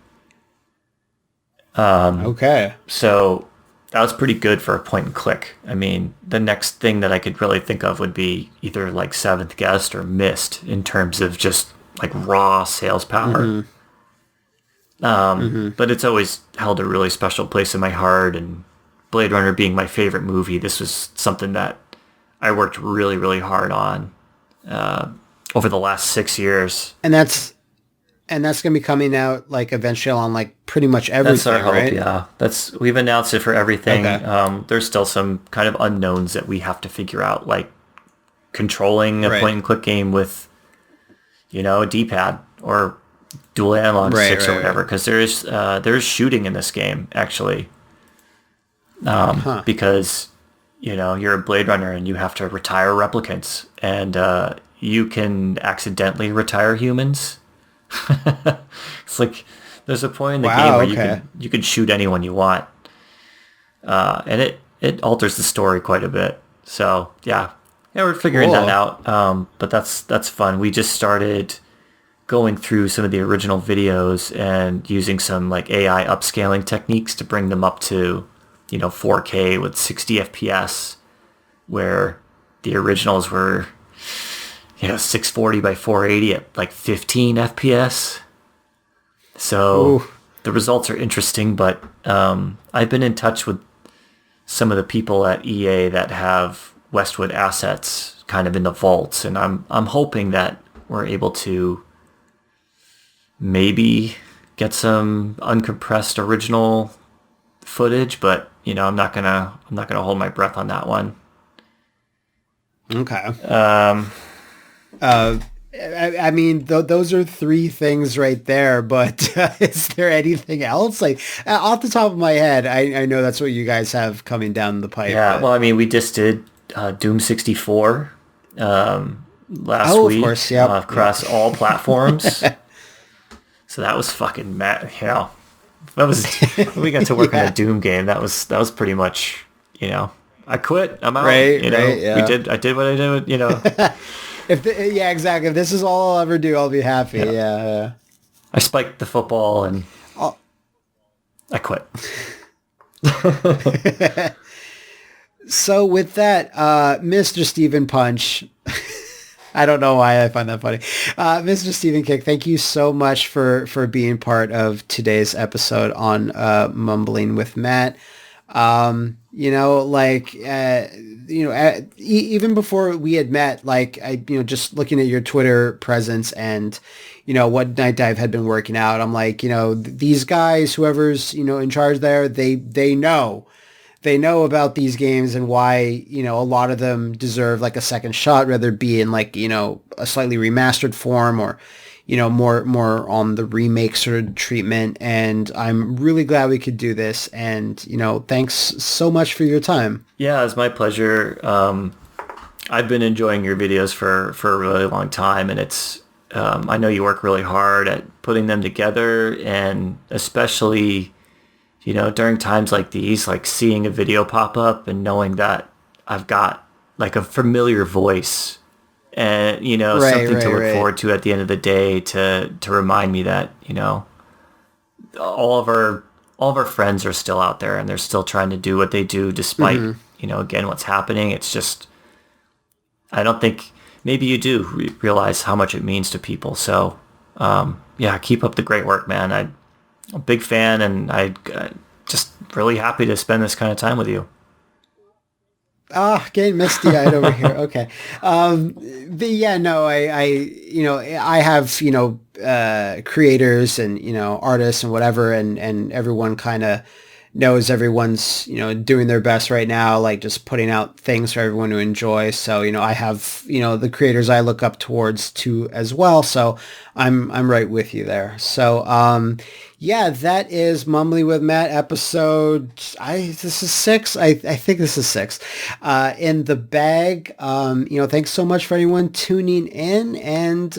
Okay. So that was pretty good for a point and click. I mean, the next thing that I could really think of would be either like Seventh Guest or Myst in terms of just like raw sales power. But it's always held a really special place in my heart, and Blade Runner being my favorite movie, this was something that I worked really, really hard on over the last 6 years. And that's going to be coming out eventually on pretty much everything. That's our hope, right? Yeah. We've announced it for everything. Okay. There's still some kind of unknowns that we have to figure out, like controlling a point and click game with, a D-pad or dual analog sticks or whatever. Because there's shooting in this game actually, because you're a Blade Runner and you have to retire replicants, and you can accidentally retire humans. It's like there's a point in the game where you can shoot anyone you want, and it alters the story quite a bit. So yeah, Yeah, we're figuring that out. But that's fun. We just started going through some of the original videos and using some like AI upscaling techniques to bring them up to, 4K with 60 FPS, where the originals were, 640 by 480 at like 15 FPS. So the results are interesting, but I've been in touch with some of the people at EA that have Westwood assets kind of in the vaults, and I'm hoping that we're able to maybe get some uncompressed original footage, but I'm not gonna hold my breath on that one. Okay. I mean, those are three things right there, but is there anything else? Like, off the top of my head, I know that's what you guys have coming down the pipe. Yeah, well, I mean, we just did Doom 64 last week, of course, yep. Across all platforms. So that was fucking mad. That was we got to work on a Doom game. That was pretty much, I quit. I'm out. Right, yeah. I did what I did. Exactly. If this is all I'll ever do, I'll be happy. Yeah. I spiked the football and I quit. So with that, Mr. Stephen Punch, I don't know why I find that funny. Mr. Stephen Kick, thank you so much for being part of today's episode on Mumbling with Matt. Even before we had met, just looking at your Twitter presence and, what Nightdive had been working out, I'm like, these guys, whoever's, in charge there, they know about these games and why, a lot of them deserve like a second shot, whether it be in like, a slightly remastered form or, more on the remake sort of treatment. And I'm really glad we could do this. And, thanks so much for your time. Yeah, it's my pleasure. I've been enjoying your videos for a really long time, and it's, I know you work really hard at putting them together, and especially, during times like these, like seeing a video pop up and knowing that I've got like a familiar voice and, something to look forward to at the end of the day to remind me that, all of our friends are still out there and they're still trying to do what they do despite, again, what's happening. It's just, I don't think, maybe you do realize how much it means to people. So, keep up the great work, man. I'm a big fan, and I just really happy to spend this kind of time with you. Getting misty-eyed over here. Okay. I have, creators and, artists and whatever, and everyone kind of knows everyone's, doing their best right now, like just putting out things for everyone to enjoy. So, I have, the creators I look up towards too as well. So I'm right with you there. So, that is Mumbling with Matt episode. This is 6. I think this is 6 in the bag. Thanks so much for anyone tuning in, and